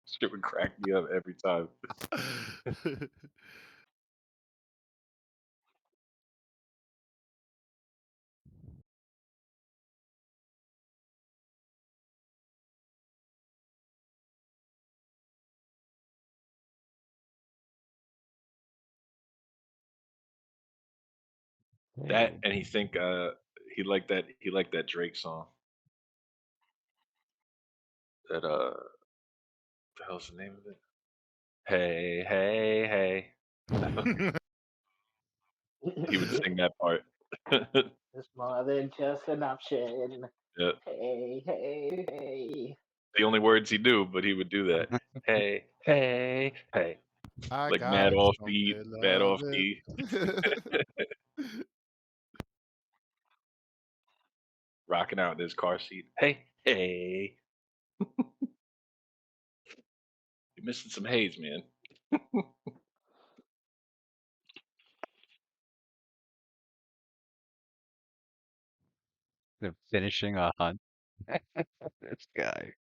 Shit would crack me up every time. That Hey. and he liked that Drake song. That the hell's the name of it? Hey, hey, hey. He would sing that part. It's more than just an option. Yeah. Hey, hey, hey. The only words he knew, but he would do that. Hey, hey, hey. I Like mad got offbeat, something mad loving. offbeat, rocking out in his car seat. Hey, hey. You're missing some haze, man. They're finishing a hunt. This guy.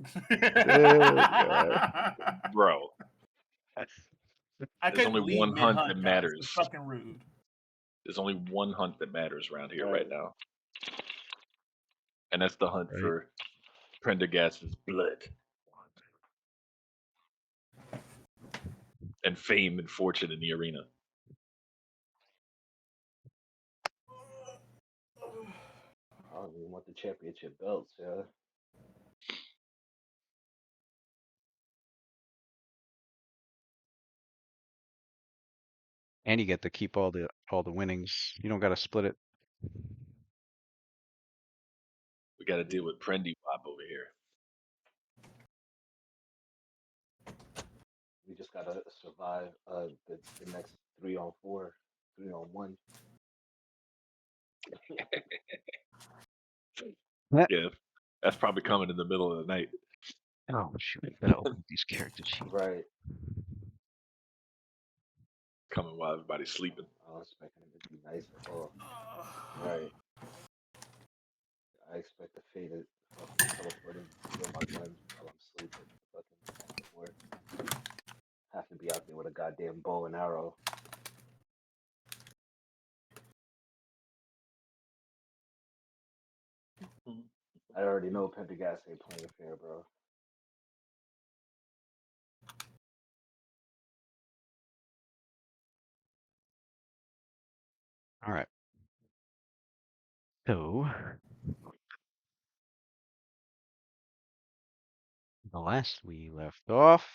This guy. Bro, I there's couldn't only leave one mid hunt that hunt, guys. matters. It's fucking rude. There's only one hunt that matters around here right Right. now, and that's the hunt Right? for Prendergast's blood and fame and fortune in the arena. I don't even want the championship belts, yeah. And you get to keep all the winnings. You don't gotta split it. We got to deal with Prendy Pop over here. We just gotta survive the next 3-on-4, 3-on-1. Yeah, that's probably coming in the middle of the night. Oh shoot! I better open these character sheets. Right. Coming while everybody's sleeping. I was expecting it to be nice. Oh, right. I expect the fate to fucking teleport and steal my guns while I'm sleeping. Fucking night before. Have to be out there with a goddamn bow and arrow. I already know Pendergast ain't playing fair, bro. All right. So the last we left off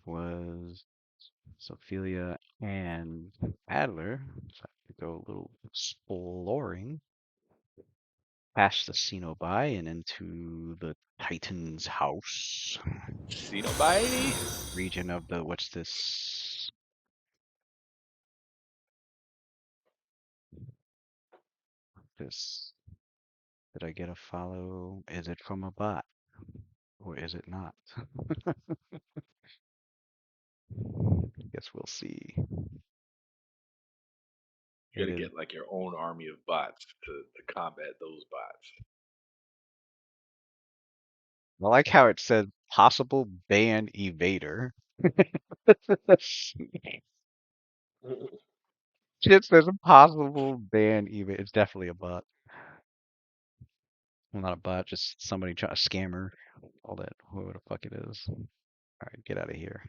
was Sophia and Adler. So I have to go a little exploring past the Cenobi and into the Titan's house See nobody? region of the what's this? This did I get a follow? Is it from a bot or is it not? Guess we'll see. You got It to is. get like your own army of bots to combat those bots. I like how it said possible ban evader. Shit says possible ban evader. It's definitely a bot. Well, not a bot, just somebody trying to scammer. All that, whoever the fuck it is. All right, get out of here.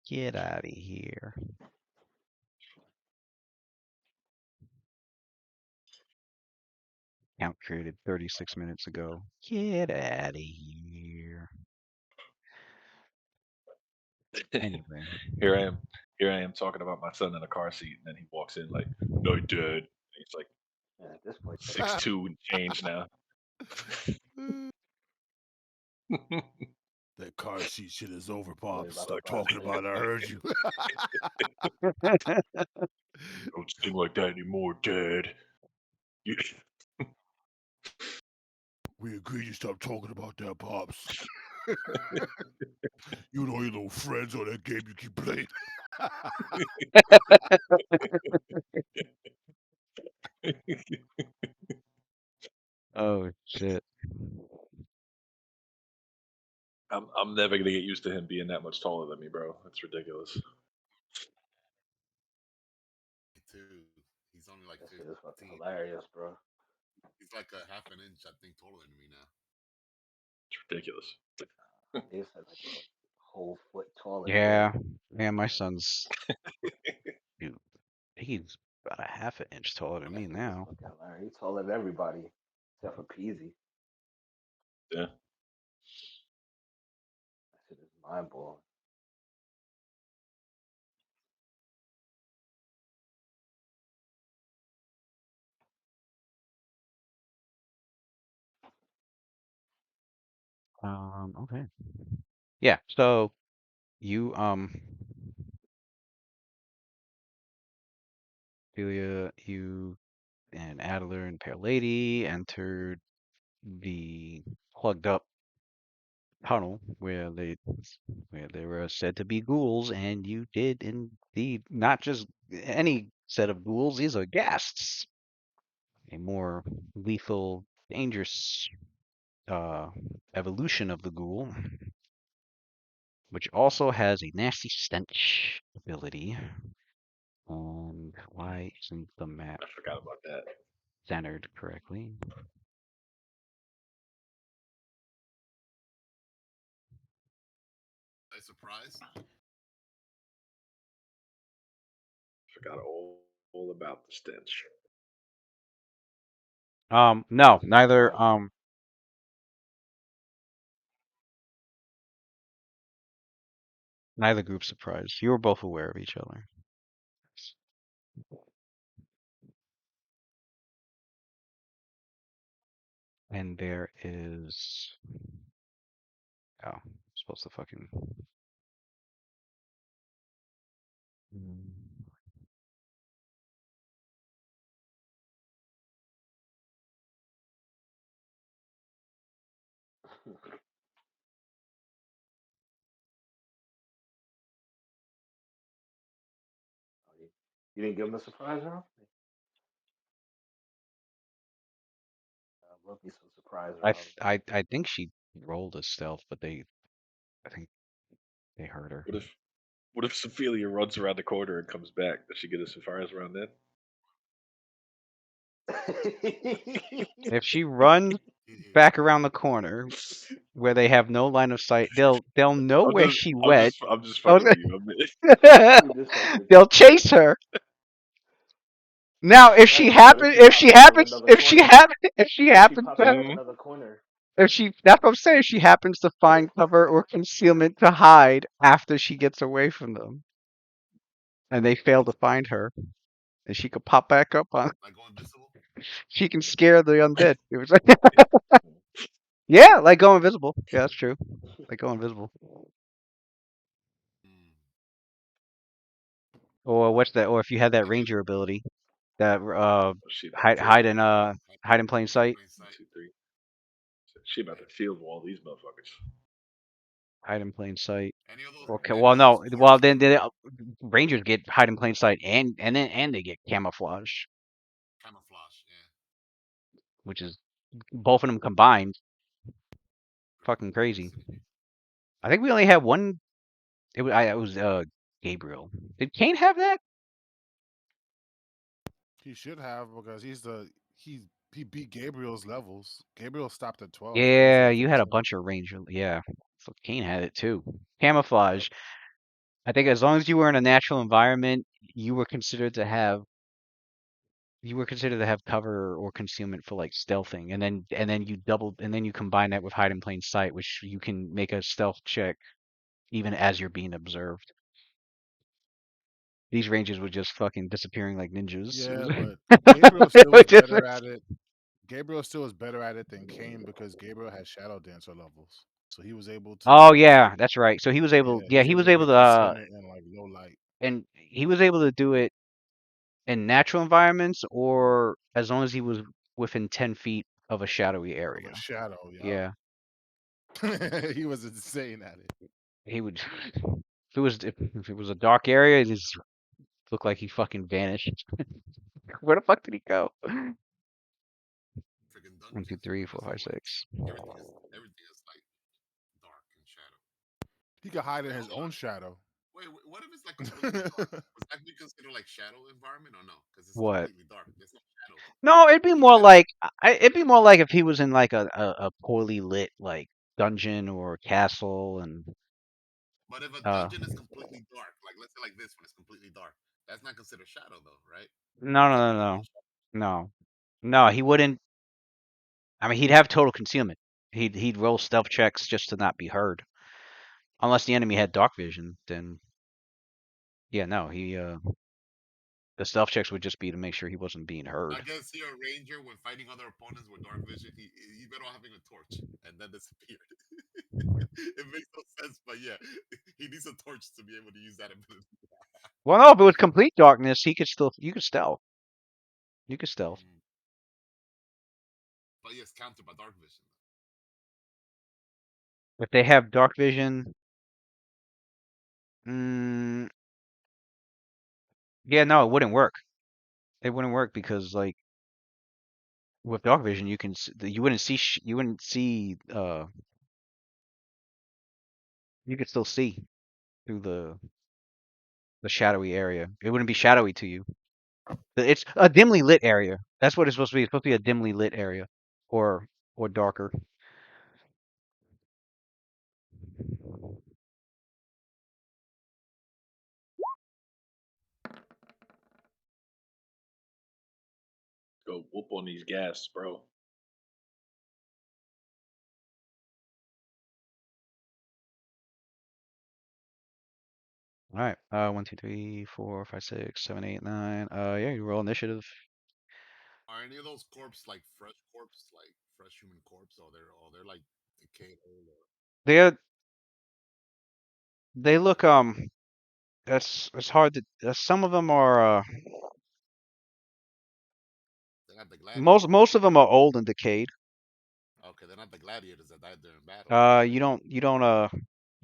Get out of here. Count created 36 minutes ago. Get out of here. Anyway. Here I am. Here I am talking about my son in a car seat, and then he walks in like, "No, he did." And he's like Yeah, at this point, 6'2" and change now. That car seat shit is over, boy Pops. about to Start buy talking me. about it. I heard you. Don't sing like that anymore, Dad. You, We agreed you stop talking about that, Pops. You know your little friends on that game you keep playing. Oh shit. I'm never gonna get used to him being that much taller than me, bro. That's ridiculous. Me too. He's only like That shit is fucking 15. hilarious, bro. He's like a half an inch, I think, taller than me now. It's ridiculous. He's like a whole foot taller. Yeah, my son's dude. He's about a half an inch taller than me That shit is now. fucking hilarious. He's taller than everybody except for Peasy. Yeah. That shit is mind blowing. Okay. Yeah, so you Celia, you and Adler and Pale Lady entered the plugged up tunnel where there were said to be ghouls, and you did indeed not just any set of ghouls, these are ghasts. A more lethal, dangerous evolution of the ghoul, which also has a nasty stench ability. And why isn't the map I forgot about that. centered correctly? I surprised. Forgot all about the stench. No, neither neither group surprised. You were both aware of each other. And there is oh, supposed to fucking You didn't give him a surprise round? Love me some surprise rounds. I think she rolled a stealth, but I think they hurt her. What if Sophia runs around the corner and comes back? Does she get a surprise around then? If she runs back around the corner where they have no line of sight, they'll know where she went. I'm just I was fucking with you. They'll chase her. Now, if she happens to another corner. that's what I'm saying. If she happens to find cover or concealment to hide after she gets away from them, and they fail to find her, and she could pop back up on. Like going invisible? She can scare the undead. It was like, yeah, like go invisible. Yeah, that's true. Like go invisible. Hmm. Or what's that? Or if you had that ranger ability, that She about hide to hide in hide in plain sight. Plain sight. 1, 2, 3. She about to field wall these motherfuckers. Hide in plain sight. Any of those? Okay, any well of no, those well corners then rangers get hide in plain sight and they get camouflage, camouflage. Yeah. which is both of them combined. Fucking crazy. Crazy. I think we only had one. It was Gabriel. Did Kane have that? He should have because he beat Gabriel's levels. Gabriel stopped at 12. Yeah, you had a bunch of ranger. Yeah, so Kane had it too. Camouflage. I think as long as you were in a natural environment, you were considered to have cover or concealment for like stealthing, and then you combine that with hide in plain sight, which you can make a stealth check even as you're being observed. These rangers were just fucking disappearing like ninjas. Yeah, but Gabriel still was better at it. Gabriel still was better at it than Kane because Gabriel had Shadow Dancer levels, so he was able to. Oh yeah, that's right. So he was able. Yeah, Yeah, he was to able get to. concealment in like low light. And he was able to do it in natural environments, or as long as he was within 10 feet of a shadowy Of area. a shadow, Yeah, he was insane at it. he would. If it was a dark area, it just looked like he fucking vanished. Where the fuck did he go? Freaking 1, 2, dungeons, 3, bro. 4, There's 5, no way. 6. Everything is like dark and He could hide in Wait, his hold own on. shadow. Wait, what if it's like completely dark? Would that be considered like shadow environment or no? Because it's What? completely dark. There's no shadows. No, it'd be You more can like it'd be more like if he was in like a poorly lit like dungeon or castle and But if a uh dungeon is completely dark, like let's say like this one is completely dark, that's not considered shadow though, right? no no That no wouldn't be no a shadow. no no he wouldn't. I mean, he'd have total concealment. He'd roll stealth checks just to not be heard. Unless the enemy had dark vision, then yeah, no, the stealth checks would just be to make sure he wasn't being I heard. guess here a ranger when fighting other opponents with dark vision, he better off having a torch and then disappeared. It makes no sense, but yeah, he needs a torch to be able to use that ability. Well, no, if it was complete darkness, you could stealth. You could stealth. Mm. But yes, countered by dark vision. If they have dark vision, mm, yeah, no, it wouldn't work. It wouldn't work because like with dark vision, you wouldn't see you could still see through the shadowy area. It wouldn't be shadowy to you. It's a dimly lit area. That's what it's supposed to be. It's supposed to be a dimly lit area, or darker. Go whoop on these gas, bro. All right. 1, 2, 3, 4, 5, 6, 7, 8, 9. Yeah, you roll initiative. Are any of those corpse like fresh corpse, like fresh human corpse, or they're like decayed old? Or They look it's hard to. Some of them are they're not the gladiators. most of them are old and decayed. Okay, they're not the gladiators that died during battle. Right?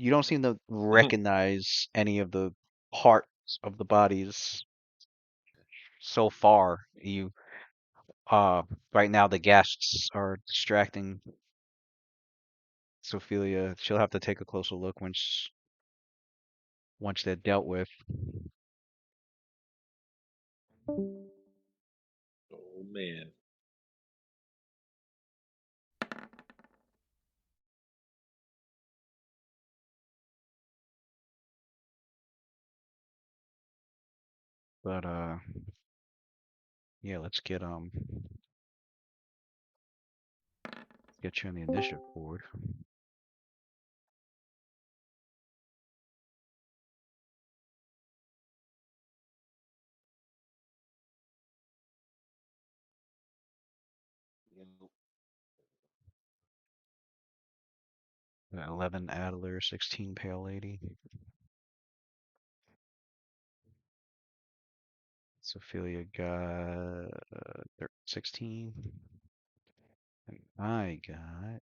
You don't seem to recognize any of the parts of the bodies so far. Right now the ghasts are distracting Sophelia. She'll have to take a closer look once they're dealt with. Oh man. But yeah, let's get you on the initiative board. You 11 Adler, 16 Pale Lady. Sophelia got 16. And I got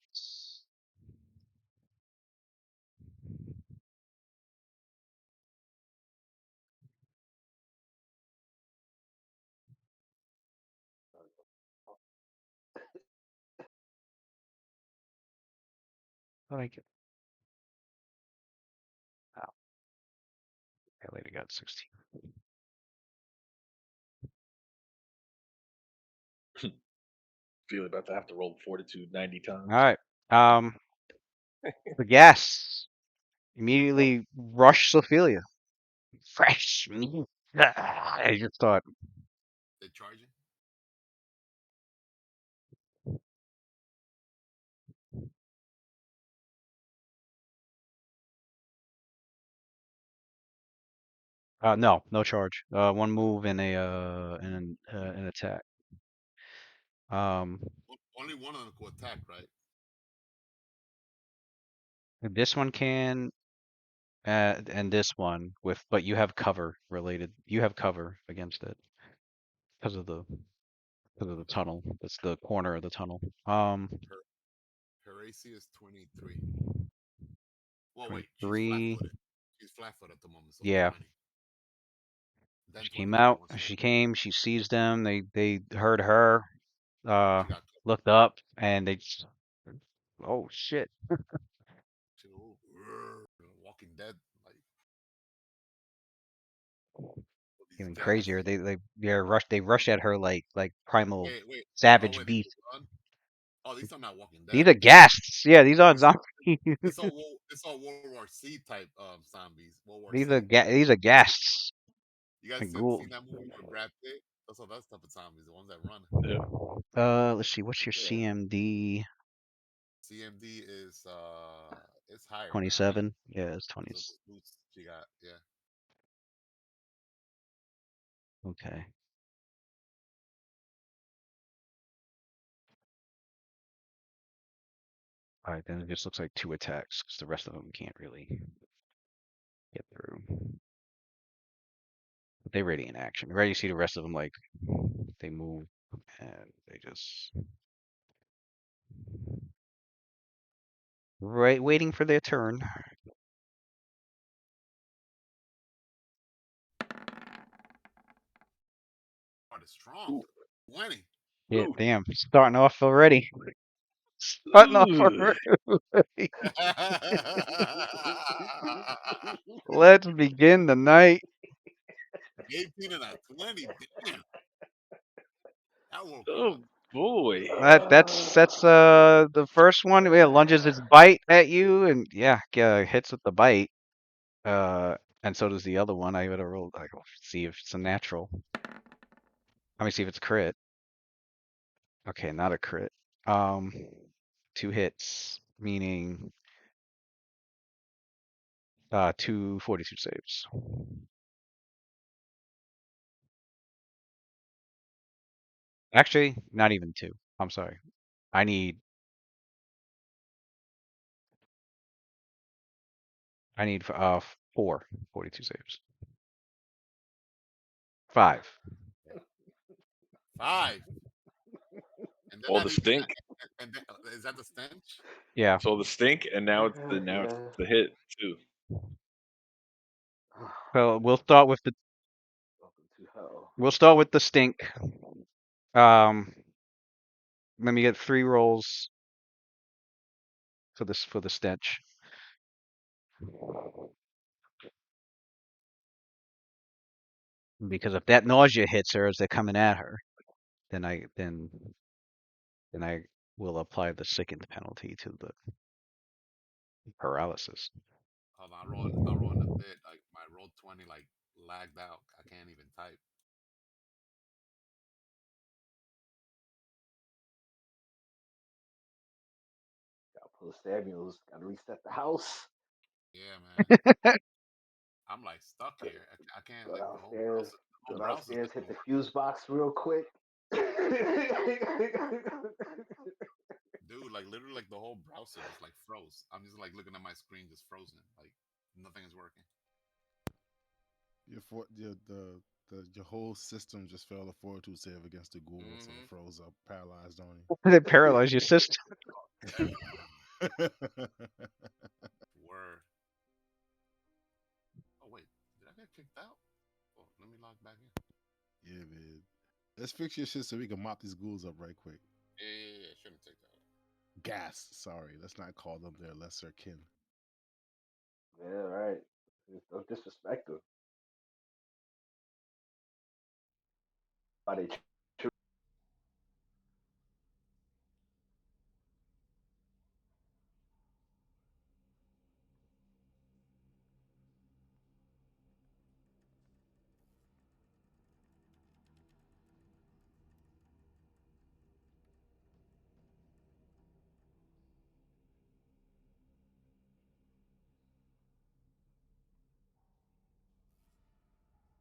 what I get? Oh, Pale Lady got 16. Feel about to have to roll fortitude 90 times. All right. The gas immediately rush Sophelia. Fresh meat. I just thought. They charging. No, no charge. One move and an attack. Only one of them could attack, right? This one can, and this one but you have cover related. You have cover against it because of the tunnel. That's the corner of the tunnel. Her AC is 23. Well, wait, she's 23. flat-footed. She's flat-footed at the moment, so Yeah. 20. Then She came 23 out. once She came. She sees them. They heard her. she got Looked up and they. Oh shit. walking He's Even gas. crazier. They rush at her like primal Wait. Oh savage wait, they beast. run. Oh, these are not Walking Dead. These are ghasts. Yeah, these aren't These are- zombies. It's all World War C type zombies. World War These C. are these are ghasts. You guys And seen that movie with Brad Pitt? That's all that type of zombies. The ones that run. Let's see. What's your Yeah. CMD? CMD is it's higher now. 27. Yeah, it's 20. So the boots she got, yeah. Okay. All right, then it just looks like 2 attacks because the rest of them can't really get through. But they ready in action. Ready to see the rest of them like they move and they just waiting for their turn. Oh, it's strong. 20. Yeah, Ooh. damn, starting off already. Starting off Ooh. already. Let's begin the night. 18 and a 20. Damn. That woke Oh up. boy. That's the first one. Yeah, lunges its bite at you and yeah, hits with the bite. And so does the other one. I gotta roll. I gotta see if it's a natural. Let me see if it's a crit. Okay, not a crit. 2 hits, meaning 2 42 saves. Actually, not even 2. I'm sorry. I need 4 42 saves. 5. 5. And then All the stink. and then, is that the stench? Yeah. So the stink, and now it's the hit too. Well, Welcome to hell. we'll start with the stink. Let me get 3 rolls for the stench. Because if that nausea hits her as they're coming at her, then I will apply the sickened penalty to the paralysis. Hold on, I'll roll in a bit. Like my roll 20 like lagged out. I can't even type. Gotta pull the Samuels. Gotta reset the house. Yeah, man. I'm like stuck here. I can't Go like the whole downstairs. browser. The Go whole browser's downstairs. been Hit the moving. fuse box real quick. Dude, like literally like the whole browser just like froze. I'm just like looking at my screen just frozen. Like nothing is working. Your whole system just failed a 4-2 save against the ghoul, so it Mm-hmm. froze up, paralyzed on They paralyze your system. you. Word. Oh wait, did I get kicked out? Oh, let me log back in. Yeah, man. Let's fix your shit so we can mop these ghouls up right quick. Yeah. Shouldn't take that. Gas. Sorry, let's not call them their lesser kin. Yeah, right. Just don't disrespect them. Why they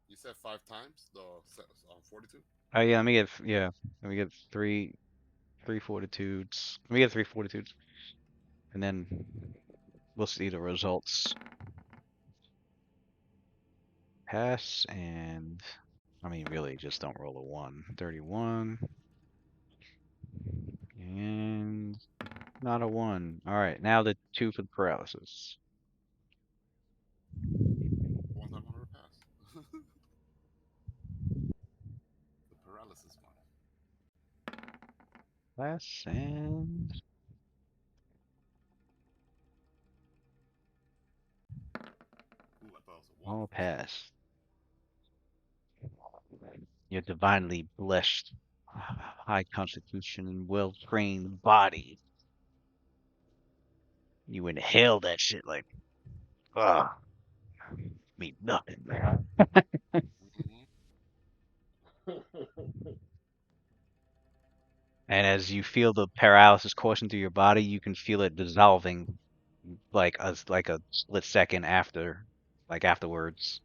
You said 5 times the 42. Yeah, let me get 3 fortitudes. Let me get 3 fortitudes, and then we'll see the results. Pass and I mean, really, just don't roll a 1. 31 and not a 1. All right, now the 2 for the paralysis. One time on her pass. The paralysis one. Pass and Ooh, I thought it was a 1. all pass. your divinely blessed, high constitution and well-trained body. You inhale that shit like, ah, mean nothing, man. Mhm. And as you feel the paralysis coursing through your body, you can feel it dissolving, like a split second after, like afterwards.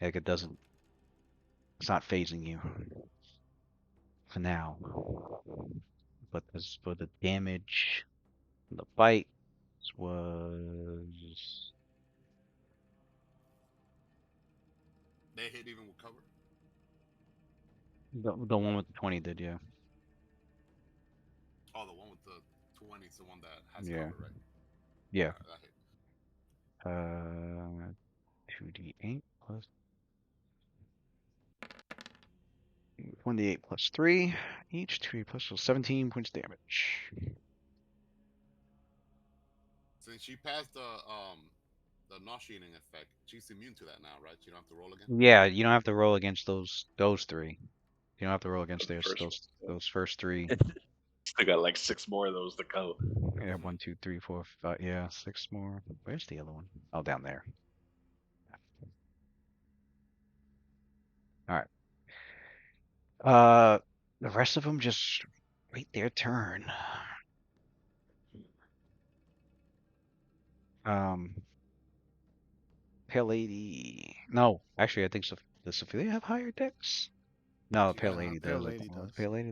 Like it doesn't, it's not phasing you for now. But as for the damage, the bite was They hit even with cover. the one with the 20 did, yeah. Oh, the one with the 20 is the one that has Yeah. cover, right? Yeah. Alright, that hit. 2d8 plus 1d8 plus 3 each, 2d8 plus, so 17 points damage. Since she passed the nauseating effect, she's immune to that now, right? You don't have to roll again. Yeah, you don't have to roll against those three. You don't have to roll against The those first one, yeah. those first three. Still got like 6 more of those to go. Yeah, 1, 2, 3, 4, 5. Yeah, 6 more. Where's the other one? Oh, down there. All right. The rest of them just wait their turn. Pale Lady. No, actually, I think does Sophia have higher decks? No, She Pale got Lady Pale does. I Lady think. does. Pale Lady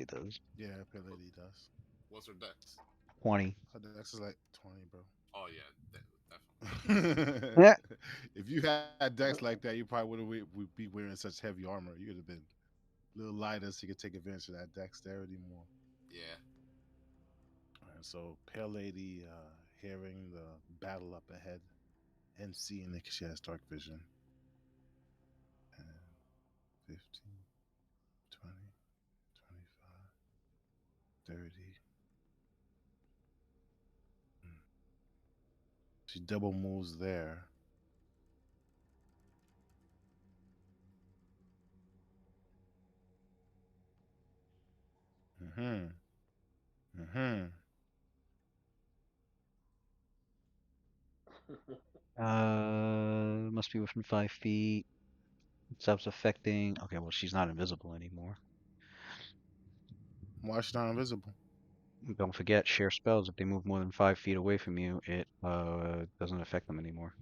does. Yeah, Pale Lady does. What's her dex? 20. Her dex is like 20, bro. Oh yeah, definitely. Yeah. If you had decks like that, you probably would be wearing such heavy armor. You would have been a little lighter, so you could take advantage of that dexterity more. Yeah. And so, Pale Lady, hearing the battle up ahead and seeing that she has dark vision. 10, 15, 20, 25, 30. She double moves there. Mm-hmm. Mm-hmm. Must be within 5 feet. Stops affecting. Okay, well, she's not invisible anymore. Why is she not invisible? Don't forget, share spells. If they move more than 5 feet away from you, it doesn't affect them anymore.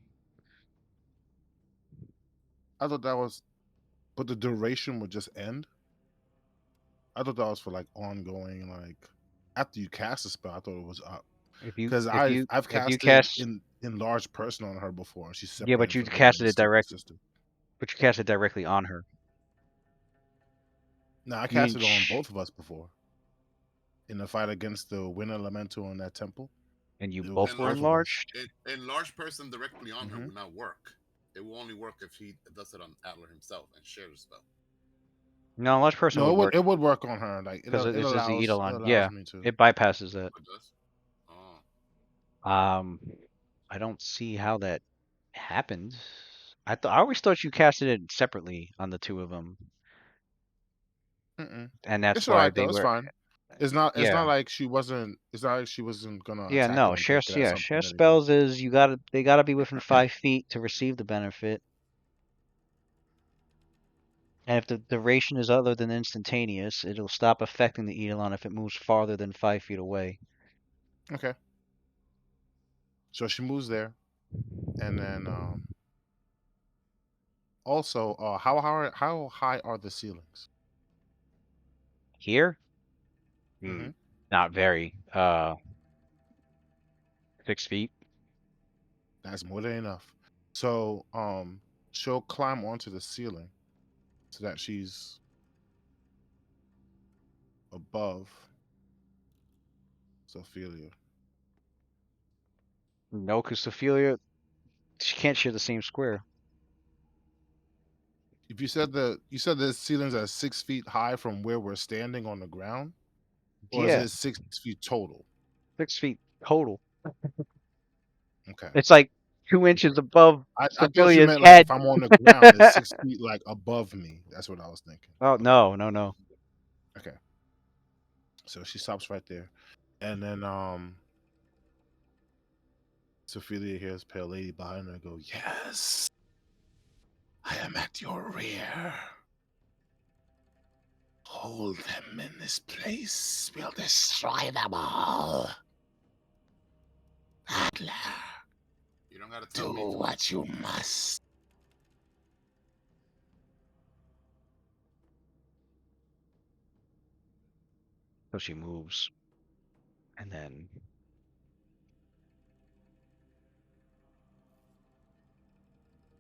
I thought that was, but the duration would just end. I thought that was for like ongoing, like after you cast a spell. I thought it was up If you because if you I've if you casted cast enlarged person on her before, and she's yeah, but separated you from any of casted the it directly. sister. But you cast it directly on her. No, I You didn't casted it on both of us before. In the fight against the Wind Elemental in that temple. and you It both was were both of us. enlarged. Enlarged person directly on her Mhm. would not work. It will only work if he does it on Adler himself and shares the spell. No, enlarged person No, would work it would work on her. Like because it this is the allows Eidolon. Yeah, me to. it bypasses that. It does. Oh. I don't see how that happened. I always thought you casted it separately on the two of them, Mm-mm. and that's It's why alright they though. It's were. fine. It's not Yeah, like she wasn't. It's not like she wasn't gonna yeah. attack No, it and break it at some share point anyway. spells is they gotta be within 5 feet to receive the benefit. And if the duration is other than instantaneous, it'll stop affecting the Eidolon if it moves farther than 5 feet away. Okay. So she moves there, and then also how high are the ceilings? Here, Mm-hmm. not very. 6 feet. That's more than enough. So she'll climb onto the ceiling so that she's above Sophelia. No, because Sophia, she can't share the same square. If you said the ceilings are 6 feet high from where we're standing on the ground, or is Yeah, it 6 feet total? 6 feet total. Okay. It's like 2 inches above I thought you Sophilia's meant like head. if I'm on the ground, it's 6 feet like above me. That's what I was thinking. Oh Okay. no. Okay. So she stops right there, and then Sophia hears Pale Lady behind her go, "Yes, I am at your rear. Hold them in this place. We'll destroy them all. Adler, You don't gotta tell do me. what you must." So she moves, and then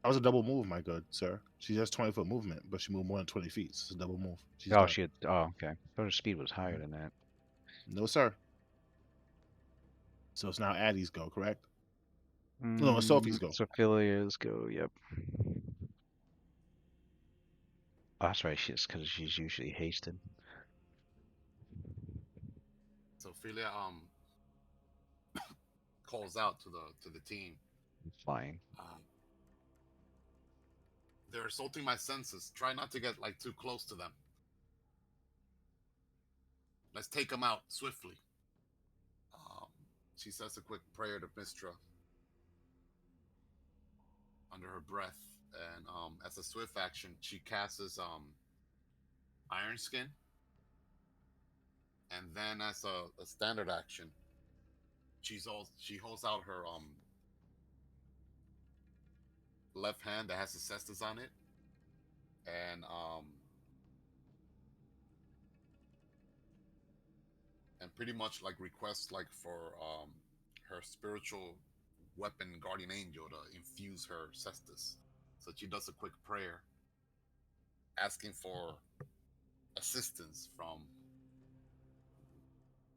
That was a double move, my good sir. She has 20-foot movement, but she moved more than 20 feet. So it's a double move. She's oh done. she had, oh okay. Thought her speed was higher than that. No, sir. So it's now Addie's go, correct? No, it's Sophie's go. Sophilia's go. Yep. Oh, that's right. Because she's usually hasted. So Ophelia calls out to the team. Flying. They're assaulting my senses. Try not to get like too close to them. Let's take them out swiftly. She says a quick prayer to Mistra under her breath, and as a swift action, she casts Iron Skin, and then as a standard action, she holds out her left hand that has the cestus on it, and pretty much like requests like for her spiritual weapon guardian angel to infuse her cestus. So she does a quick prayer asking for assistance from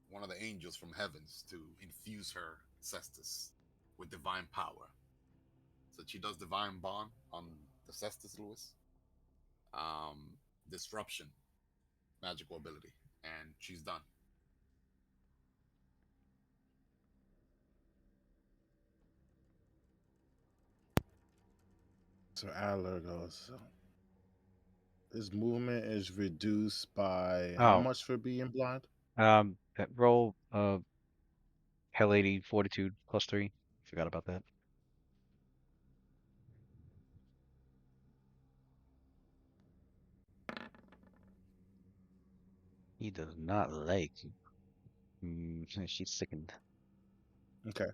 one of the angels from heavens to infuse her cestus with divine power. So she does divine bond on the cestus, Lewis. Disruption, magical ability, and she's done. So Adler goes, his movement is reduced by how Oh. much for being blind? Roll Hell 80 Fortitude +3. Forgot about that. He does not like. She's sickened. Okay.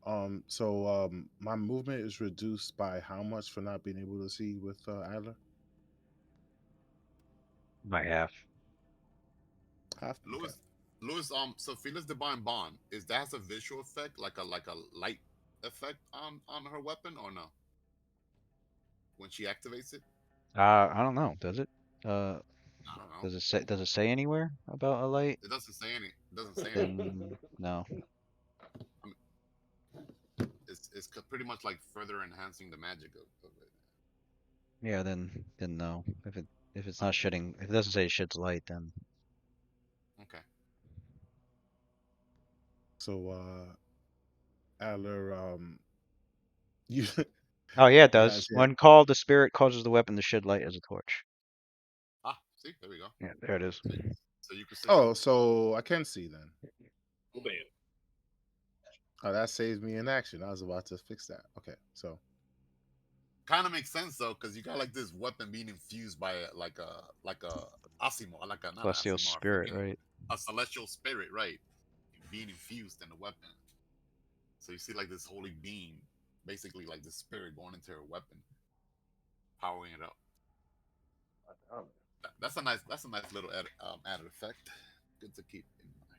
My movement is reduced by how much for not being able to see with Adler? By half. Half. Okay. Lewis, Sophia's divine bond is that has a visual effect, like a light effect on her weapon, or no? When she activates it, I don't know. Does it? I don't know. Does it say anywhere about a light? It doesn't say any. It doesn't say anything. Then no. It's pretty much like further enhancing the magic of it. Yeah, then no. If it's not shitting, if it doesn't say it shits light, then Okay. So Adler, you oh yeah, it you does. guys hit. When called, the spirit causes the weapon to shed light as a torch. See, there we go. Yeah, there it is. So you can see. Oh, so I can see then. Bam. Oh, that saves me in action. I was about to fix that. Okay, so Kind of makes sense though, because you got like this weapon being infused by like a Asimo, like a not Celestial Asimo, spirit, right? a celestial spirit, right? Being infused in the weapon. So you see like this holy being, basically like the spirit going into her weapon, powering it up. That's a nice little added effect. Good to keep in mind.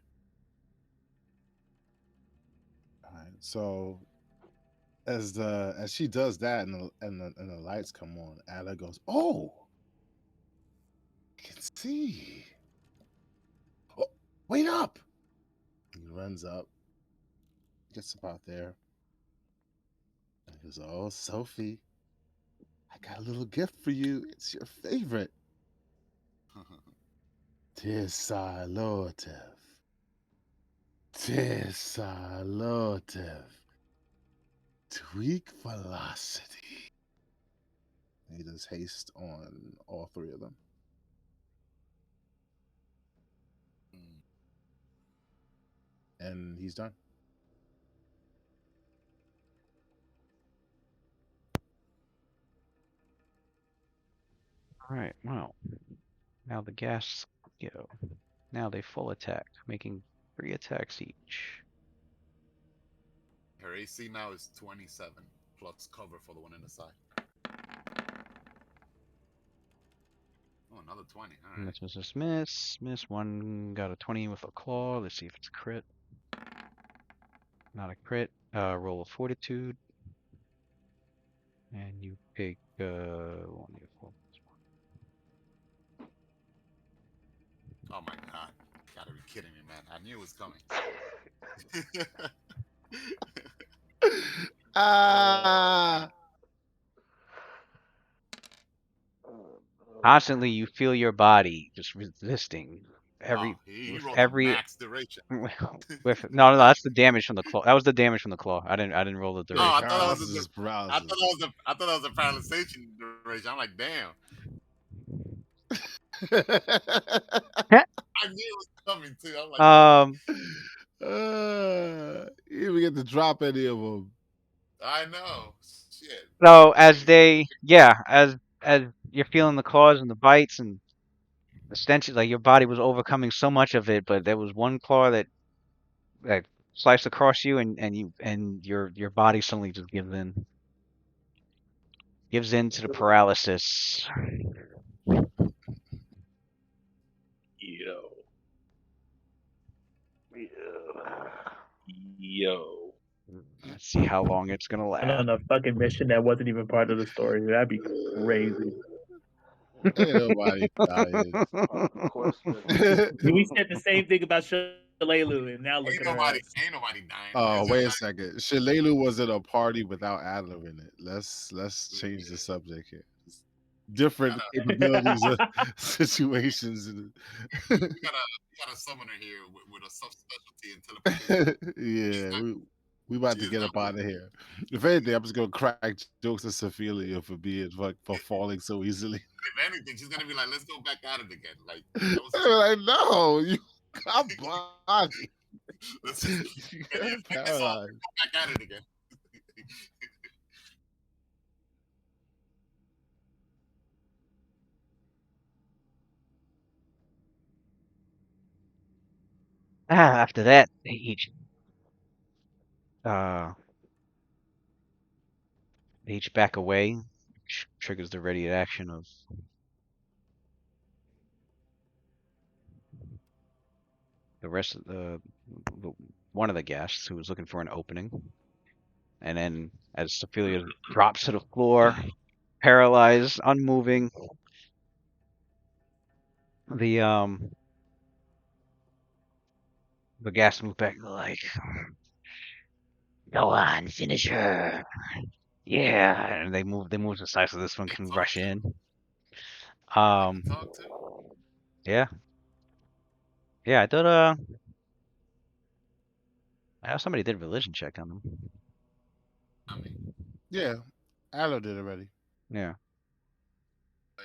all right. So as she does that and the lights come on, Adler goes, "Oh, I can see. Oh, wait up!" He runs up, gets up out there, and he goes, "Oh, Sophie, I got a little gift for you. It's your favorite. Tisalotev. Tisalotev. Tweak velocity. He does haste on all three of them. Mm. And he's done. All right. Well, now the gas go. Now they full attack, making 3 attacks each. Her AC now is 27 plus cover for the one in the side. Oh, another 20. All And right. this was just miss. Miss. One got a 20 with a claw. Let's see if it's a crit. Not a crit. Roll a fortitude. And you pick 1d4. Oh my god. Gotta be kidding me, man. I knew it was coming. Ah. Constantly, you feel your body just resisting Oh, he with rolled a every max duration. with no, that's the damage from the claw. That was the damage from the claw. I didn't roll the Oh, I duration. thought that was Paralysis is I paralysis. thought that was a paralyzation duration. I'm like, damn. I knew it was coming too. I'm like, Um, You didn't even get to drop any of them. I know. Shit. so as you're feeling the claws and the bites and the stench, like your body was overcoming so much of it, but there was one claw that sliced across you, and your body suddenly just gives in to the paralysis. Yo. Yo. Let's see how long it's gonna And last. on a fucking mission that wasn't even part of the story. That'd be crazy. Ain't nobody dying. Of course, We said the same thing about Shalelu, and now look Ain't at her nobody, ass. ain't nobody dying. Oh, It's wait just a like, second. Shalelu was at a party without Adler in it. Let's change the subject here. Different capabilities of situations. we got a summoner here with a subspecialty in teleportation. Yeah, we about to She's get not up out of here. If anything, I'm just gonna crack jokes at Sophia for being for falling so easily. If anything, she's gonna be like, let's go back at it again. Like that was I'm like, no, you got body. let's You get got this off paralyzed. and go back at it again. After that, they uh each back away, which triggers the ready action of the rest of one of the guests who was looking for an opening. And then as Sophia drops to the floor, paralyzed, unmoving, the the gas move back like, go on, finish her. Yeah, and they move aside so this one They can talk rush to, in. they can Um, talk to. yeah, yeah. I know somebody did a religion check on them. I mean, Yeah, Adler did already. Yeah, oh,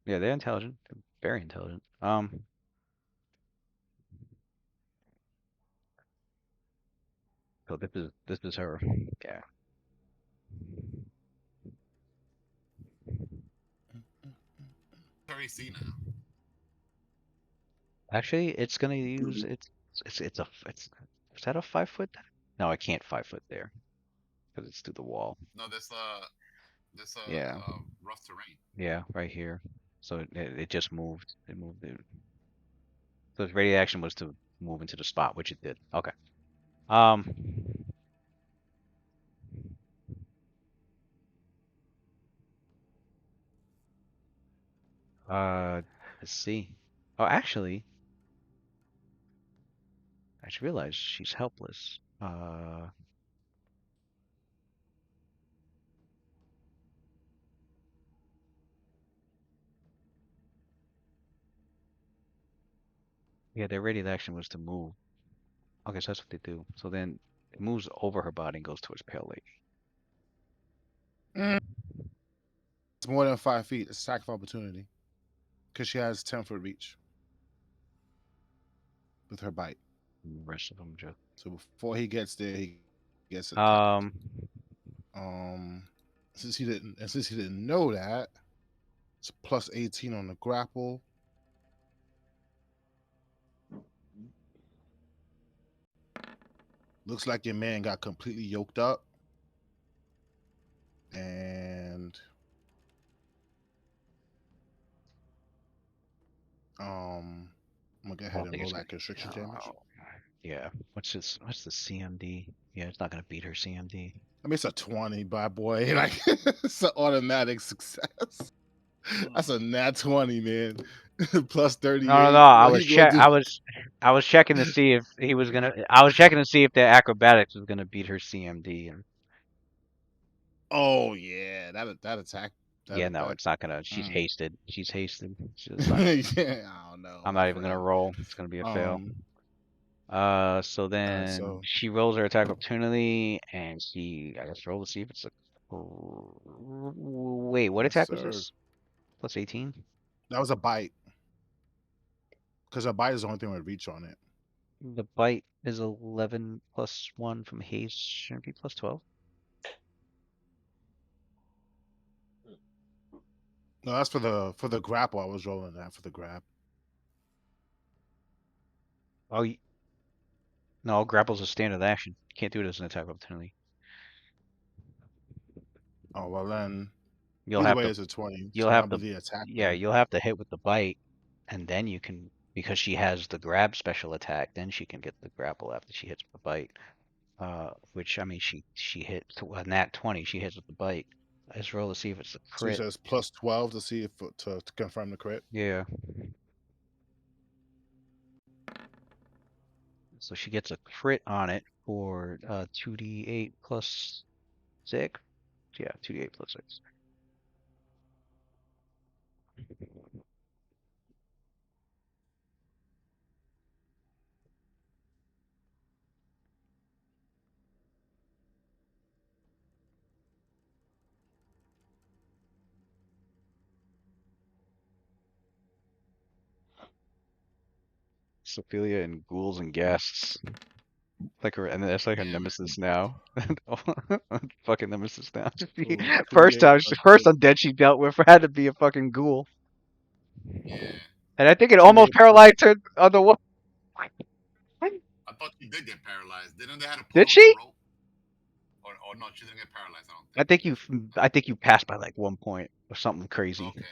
yeah. yeah. They're intelligent. They're very intelligent. So this is her. Yeah. Her AC now. Actually, it's gonna use it's is that a 5 foot? No, I can't 5 foot there because it's through the wall. No, this Yeah, rough terrain. yeah, right here. So it just moved. It moved it. So its ready action was to move into the spot, which it did. Okay. Um. Let's see. Oh, actually, I just realized she's helpless. Yeah, their ready action was to move. Okay, so that's what they do. So then It moves over her body and goes towards Pale Lady. It's more than 5 feet. It's attack of opportunity because she has 10-foot reach with her bite. And the rest of them just. So before he gets there, he gets attacked. Um, Since he didn't know that, it's plus 18 on the grapple. Looks like your man got completely yoked up. And I'm gonna go I ahead don't and think roll it's that constriction damage. oh, yeah. What's the CMD? Yeah, it's not gonna beat her CMD. I mean, it's a 20, by boy. Like, it's an automatic success. That's a nat 20, man. Plus 38. No. I What was he gonna do? I was checking to see if he was gonna. I was checking to see if the acrobatics was gonna beat her CMD, and Oh yeah, that attack. yeah, no, That it's not gonna. She's mm. hasted. She's hasted. It's not gonna, Yeah, I don't know, I'm my not even gonna friend. roll. It's gonna be a fail. So then So she rolls her attack opportunity, and she, I guess, roll to see if it's a. Wait, what yes, attack was sir. this? Plus 18? That was a bite because a bite is the only thing with reach on it. The bite is 11 plus 1 from haste. Shouldn't it be plus 12? No, that's for the grapple. I was rolling that for the grab. Oh, no, grapple's a standard action. You can't do it as an attack opportunity. Oh well, then You'll either have way, to, it's a 20. you'll So have that'll to, be the attack. yeah, you'll have to hit with the bite, and then you can, because she has the grab special attack, then she can get the grapple after she hits with the bite. Which I mean, she hit a nat 20. She hits with the bite. Let's roll to see if it's a So he crit. says plus 12 to see if to confirm the crit. Yeah. So she gets a crit on it for 2d8 plus 6. Yeah, 2d8 plus 6. Sophia and ghouls and ghasts. Like her, and that's like her Yeah, man. nemesis now. Fucking nemesis now. Ooh, First 38 time, plus first 6. undead she dealt with had to be a fucking ghoul, Yeah. and I think it almost 38 plus paralyzed her on the one. I thought she did get paralyzed. Didn't they have to pull Did her with a she? rope? Or no, she didn't get paralyzed. I don't I think. think I think you passed by like 1 point or something crazy. Okay.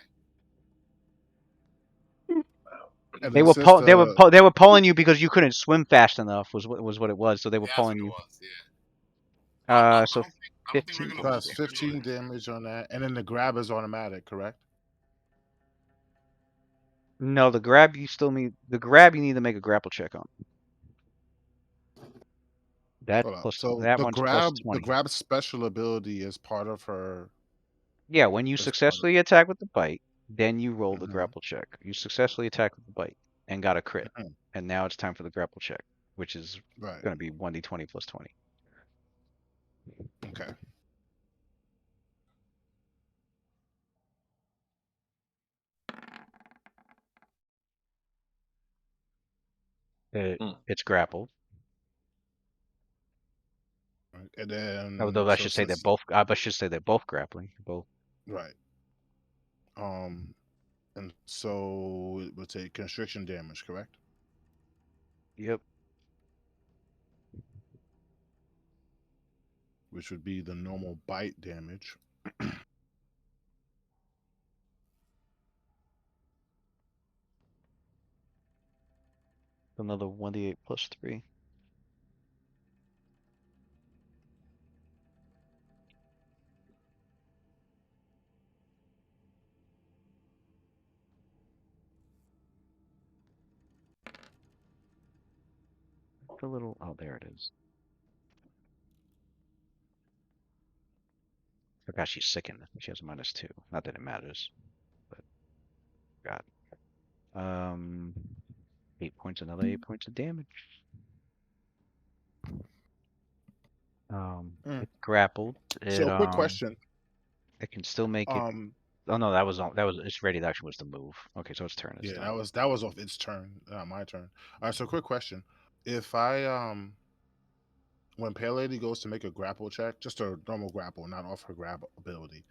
And They then were since the they were pulling you because you couldn't swim fast enough was what it was. So they were Yeah, that's pulling what it you. was. Yeah. I So don't think 15. regular so wolves that's can do 15 that. damage on that, and then the grab is automatic, correct? No, the grab you need to make a grapple check on. That Hold up. plus So that one's plus the 20. grab special ability is part of her. Yeah, when you Is part of. successfully attack with the bite, then you roll the Mhm, grapple check. You successfully attack with the bite and got a crit, mhm. and now it's time for the grapple check, which is Right. going to be 1d20 plus 20. Okay. Hmm. It's grappled. Right. And then Although I so should say since I should say they're both grappling. Both. right. And so it would take constriction damage, correct? Yep. Which would be the normal bite damage. Another 1d8 plus 3. The little, oh, there it is. Forgot she's sickened. She has -2. Not that it matters, but God. 8 points, another 8 points of damage. Mm. It's grappled. So, quick question. It can still make it. Um, Oh no, that was its ready action was to move. Okay, so its turn is yeah, done. that was off its turn, not my turn. All right, so quick question: if I when Pale Lady goes to make a grapple check, just a normal grapple, not off her grab ability,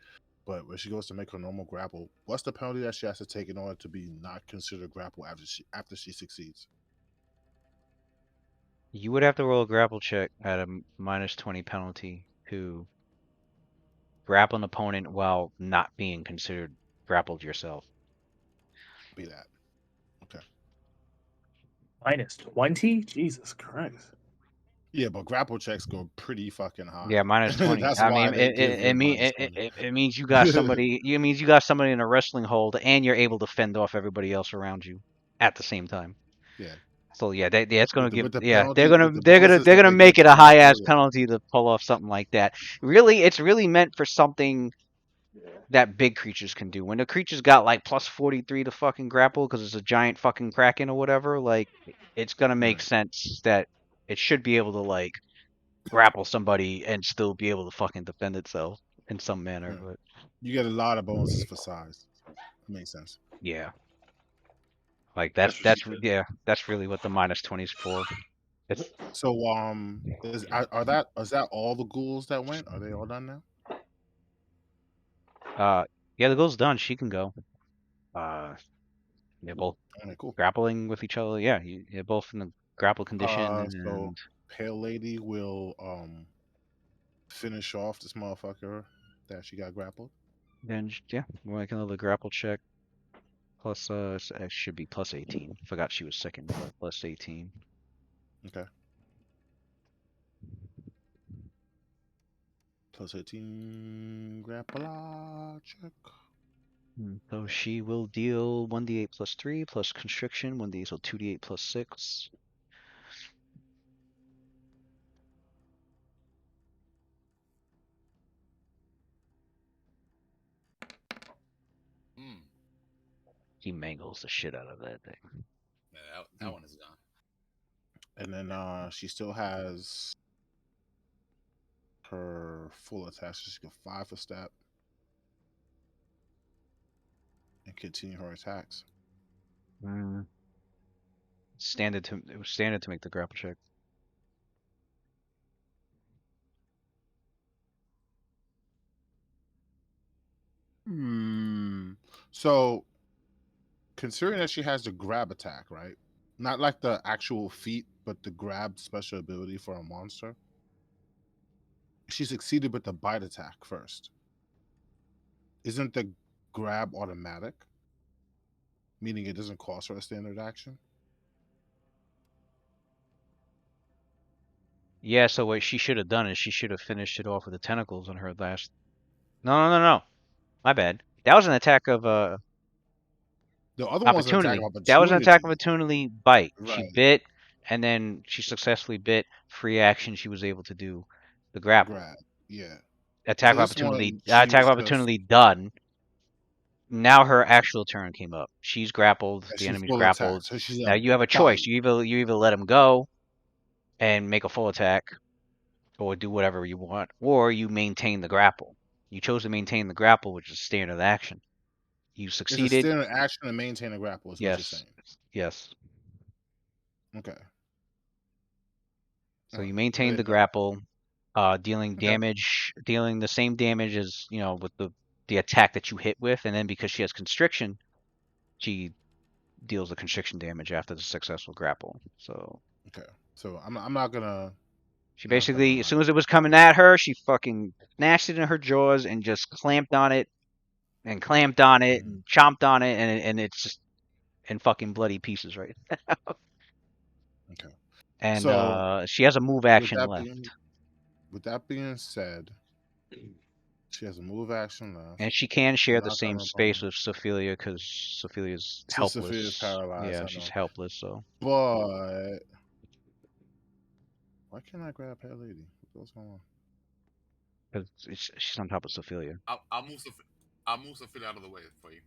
but when she goes to make her normal grapple, what's the penalty that she has to take in order to be not considered grapple after she succeeds? You would have to roll a grapple check at a -20 penalty to grapple an opponent while not being considered grappled yourself. Be that. Okay. -20? Jesus Christ. Yeah, but grapple checks go pretty fucking high. Yeah, -20. That's I why mean, they give you a -20. it means you got somebody. It means you got somebody in a wrestling hold, and you're able to fend off everybody else around you at the same time. Yeah. So yeah, it's gonna give. With the Yeah, penalty, with the bonuses they're that gonna they give make it to a high ass Australia. penalty to pull off something like that. Really, it's really meant for something Yeah. that big creatures can do. When the creature's got like +43 to fucking grapple because it's a giant fucking kraken or whatever, like it's gonna make Right. sense that it should be able to like grapple somebody and still be able to fucking defend itself in some manner. Yeah. But You get a lot of bonuses for size. Makes sense. yeah, like That's what she said. that's really what the -20 is for. It's So is that all the ghouls that went? Are they all done now? yeah, the goal's done. She can go. They're both Okay, cool. grappling with each other. Yeah, you're both in the grapple condition, So and Pale Lady will finish off this motherfucker that she got grappled. then yeah, we're making another grapple check. Plus, it should be +18. Forgot she was second, but +18. Okay. +18 grapple check. So she will deal 1d8 +3 plus constriction, 1d8, so 2d8 +6. Mm. He mangles the shit out of that thing. Yeah, that one is gone. And then she still has her full attack, so she can 5 a step and continue her attacks. It was standard to make the grapple check. So, considering that she has the grab attack, right? Not like the actual feat, but the grab special ability for a monster. She succeeded with the bite attack first. Isn't the grab automatic? Meaning it doesn't cost her a standard action? Yeah, so what she should have done is she should have finished it off with the tentacles on her last. No. My bad. That was an attack of The other one's an attack of opportunity. That was an attack of opportunity bite. She Right. bit, and then she successfully bit. Free action, she was able to do the grapple. Grab. Yeah. Attack For of this opportunity. one, she Attack of was just opportunity done. Now her actual turn came up. She's grappled. yeah, The she's enemy's full attack. grappled. So she's Now you have a about choice. You either let him go and make a full attack, or do whatever you want, or you maintain the grapple. You chose to maintain the grapple, which is standard action. You It's a succeeded. standard action to maintain a grapple, is what you're Yes. saying. Yes. Okay. So you I maintain the didn't know. grapple, dealing Okay. damage, dealing the same damage as with the attack that you hit with, and then because she has constriction, she deals the constriction damage after the successful grapple. So Okay. So I'm not gonna. she not basically, gonna- as soon as it was coming at her, she fucking snatched it in her jaws and just clamped on it, and clamped on it, and chomped on it, and it's just in fucking bloody pieces right now. Okay. And So she has a move action left. With that being said, she has a move action left. And she can share I'm the not same gonna space bother. with Sophia because Sophia's Since helpless. Sophia's paralyzed, Yeah, I she's know. helpless. So But why can't I grab Pale Lady? What's going on? because she's on top of Sophia. I'll move Sophia out of the way for you.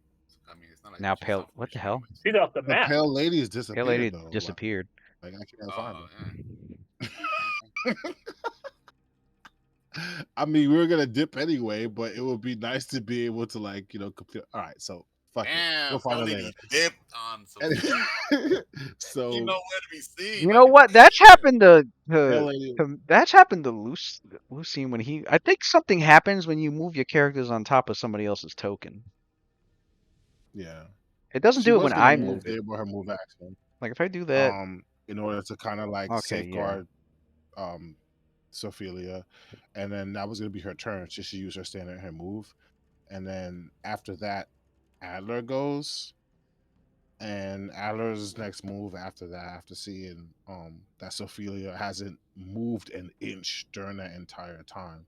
I mean, it's not like Now she's Pale, out what the formation hell? anyways. She's off the The map. Pale Lady has Pale disappeared Lady though. disappeared. Like I can't find Oh, her. yeah. I mean, we were gonna dip anyway, but it would be nice to be able to like, complete. All right, so fuck it. Damn, We'll find Pale it Lady later. dipped on Sophia. So You know where to be seen. You Like know it's what? That's happened to Pale Lady, that's happened to Lucy when he. I think something happens when you move your characters on top of somebody else's token. yeah, It doesn't she do it was when gonna I move move it. her move action. Like if I do that, In order to kind of like okay, yeah. safeguard Sophia, and then that was gonna be her turn. So she used her standard her move, and then after that, Adler goes, and Adler's next move after that, after seeing that Sophia hasn't moved an inch during that entire time,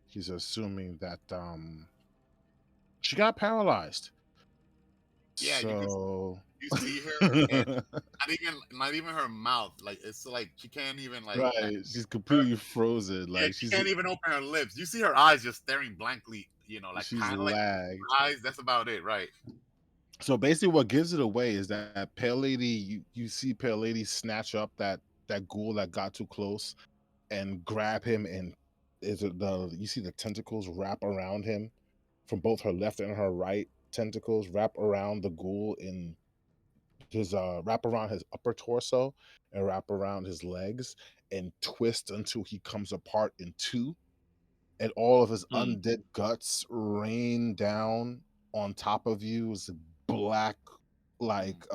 he's assuming that she got paralyzed. Yeah, So you see her and not even her mouth. Like it's like she can't even like right, she's completely frozen. yeah, Like she can't even open her lips. You see her eyes just staring blankly, like she's kind of like lagged. eyes. That's about it, right? So basically, what gives it away is that Pale Lady. You see Pale Lady snatch up that ghoul that got too close and grab him, and you see the tentacles wrap around him from both her left and her right tentacles wrap around the ghoul in his wrap around his upper torso and wrap around his legs and twist until he comes apart in two, and all of his undead guts rain down on top of you as black like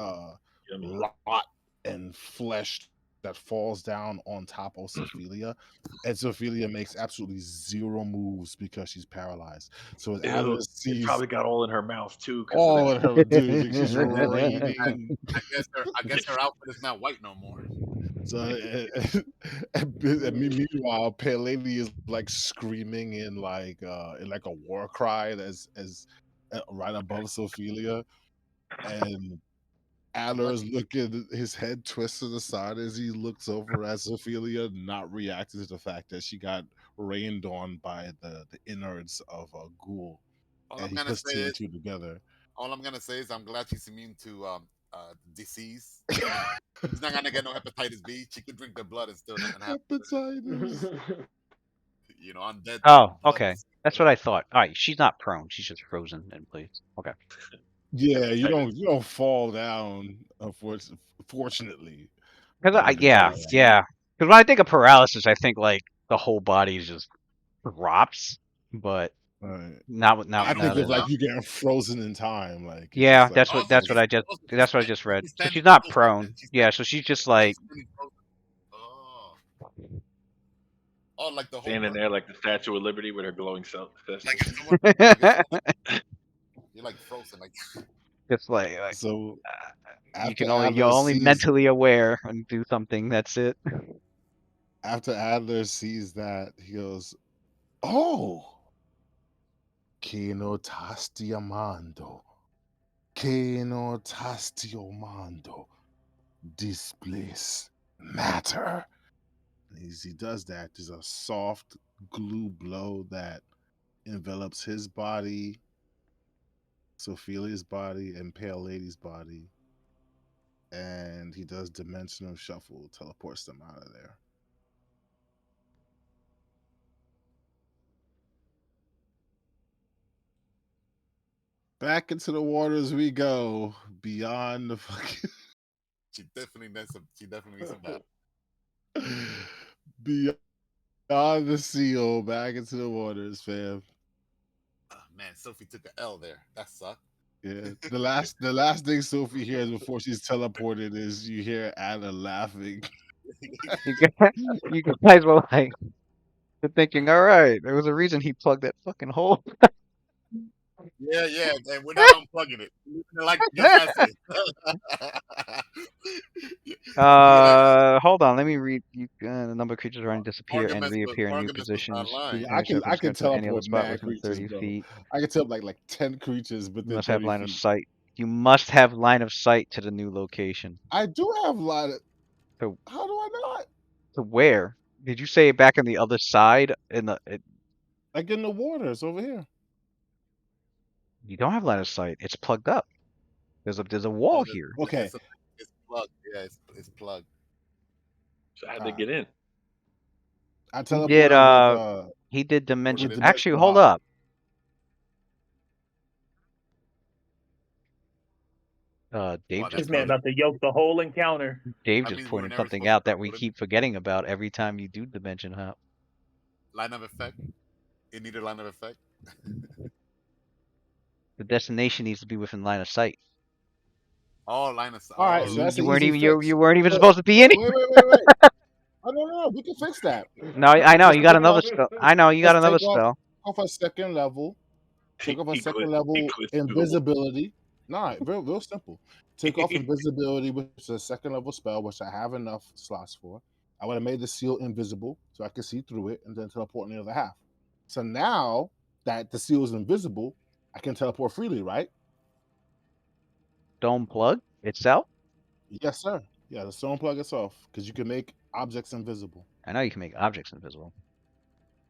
Yummy. rot and flesh that falls down on top of Sophia, and Sophia makes absolutely zero moves because she's paralyzed. So as Adler Ew, it sees probably got all in her mouth too. Cause of all that. in her, dude, she's And then raining. I guess her outfit is not white no more. So, meanwhile, Pale Lady is like screaming in like a war cry as right above Sophia, and Adler is looking, his head twisted aside as he looks over at Sophia, not reacting to the fact that she got rained on by the innards of a ghoul, All and I'm he gonna puts say two and is two together. I'm glad she's immune to disease. She's not gonna get no hepatitis B. She could drink the blood and still nothing happen. Hepatitis. Undead Oh, blood. okay. That's what I thought. All right, she's not prone. She's just frozen in place. Okay. Yeah, you Hepatitis. don't fall down, fortunately. Because when you're yeah, paralyzed. yeah. Because when I think of paralysis, I think like the whole body just drops, but Right. not I I don't think now fall of that. like down. you getting frozen in time, like you Yeah, just like that's what Also, that's what I just also that's what I just read. she's So standing she's not frozen. prone. Yeah, so she's just like She's standing frozen. Oh, like the Standing Hulk. there like the Statue of Liberty with her glowing self. Like if someone, you're like frozen. Like just like so. After you're Adler only sees mentally aware and do something. That's it. that, he goes, "Oh, que no tasti amando, que no tasti amando, displace matter." And as he does that, there's a soft glue blow that envelops his body, Sophia's body, and Pale Lady's body. And he does Dimensional Shuffle, teleports them out of there. Back into the waters we go, beyond the fucking she definitely needs some battle. beyond the seal, back into the waters, fam. Oh, man, Sophie took an L there. That sucked. Yeah. The last thing Sophie hears before she's teleported is you hear Anna laughing. You guys were like thinking, all right, there was a reason he plugged that fucking hole. Yeah, and we're not unplugging it. Like just as Hold on. Let me read. The number of creatures around disappear and reappear in new Artemis was positions. online. I Creatures can scratch from any other teleport spot mad within creatures, 30 bro. feet. I can teleport like 10 creatures You within must have 30 line of feet. sight. You must have line of sight to the new location. I do have line of. So, How do I not? to where? Did you say back on the other side? Like in the waters over here. You don't have line of sight. It's plugged up. There's a wall here. Okay. It's plugged. Yeah, it's plugged. So how'd they get in? I He did teleported he did dimension. with Actually, dimensional hold hop. up. Dave Well, This just that's man not. pointed about to yoke the whole encounter. Dave That just means we were pointed never something supposed to out that we teleport it. keep forgetting about every time you do dimension hop. Line of effect. It needed line of effect. The destination needs to be within line of sight. Oh, line of. All right, Oh, so You, that's you an weren't easy even fix. you weren't even Look, supposed to be in it. wait. Oh, no, we can fix that. No, I know Let's you got take another off. spell. I know you got Let's another take off spell. a second level. Take off a second level Eclipse invisibility. Nah, real simple. Take off invisibility, which is a second level spell, which I have enough slots for. I would have made the seal invisible so I could see through it and then teleport in the other half. So now that the seal is invisible, I can teleport freely, right? Dome plug itself. Yes, sir. Yeah, the stone plug itself, because you can make objects invisible. I know you can make objects invisible.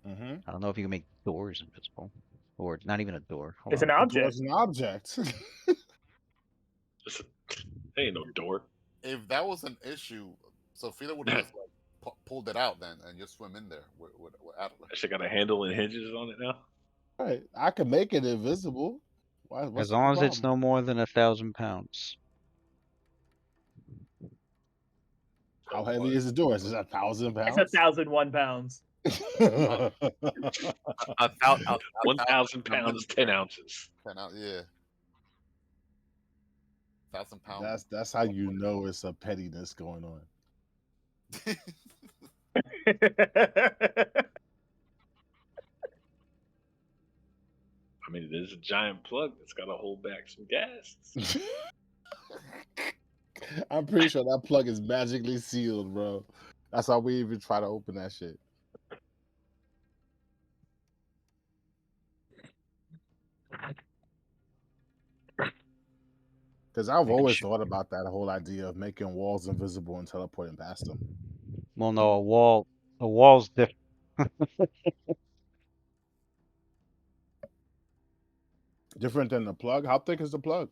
Mm-hmm. I don't know if you can make doors invisible, or not even a door. Hold It's on. an The door object. is an object. Ain't no door. if that was an issue, Sophia would have just like pulled it out then and just swim in there with Adler. That shit got a handle and hinges on it now. Right. I can make it invisible. What's As the long as problem? it's no more than 1,000 pounds. How heavy is the door? Is it 1,000 It's pounds? 1,001 pounds. 1,000 pounds, 10 ounces. 10 out, yeah. 1,000 pounds. That's how you know it's a pettiness going on. I mean, it is a giant plug that's got to hold back some gas. I'm pretty sure that plug is magically sealed, bro. That's why we even try to open that shit. Because I've Making always sure- thought about that whole idea of making walls invisible and teleporting past them. Well, no, a wall's different. Different than the plug? How thick is the plug?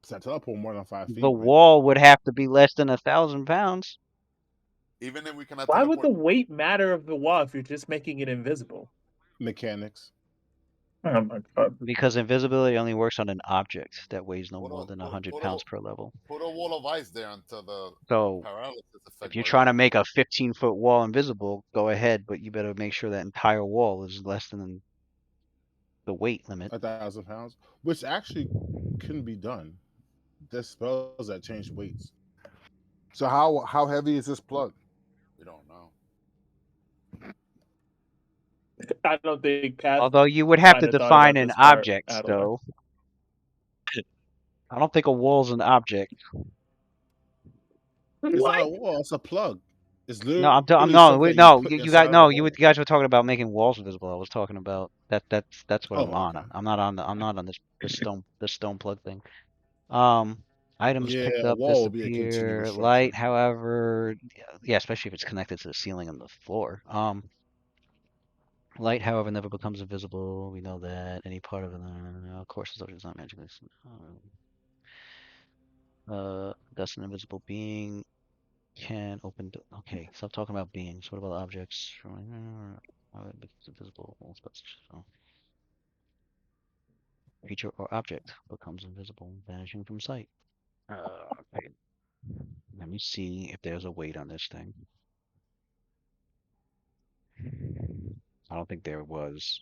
Because I teleport more than 5 feet. The right? wall would have to be less than 1,000 pounds. Even if we cannot Why would the teleport, weight matter of the wall if you're just making it invisible? Mechanics. Oh my god. Because invisibility only works on an object that weighs no Put more a- than put- 100 put a- pounds per level. put a wall of ice there until the So paralysis effect. if you're wears trying to off. make a 15-foot wall invisible, go ahead, but you better make sure that entire wall is less than the weight limit. 1,000 pounds, which actually can be done. There's spells that change weights. So how heavy is this plug? We don't know. I don't think Path. Although you would have to Kinda thought define about an this part object, at all. though. I don't think a wall's an object. It's What? not a wall. It's a plug. It's literally No, I'm something no, that no. put You inside guys, of no. a You hole. guys were talking about making walls invisible. I was talking about that. That's what Oh, I'm on. okay. I'm not on this stone plug thing. Items Yeah, picked a up wall would be a disappear. continuous Light, structure. however, yeah, especially if it's connected to the ceiling and the floor. Light, however, never becomes invisible. We know that any part of it. Of course, it's not magically. That's an invisible being. Can open. Okay, stop talking about beings. What about objects? It becomes invisible. So, creature or object becomes invisible, vanishing from sight. Okay. Let me see if there's a weight on this thing. I don't think there was.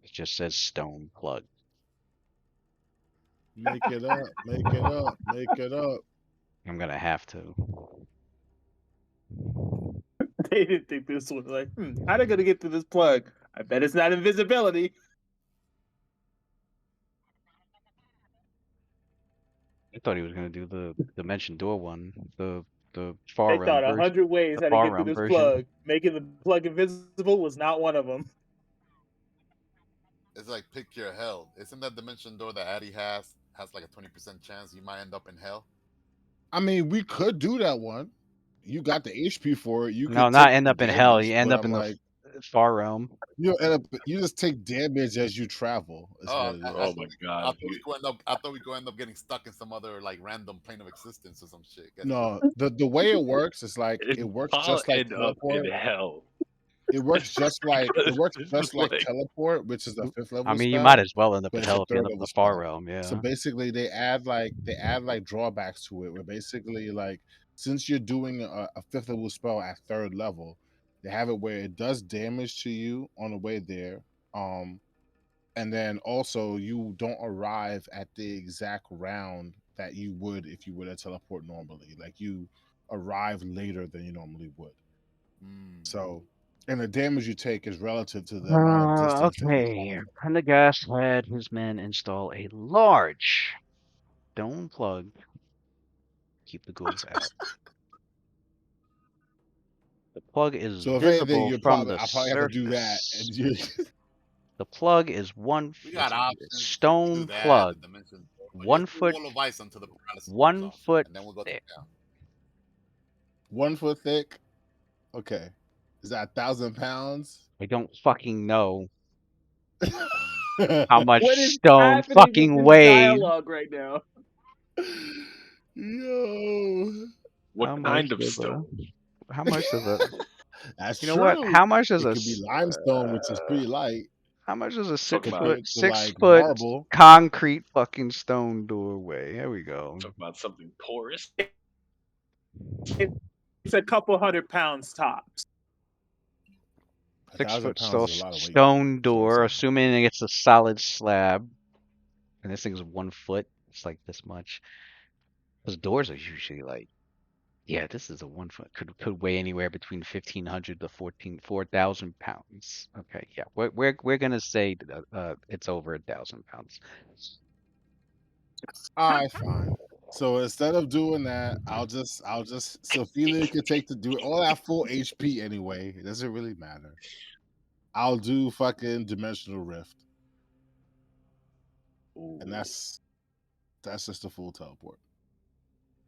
It just says stone plug. Make it up. Make it up. Make it up. I'm gonna have to. They didn't think this was like, how they gonna get through this plug? I bet it's not invisibility. I thought he was gonna do the dimension door one, the far They realm thought version. 100 ways the how to far get through realm this version. plug. Making the plug invisible was not one of them. It's like pick your hell. Isn't that dimension door that Addy has like a 20% chance you might end up in hell? I mean, we could do that one. You got the HP for it. You No, could not take end the up in hell. damage, You end but up I'm in the. like, Far Realm. You end up. You just take damage as you travel. Is Oh, what it I, is. I Oh my thought god. we go end up. I thought we go end up getting stuck in some other like random plane of existence or some shit. Guess No, the way it works is like it works Paul just like end up in teleport. hell. It works just like It's just teleport, which is a 5th level I mean, you spell, might as well end up but in it's a hell if you 3rd end up in level the Far spell. Realm. Yeah. So basically, they add like drawbacks to it. Where basically, like, since you're doing a 5th level spell at 3rd level, they have it where it does damage to you on the way there. And then also you don't arrive at the exact round that you would if you were to teleport normally. Like you arrive later than you normally would. So, and the damage you take is relative to the amount of distance that you Okay. travel. Pendergast had his men install a large stone plug. Keep the ghouls out. The plug is So if anything, visible you're from probably the I probably have to do that. surface. And you, The plug is one we got options. to do stone that, plug, the dimension. But 1 just do foot, wall of ice until the paralysis wears 1 off, foot and then we'll go thick. down. 1 foot thick. Okay, is that 1,000 pounds? I don't fucking know how much What is stone happening fucking with this weighs. dialogue right now? Yo, What How kind much of does stone? How much does a that's you know true. what? How much does It a could be s- limestone, which is pretty light, how much does a Talk about six like foot marble. concrete fucking stone doorway? Here we go. Talk about something porous. It's a couple 100 pounds tops. 6 1,000 foot pounds is a lot of weight. stone That's what I'm door, saying. assuming it's a solid slab. And this thing's 1 foot. It's like this much. Those doors are usually like, yeah, this is a 1 foot. Could weigh anywhere between 1,500 to 4,000 pounds. Okay, yeah, we're gonna say it's over 1,000 pounds. All right, fine. So instead of doing that, I'll just so Ophelia can take the do all that full HP anyway. It doesn't really matter. I'll do fucking Dimensional Rift, and that's just a full teleport.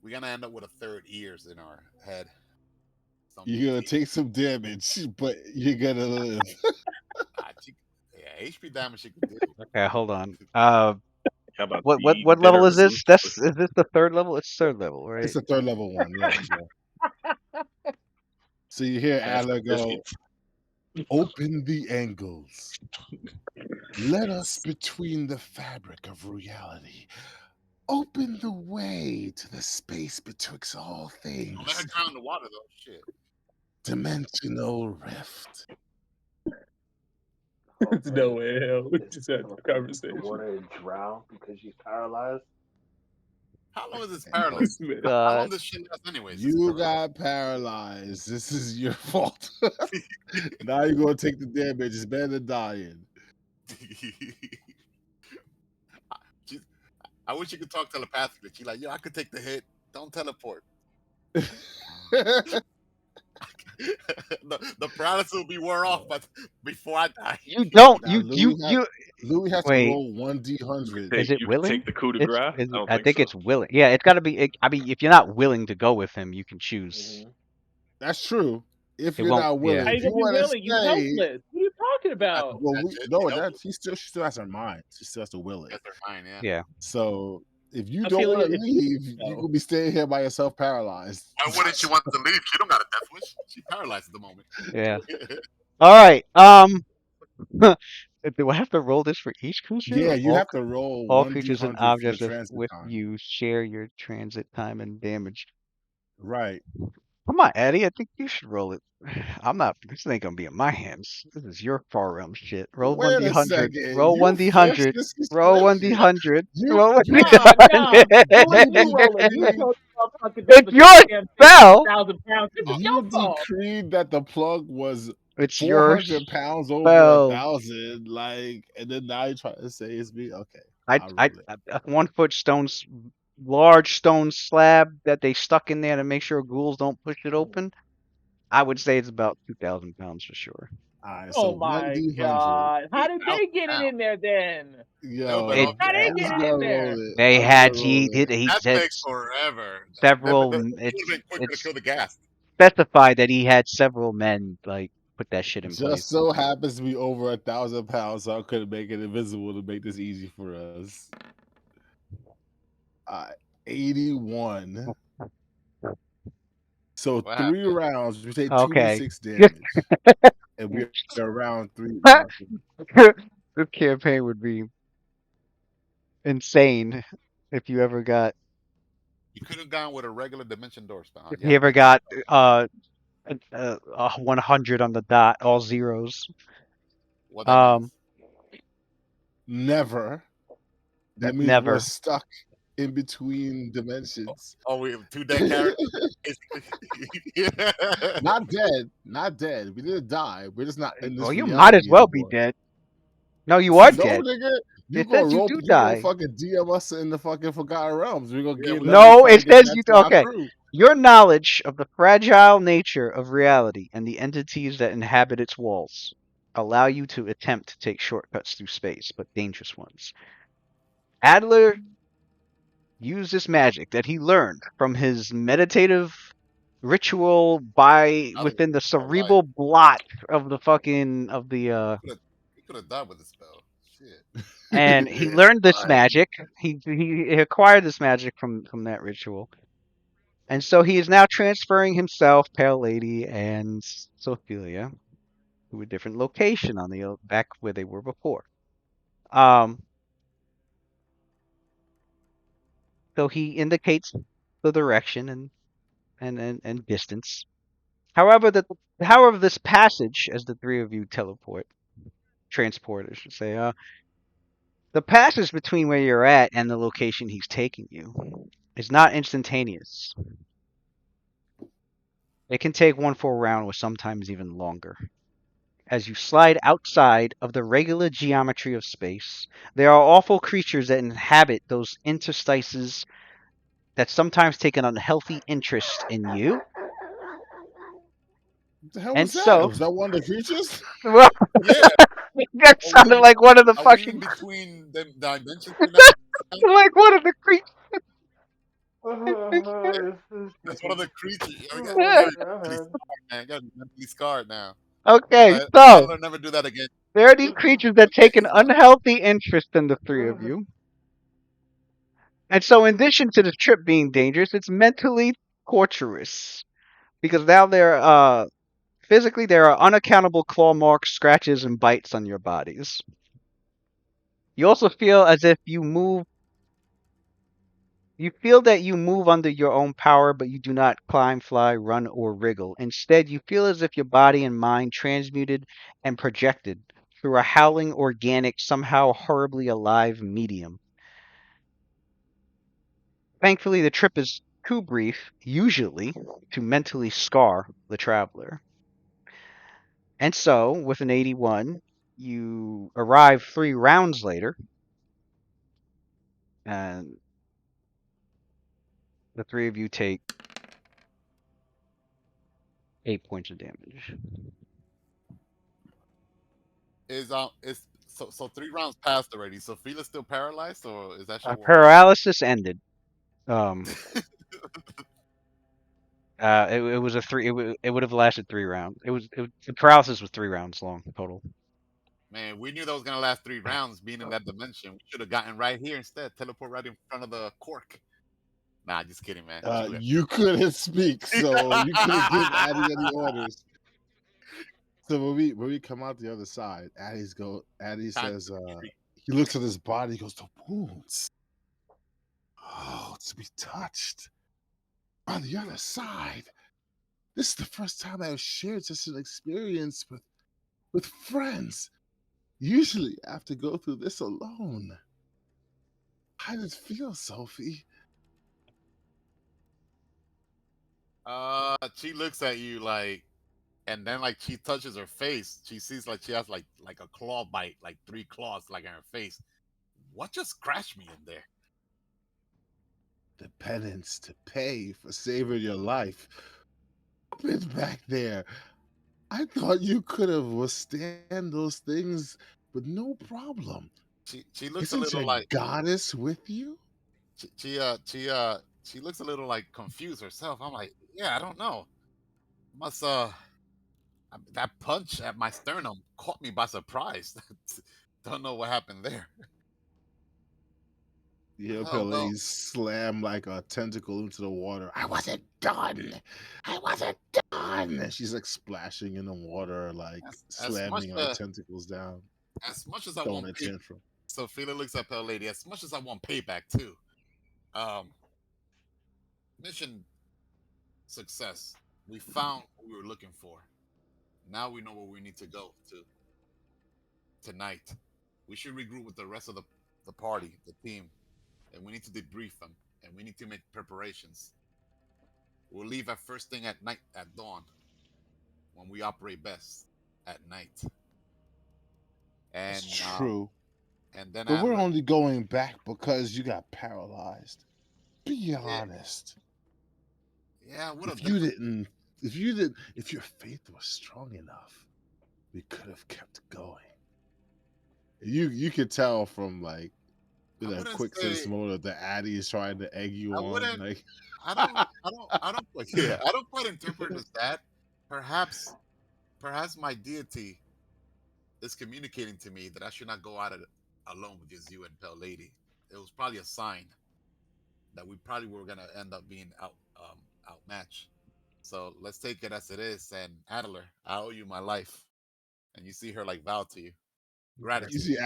We're gonna end up with a 3rd ears in our head. You're gonna take some damage, but you're gonna live. Yeah, HP damage she can do. Okay, hold on. How about What the level bitter is this? resistance? Is this the 3rd level? It's 3rd level, right? It's a 3rd level one, yeah. So you hear That's Adler go, biscuits. "Open the angles. Let us between the fabric of reality. Open the way to the space betwixt all Don't let her things. drown in the water though. Shit. Dimensional rift." There's no way in hell we just had the The conversation. water and drown because she's paralyzed. How long is this paralysis? Man. How long God. this shit last anyways? You got paralyzed. This is your fault. Now you're gonna take the damage. It's better than dying. I wish you could talk telepathically. She's like, yo, I could take the hit. Don't teleport. the paralysis will be wore off, but before I die. You don't. Now, Louis has to Wait. roll 1d100. Is it you willing? Can take the coup de It's, grace? is- I don't I think so. it's willing. Yeah, it's got to be. I mean, if you're not willing to go with him, you can choose. That's true. If It you're won't- not willing, yeah. How you if you gonna be want to willing? You stay, helpless. What are you talking about? well, That's it, no, you know? she still has her mind. She still has to will it. That's her mind, yeah. Yeah. So if you I don't feel want to like leave, no. you could be staying here by yourself, paralyzed. Why wouldn't she want to leave? She don't got a death wish. She's paralyzed at the moment. Yeah. All right. Do I have to roll this for each creature? Yeah, or you all have to roll all 1d100 creatures and for your objects transit with time. you share your transit time and damage. Right. Come on, Eddie. I think you should roll it. I'm not. This ain't gonna be in my hands. This is your Far Realm shit. Roll Wait a 1d100. second. Roll You 1d100. forced this Roll situation. 1d100. You- Roll you- 1d100. You roll it. You told motherfucker It's the your goddamn spell. 1,000 pounds. This is You your fault. decreed that the plug was It's your 400 pounds over spell. 1,000, like, and then now you try to say it's me. Okay, I I'll roll it. a 1 foot large stone slab that they stuck in there to make sure ghouls don't push it open. I would say it's about 2,000 pounds for sure. All right, Oh so my 1d100. god! How did they get it in there then? Yo, It- How they I'm get just it gonna in there? roll it. They I'm had gonna roll it. he That said takes several. It would have been quicker to It's kill the gas. specified that he had several men like put that shit in Just place. so happens to be over 1,000 pounds, so I couldn't make it invisible to make this easy for us. 81. So What 3 rounds, we take Okay. 2d6 damage. And we're around 3. This campaign would be insane if you ever got You could have gone with a regular dimension door spell. if Yeah, you ever got 100 on the dot, all zeros. what that means. Never. That means Never. we're stuck in between dimensions. Oh, we have 2 dead characters. Yeah. Not dead. Not dead. We didn't die. We're just not in this Well, you reality might as well be anymore. dead. No, you are No, dead. nigga. You It gonna says you rope, do you gonna die. fucking DM us in the fucking Forgotten Realms. We're gonna Yeah, get we- No, try to it get says back you to our okay. crew. Your knowledge of the fragile nature of reality and the entities that inhabit its walls allow you to attempt to take shortcuts through space, but dangerous ones. Adler used this magic that he learned from his meditative ritual within the cerebral blot of the fucking of the He could have died with the spell. Shit. and he learned this magic. He acquired this magic from that ritual. And so he is now transferring himself, Pale Lady, and Sophelia to a different location on the back where they were before. So he indicates the direction and distance. However, this passage, as the three of you transport, I should say, the passage between where you're at and the location he's taking you is not instantaneous. It can take one full round, or sometimes even longer. As you slide outside of the regular geometry of space, there are awful creatures that inhabit those interstices that sometimes take an unhealthy interest in you. What the hell And was that? so, Was that one of the creatures? well, Yeah. that sounded like one of the Are we in fucking, between the dimensions? like one of the creatures. That's one of the creatures. I got mentally scarred now. Okay, I so will never do that again. there are these creatures that take an unhealthy interest in the three of you. And so, in addition to the trip being dangerous, it's mentally torturous. Because now physically, there are unaccountable claw marks, scratches, and bites on your bodies. You also feel as if you feel that you move under your own power, but you do not climb, fly, run, or wriggle. Instead, you feel as if your body and mind transmuted and projected through a howling, organic, somehow horribly alive medium. Thankfully, the trip is too brief, usually, to mentally scar the traveler. And so, with an 81, you arrive 3 rounds later, and the three of you take 8 points of damage. Is so 3 rounds passed already. So Felia's still paralyzed, or is that shit? Paralysis ended. It was a 3. It would have lasted 3 rounds. The paralysis was 3 rounds long total. Man, we knew that was gonna last 3 rounds. Being in that dimension, we should have gotten right here instead. Teleport right in front of the cork. Nah, just kidding, man. You couldn't speak, so you couldn't give Addie any orders. So when we come out the other side, Addie says, he looks at his body, he goes, the wounds. Oh, to be touched on the other side. This is the first time I've shared such an experience with friends. Usually I have to go through this alone. How did it feel, Sophie? She looks at you like, and then like she touches her face. She sees like she has like a claw bite, like 3 claws like in her face. What just scratched me in there? The penance to pay for saving your life. Been back there. I thought you could have withstand those things with no problem. She looks Isn't a little your like goddess with you? she looks a little like confused herself. I'm like, yeah, I don't know. Must That punch at my sternum caught me by surprise. Don't know what happened there. Yeah, Oh well. Pele slammed like a tentacle into the water. I wasn't done. I wasn't done. And she's like splashing in the water, like As much slamming her tentacles down, as I throwing a want pay, tantrum. so Phila looks at Pale Lady. As much as I want payback too. Um, mission success. We found what we were looking for. Now we know where we need to go to tonight. We should regroup with the rest of the party, the team, and we need to debrief them, and we need to make preparations. We'll leave at first thing at night, at dawn, when we operate best, at night. And It's true. and then But we're Adler, only going back because you got paralyzed. Be yeah, honest. yeah, what a If you difference. didn't, if your faith was strong enough, we could have kept going. You could tell from like I that wouldn't quick sense say mode that Addy is trying to egg you I on. wouldn't. Like, I don't like. Yeah, I don't quite interpret it as that. Perhaps, perhaps my deity is communicating to me that I should not go out alone with just you and Pale Lady. It was probably a sign that we probably were gonna end up being outmatched. So let's take it as it is. And Adler, I owe you my life. And you see her like vow to you you gratitude. see,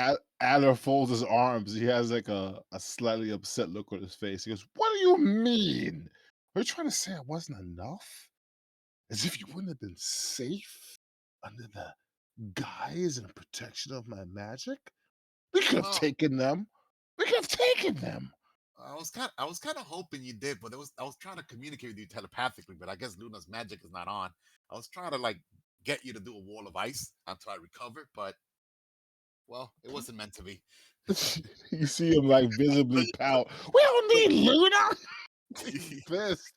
Adler folds his arms. He has like a slightly upset look on his face. He goes, "What do you mean? Are you trying to say it wasn't enough? As if you wouldn't have been safe under the guise and protection of my magic? We could have Well, taken them. We could have taken them." I was kind of hoping you did, but I was trying to communicate with you telepathically, but I guess Luna's magic is not on. I was trying to like get you to do a wall of ice until I recover, but well, it wasn't meant to be. You see him like visibly pout. We don't need Luna. He's pissed.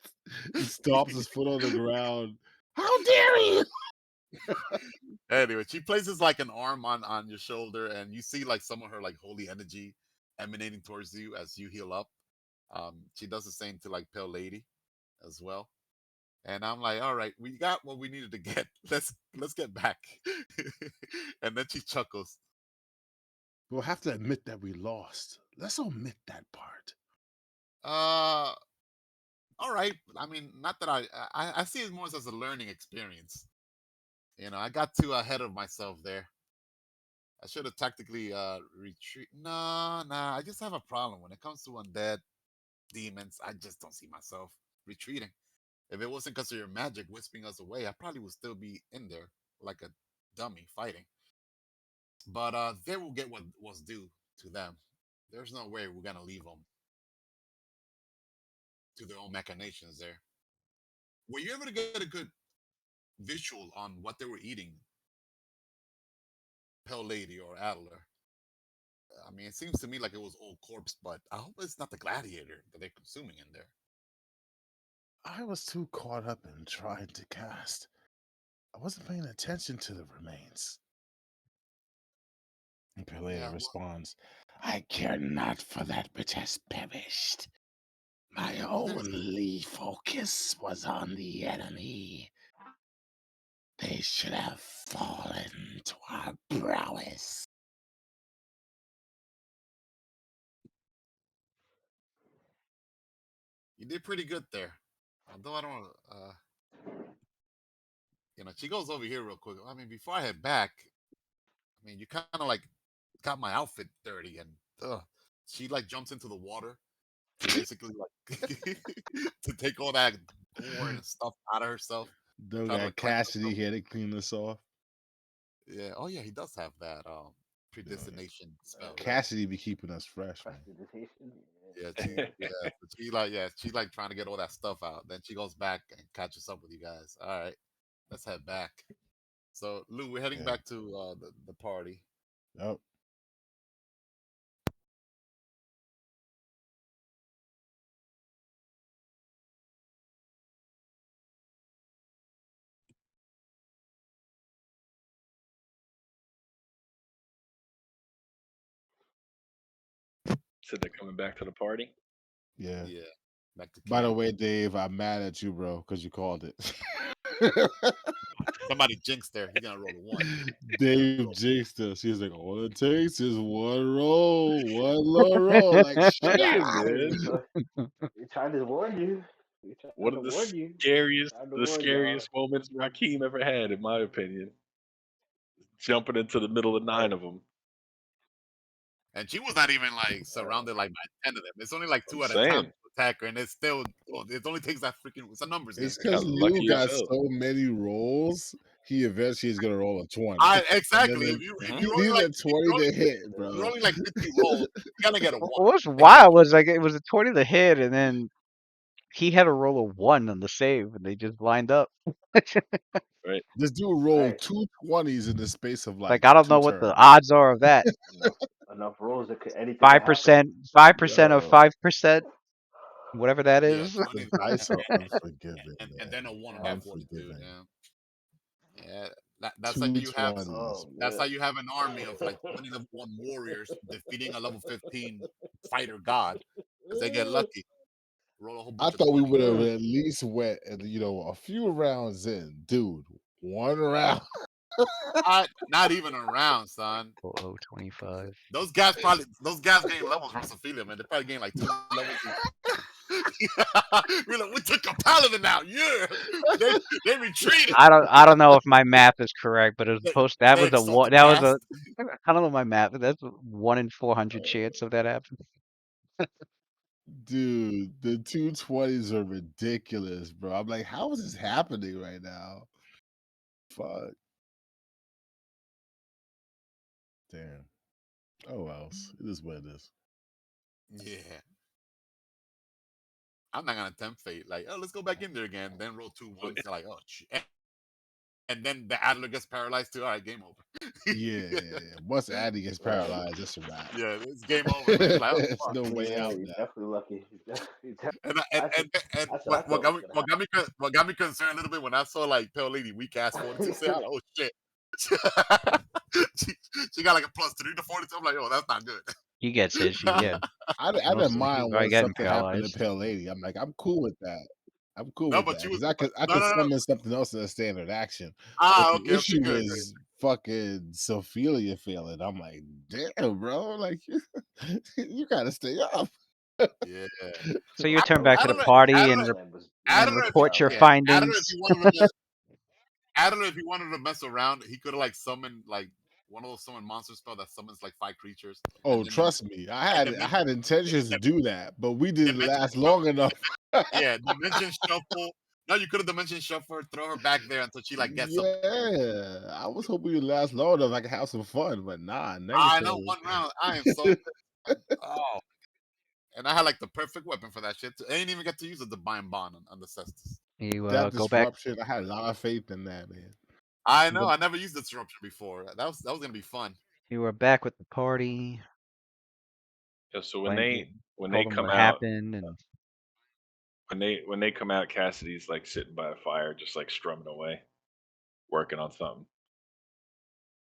He stomps his foot on the ground. How dare you? Anyway, she places like an arm on your shoulder, and you see like some of her like holy energy emanating towards you as you heal up. She does the same to like Pale Lady as well. And I'm like, all right, we got what we needed to get. Let's get back. And then she chuckles. We'll have to admit that we lost. Let's omit that part. Uh, all right. I mean, not that I see it more as a learning experience. You know, I got too ahead of myself there. I should have tactically retreat. Nah. I just have a problem when it comes to undead demons. I just don't see myself retreating. If it wasn't because of your magic whispering us away, I probably would still be in there like a dummy fighting. But they will get what was due to them. There's no way we're gonna leave them to their own machinations there. Were you able to get a good visual on what they were eating, Pale Lady or Adler? I mean, it seems to me like it was old corpse, but I hope it's not the gladiator that they're consuming in there. I was too caught up in trying to cast. I wasn't paying attention to the remains. And Pelea Yeah, well, responds, I care not for that which has perished. My well, there's only focus was on the enemy. They should have fallen to our prowess. you did pretty good there. Although I don't, she goes over here real quick. I mean, before I head back, I mean, you kind of like got my outfit dirty, and she like jumps into the water to basically like to take all that gore and stuff out of herself. Don't Try to got like cleanse Cassidy herself. here to clean this off. Yeah. Oh yeah, he does have that predestination spell, right? Cassidy be keeping us fresh, man. Prestidigitation. Yeah, she like trying to get all that stuff out. Then she goes back and catches up with you guys. All right, let's head back. So Lou, we're heading Yeah. back to the party. Yep. So they're coming back to the party. Yeah. Yeah, back to By the camp. way, Dave, I'm mad at you, bro, because you called it. somebody jinxed there. He's gonna roll a 1. Dave jinxed us. He's like, all it takes is one low roll. Like, shit, Hey, man. man. You're trying to warn you. You're One trying of to warn you. the scariest moments Raheem ever had, in my opinion. Jumping into the middle of 9 of them. And she was not even like surrounded like by 10 of them. It's only like I'm 2 at a time saying. to attack her, and it's still it only takes that freaking. It's a numbers game. It's because Got Lou lucky as got hell. so many rolls, he eventually is gonna roll a 20. Exactly. then If Mhm. you He rolling needs like a 20 to hit, bro. you're rolling like 50 rolls, you're gonna get a 1. What's wild was like it was a 20 to hit, and then he had a roll of 1 on the save, and they just lined up. Right. This dude rolled Right. 2 20s in the space of like Like I don't 2 know what the turns. odds are of that. Enough rolls that anything can happen. 5% of Yo, 5%, whatever that Yeah, is. 20 the dice are and, unforgiving, and man. then a 1 on that fortitude. Unforgiving. Yeah. That's how 2 you have 20s. Oh that's how man. you have an army of like 20 level 1 warriors defeating a level 15 fighter god because they get lucky. Roll a whole I bunch of thought we 20. would have at least went, a few rounds in, dude. 1 round. Not even around, son. 25. Those guys gain levels from Sophia, man. They probably gain like 2 levels each. We're like, we took a paladin out. Yeah. They retreated. I don't know if my math is correct, but it was supposed that They was a exalted that was past. I don't know my math, but that's a 1 in 400 chance of that happening. Dude, the 220s are ridiculous, bro. I'm like, how is this happening right now? Fuck. Damn. Oh well. It is what it is. Yeah. I'm not gonna tempt fate. Like, oh, let's go back in there again. Then roll 2 ones. They're like, oh shit. And then the Adler gets paralyzed too. All right, game over. Yeah. Once Addy gets paralyzed, it's a wrap. Yeah, it's game over. Man. It's like, oh, There's fuck. no way Yeah, out you're now. definitely lucky. And That's what I thought was gonna happen. what got me concerned a little bit when I saw like Pale Lady weak ass 42 say, I was like, oh shit. she got like a +3 to 42. I'm like, oh, that's not good. He gets his, yeah. I didn't Mostly, mind by when getting something happened to paralyzed. Pale Lady. I'm like, I'm cool with that. I'm cool No, with but that she was because I no, could no, no. summon something else in a standard action. But the Okay, issue good. is fucking Sophia failing. I'm like, damn, bro, like you gotta stay up. Yeah. So you turn back I to the don't know. party I and don't know if report your yeah. findings. I don't know if he wanted to mess around. He could have like summoned like one of those summon monster spell that summons like 5 creatures. Oh, And then trust me, I had intentions to do that, but we didn't Dimension last long enough. yeah, dimension shuffle. No, you could have dimension shuffle, throw her back there until she like gets up. Yeah, I was hoping you'd last long enough. I could have some fun, but nah, I know negative. 1 round. I am so oh. And I had like the perfect weapon for that shit. I didn't even get to use a divine bond on the Cestus. You That go back. disruption, I had a lot of faith in that, man. I know. I never used disruption before. That was gonna be fun. You were back with the party. Yeah, so when Told they them come what out, happened, and when they come out, Cassidy's like sitting by a fire, just like strumming away, working on something.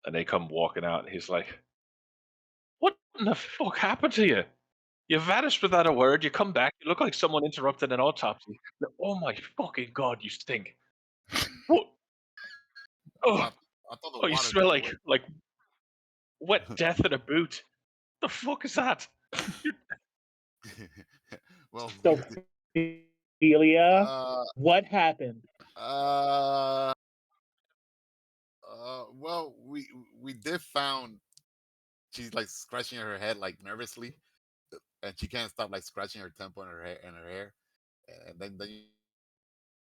And they come walking out, and he's like, "What in the fuck happened to you? You vanished without a word. You come back. You look like someone interrupted an autopsy. Oh my fucking god, you stink. What? Oh, I thought the oh, you water smell got away. like wet death in a boot. The fuck is that? Well, Sophia, what happened? well, we did found she's like scratching her head like nervously, and she can't stop like scratching her temple and her hair, and then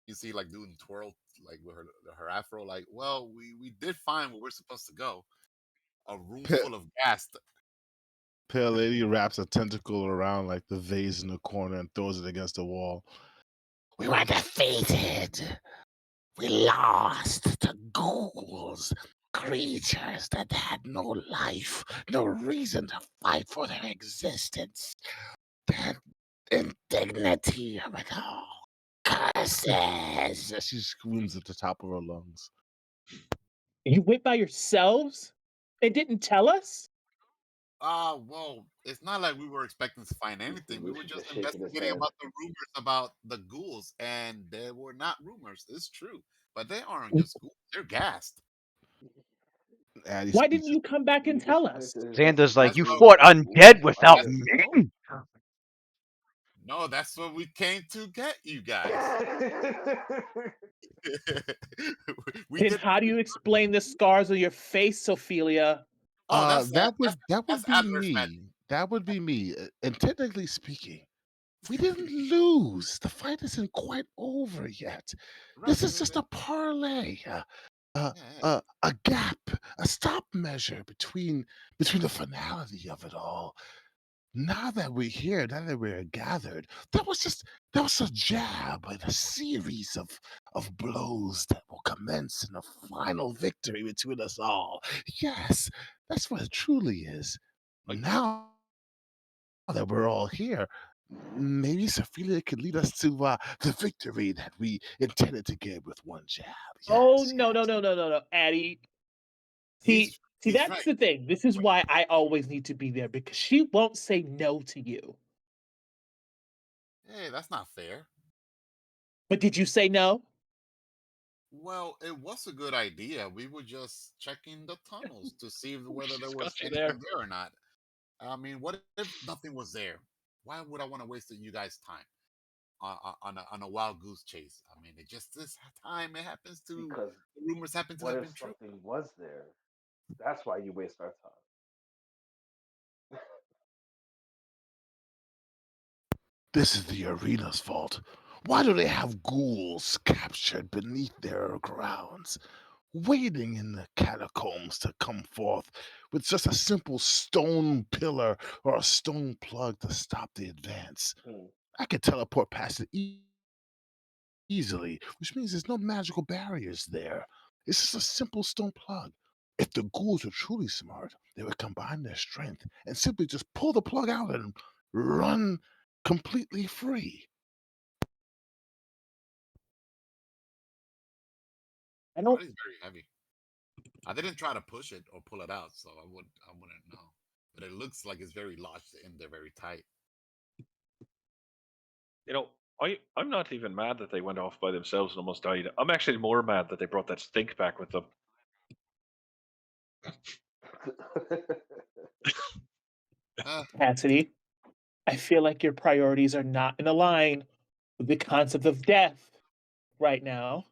you see like doing twirl like with her afro. Like, well, we did find where we're supposed to go, a room full of gas. Pale Lady wraps a tentacle around like the vase in the corner and throws it against the wall. We were defeated. We lost to ghouls, creatures that had no life, no reason to fight for their existence. The indignity of it all. Curses! She screams at the top of her lungs. You went by yourselves and didn't tell us? Well, it's not like we were expecting to find anything. We were Lucius just shaking his investigating head. about the rumors about the ghouls, and they were not rumors. It's true. but they aren't just ghouls; they're gassed. Addy Why speaks didn't you come back and tell us? Xander's like, That's you what fought undead without that's me? no, that's what we came to get you guys. we Then did. how do you explain the scars on your face, Ophelia? Oh, that would that's be Adler's magic. me. That would be me. And technically speaking, we didn't lose. The fight isn't quite over yet. This is just a parlay, a gap, a stop measure between the finality of it all. Now that we're here, now that we're gathered, that was a jab and a series of blows that will commence in a final victory between us all. Yes, that's what it truly is. Like- Now that we're all here, maybe Sophia could lead us to the victory that we intended to get with one jab. Oh Yes, no, no, yes. no, no, no, no, Addie. See, He's that's right. the thing. This is why I always need to be there because she won't say no to you. Hey, that's not fair. But did you say no? Well, it was a good idea. We were just checking the tunnels to see whether there She's was got you anything there. there or not. I mean, what if nothing was there? Why would I want to waste you guys' time on a wild goose chase? I mean, it just this time it happens to Because the rumors happen to what have if been true. something was there? That's why you waste our time. This is the arena's fault. Why do they have ghouls captured beneath their grounds, waiting in the catacombs to come forth with just a simple stone pillar or a stone plug to stop the advance? Hmm. I could teleport past it easily, which means there's no magical barriers there. It's just a simple stone plug. If the ghouls were truly smart, they would combine their strength and simply just pull the plug out and run completely free. I That don't. is very heavy. I didn't try to push it or pull it out, so I wouldn't know. But it looks like it's very lodged in there, very tight. You know, I'm not even mad that they went off by themselves and almost died. I'm actually more mad that they brought that stink back with them. Cassidy, I feel like your priorities are not in line with the concept of death right now.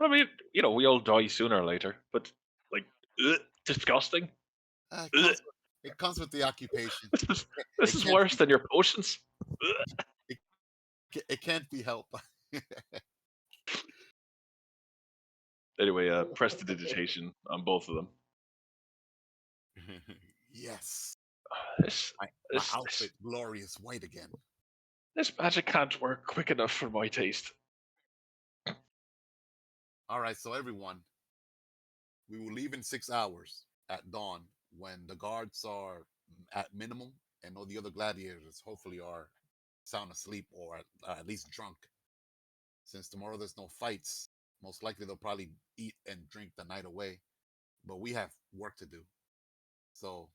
I mean, you know, we all die sooner or later, but like, disgusting. Uh, it, Ugh. comes, it comes with the occupation. This It is can't worse than your potions. it can't be helped. Anyway, prestidigitation on both of them. Yes, This, my this, this, outfit glorious white again. this magic can't work quick enough for my taste. All right, so everyone, we will leave in 6 hours at dawn when the guards are at minimum and all the other gladiators hopefully are sound asleep or at least drunk. Since tomorrow there's no fights, most likely they'll probably eat and drink the night away. But we have work to do. So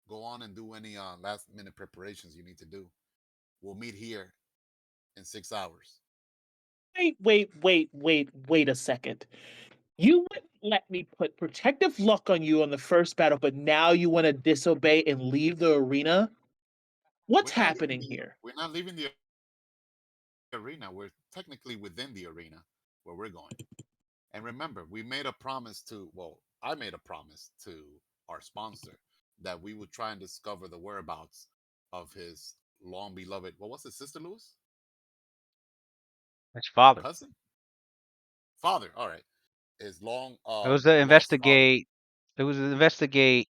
go on and do any last minute preparations you need to do. We'll meet here in 6 hours. Wait a second. You wouldn't let me put protective luck on you on the first battle, but now you want to disobey and leave the arena? What's happening here? We're not leaving the arena. We're technically within the arena where we're going. And remember, we made a promise to, well, I made a promise to our sponsor that we would try and discover the whereabouts of his long beloved, what was his sister, Lewis? His father. Cousin? Father, all right. His long It was to lost father. investigate. It was to investigate,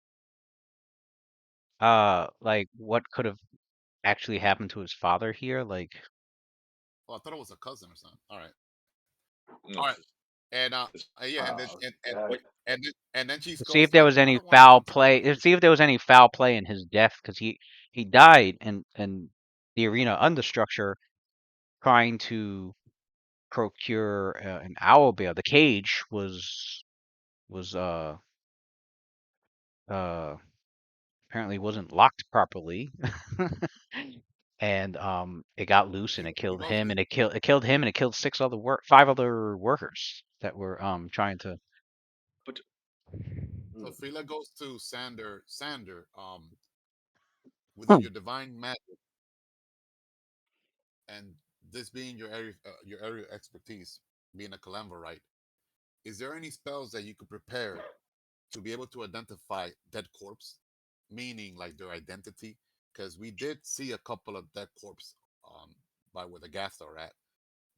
like what could have actually happened to his father here. Like, Oh, I thought it was a cousin or something. All right. No, All right. And yeah, and then Oh, God. and then she to see goes if there like, was I any don't want to foul come to the play. To see if there was any foul play in his death, because he died in the arena understructure trying to procure an owl bear. The cage was apparently wasn't locked properly. and it got loose and He it he killed goes him to and it killed him and it killed 5 other workers that were trying to. But so Mm. Fila goes to Sander with Hmm. your divine magic and this being your area of expertise, being a Kalamvarite, is there any spells that you could prepare to be able to identify dead corpse, meaning like their identity? Because we did see a couple of dead corpse by where the gas are at.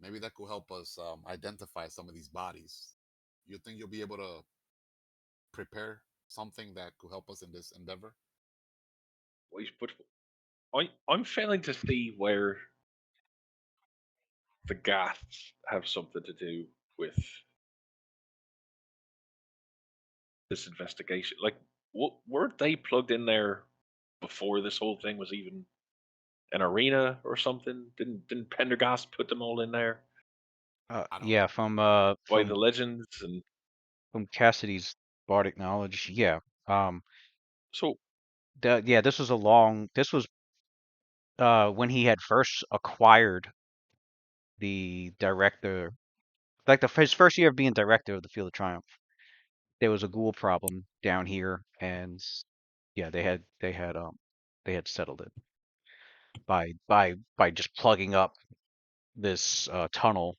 Maybe that could help us identify some of these bodies. You think you'll be able to prepare something that could help us in this endeavor? but I'm failing to see where the Goths have something to do with this investigation. Like, weren't they plugged in there before this whole thing was even an arena or something? Didn't Pendergast put them all in there I don't Yeah, know. by the legends? And from Cassidy's bardic knowledge. Yeah. Um. so Yeah. This was a long. This was when he had first acquired the director, like his first year of being director of the Field of Triumph. There was a ghoul problem down here, and yeah, they had settled it by just plugging up this tunnel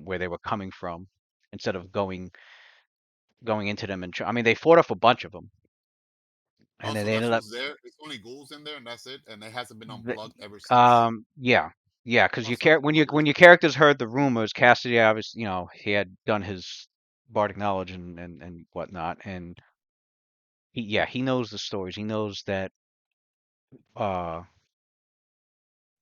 where they were coming from instead of going into them I mean, they fought off a bunch of them, Oh, and then so they that's ended up. what's there. It's only ghouls in there, and that's it. And it hasn't been th- unplugged ever since. Yeah, yeah, because Oh, so when so there's your characters heard the rumors, Cassidy obviously, he had done his bardic knowledge and whatnot, and he knows the stories. He knows uh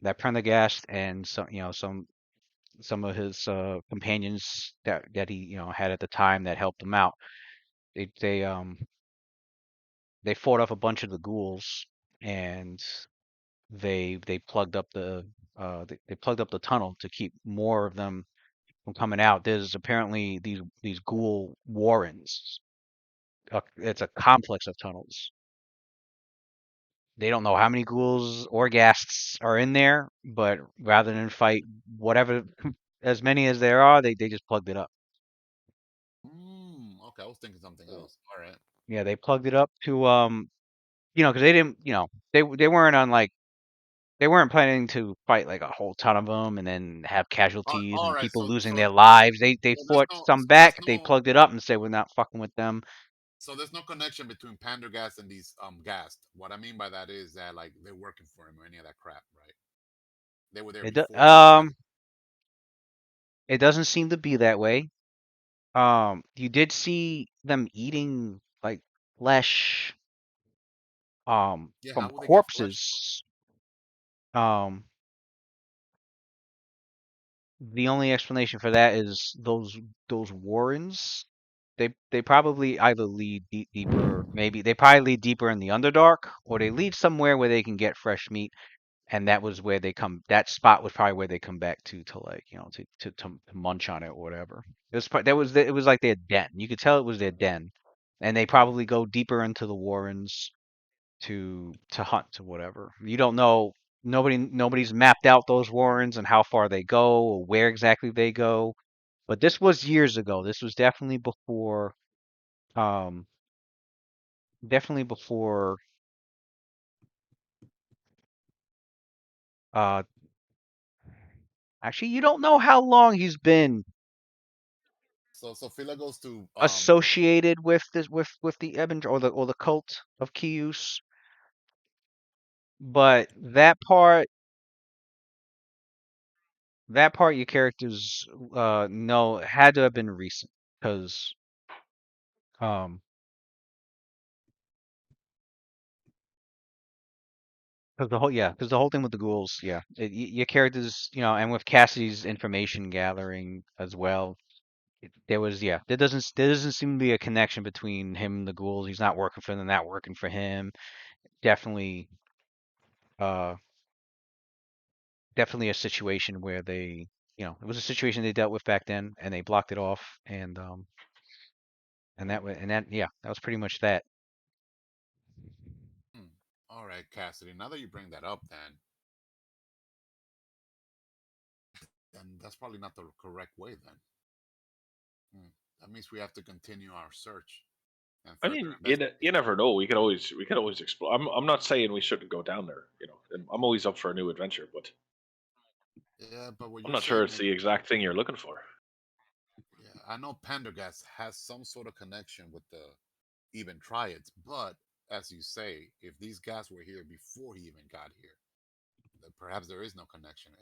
that Prendergast and some of his companions that he had at the time that helped him out. They they um they fought off a bunch of the ghouls, and they plugged up they plugged up the tunnel to keep more of them from coming out. There's apparently these ghoul warrens. It's a complex of tunnels. They don't know how many ghouls or ghasts are in there, but rather than fight whatever as many as there are, they just plugged it up. okay. I was thinking something Mm. else. All right. Yeah, they plugged it up to because they didn't, they weren't on like they weren't planning to fight like a whole ton of them and then have casualties All and right. people So losing so their lives. They so there's fought no some there's back. They no plugged it up and said we're not fucking with them. so there's no connection between Pandergast and these Gast. What I mean by that is that like they're working for him or any of that crap, right? They were there It do- before he got. um it doesn't seem to be that way. You did see them eating like flesh Yeah, how from would they get flesh from? corpses. Um the only explanation for that is those warrens. They probably either lead deeper, maybe they probably lead deeper in the Underdark, or they lead somewhere where they can get fresh meat, and that was where they come. That spot was probably where they come back to like to munch on it or whatever. It was like their den. You could tell it was their den, and they Oh, probably go deeper into the warrens to hunt or whatever. You don't know. Nobody's mapped out those warrens and how far they go or where exactly they go. But this was years ago. This was um definitely before uh actually you don't know how long he's been so Fila goes to associated with this with the Eben or the cult of Kius, but that part your characters know had to have been recent because um because the whole thing with the ghouls, your characters, and with Cassidy's information gathering as well, there was, there doesn't seem to be a connection between him and the ghouls. He's not working for them, not working for him. Definitely, uh, definitely a situation where it was a situation they dealt with back then, and they blocked it off, that was pretty much that. all right, Cassidy. Now that you bring that up, then And that's probably not the correct way then. That means we have to continue our search and I further mean, investigate. you never know. We could always explore. I'm not saying we shouldn't go down there. You know, and I'm always up for a new adventure, but Yeah, but what I'm you're not sure saying it's is, the exact thing you're looking for. yeah, I know Pendergast has some sort of connection with the even Triads, but as you say, if these guys were here before he even got here, then perhaps there is no connection.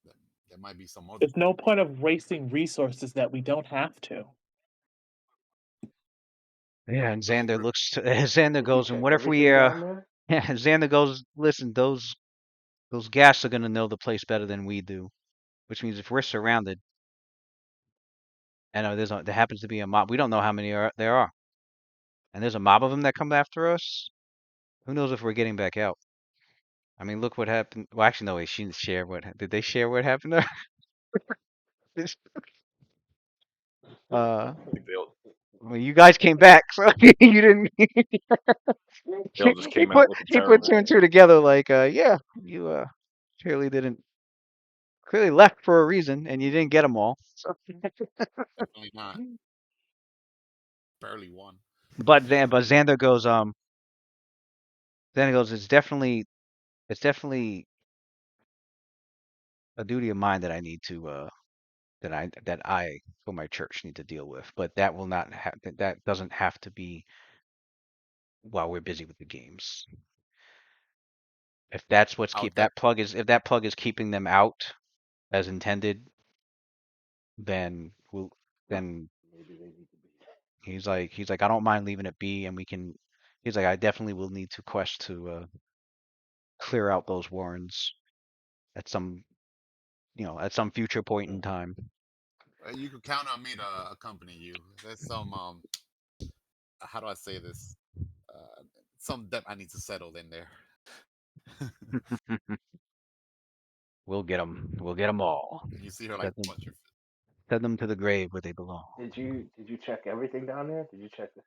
Then there might be some other. There's no point of wasting resources that we don't have to. Yeah, and But Xander looks to Xander Did you goes, and check what if we everything down there? yeah, Xander goes, listen, those gas are gonna know the place better than we do. Which means if we're surrounded, and there happens to be a mob, we don't know how many there are, and there's a mob of them that come after us. Who knows if we're getting back out? I mean, look what happened. Well, actually, no, wait, she didn't share did they share what happened to her? I think Well, you guys came back, so you didn't. they all just came out looking He put terrible. two and two together, like, yeah, you clearly left for a reason, and you didn't get them all. So. definitely not. Barely one. But Xander goes, it's definitely a duty of mine that I need to that I for my church need to deal with. But that will not that doesn't have to be while we're busy with the games. If that's what's I'll keep get. if that plug is keeping them out as intended, then then Maybe they need to be. he's like I don't mind leaving it be, and we can. He's like I definitely will need to quest to clear out those warrens at some at some future point in time. You can count on me to accompany you. There's some how do I say this? Some debt I need to settle in there. We'll get them. We'll get them all. And you see her like Send them, punch her. send them to the grave where they belong. Did you check everything down there? Did you check the?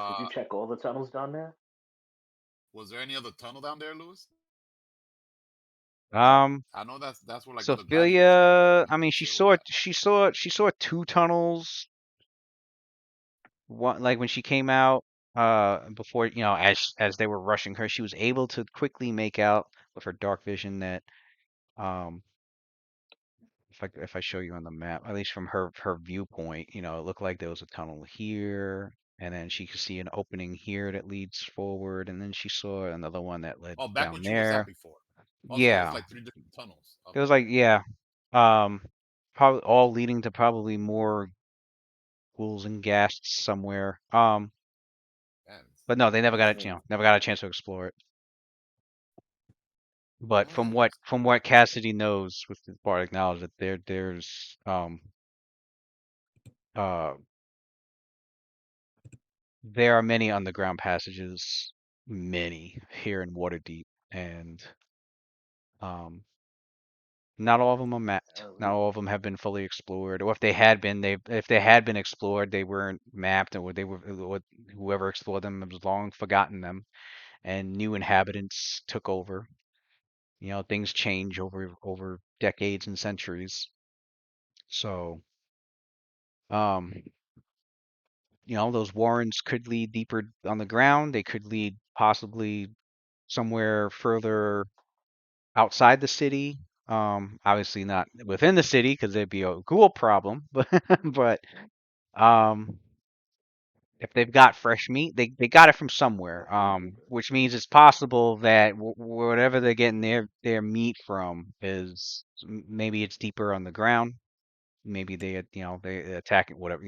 Did you check all the tunnels down there? Was there any other tunnel down there, Lewis? Um, I know that's where like So the gladiators were. I mean, she saw two tunnels. One, like when she came out, before as they were rushing her, she was able to quickly make out with her dark vision that, um, if I show you on the map, at least from her viewpoint, it looked like there was a tunnel here, and then she could see an opening here that leads forward, and then she saw another one that led Oh, back down when she was at there. before. Also, there was Yeah, like 3 different tunnels. it was Okay. like probably all leading to probably more ghouls and ghasts somewhere. Man, But no, they never got Mm. never got a chance to explore it. But all right. from what Cassidy knows with the Bardic knowledge, that there's uh there are many underground passages, many here in Waterdeep, and not all of them are mapped. Not all of them have been fully explored, or if they had been, explored, they weren't mapped, or whoever explored them has long forgotten them, and new inhabitants took over. Things change over decades and centuries. So, um, those warrens could lead deeper on the ground. They could lead possibly somewhere further outside the city. Obviously not within the city because there'd be a ghoul problem. But um, if they've got fresh meat, they got it from somewhere. Which means it's possible that whatever they're getting their meat from is maybe it's deeper on the ground. Maybe they attack whatever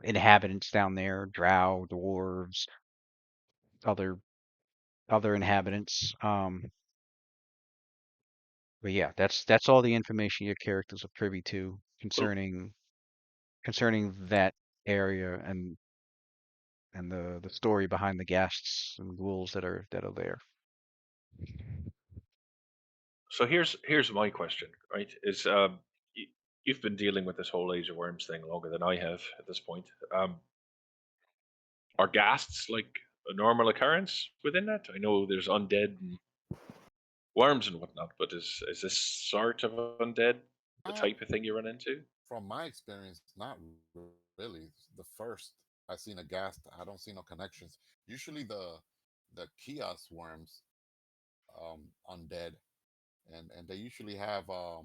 inhabitants down there, drow, dwarves, other inhabitants. But yeah, that's all the information your characters are privy to Well, concerning that area and the story behind the ghasts and ghouls that are there. so here's my question, right? Is you've been dealing with this whole laser worms thing longer than I have at this point. Are ghasts like a normal occurrence within that? I know there's undead and worms and whatnot, but is this sort of undead the Not type of thing you run into? from my experience, not really. The first I seen a ghast, I don't see no connections. Usually the kiosk worms, undead, and they usually have how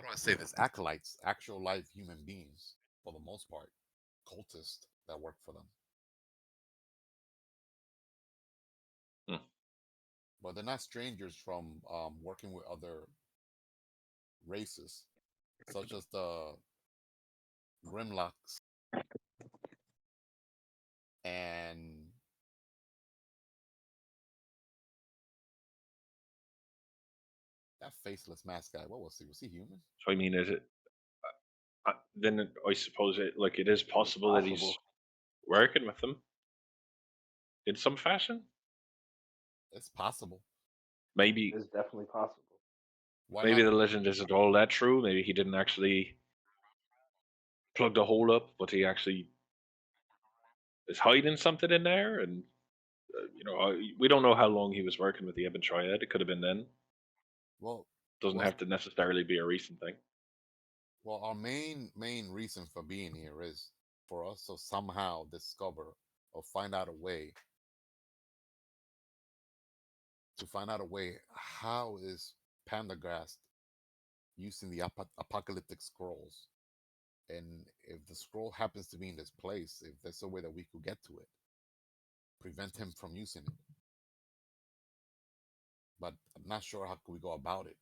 do I say this? Acolytes, actual live human beings for the most part, cultists that work for them. Hmm. But they're not strangers from working with other races, such as the Grimlocks and that faceless mask guy. What was he? Was he human? So I mean, is it then? I suppose it is It's possible that he's possible. working with them in some fashion. It's possible. Maybe It's definitely possible. Why maybe not? the legend isn't all that true. Maybe he didn't actually plug the hole up, but he actually is hiding something in there. And we don't know how long he was working with the Ebon Triad. It could have been then. Well, Doesn't what's have to necessarily be a recent thing. well, our main reason for being here is for us to somehow discover or find out a way how is Pendergast using the apocalyptic scrolls, and if the scroll happens to be in this place, if there's a way that we could get to it, prevent him from using it. But I'm not sure how could we go about it.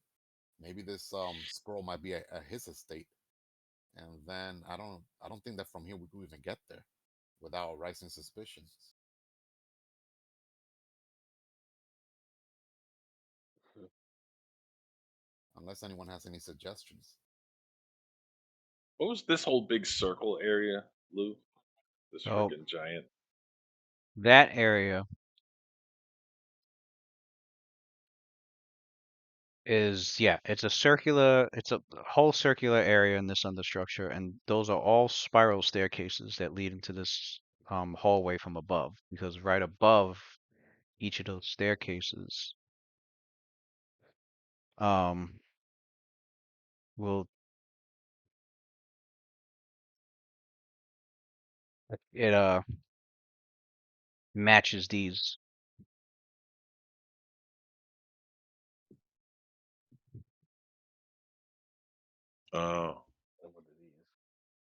Maybe this scroll might be at his estate, and then I don't think that from here we could even get there without rising suspicions. Hmm. Unless anyone has any suggestions. What was this whole big circle area, Lou? This So freaking giant. that area is, yeah, it's a whole circular area in this understructure, and those are all spiral staircases that lead into this hallway from above. Because right above each of those staircases, um, will it matches these. Oh, And what it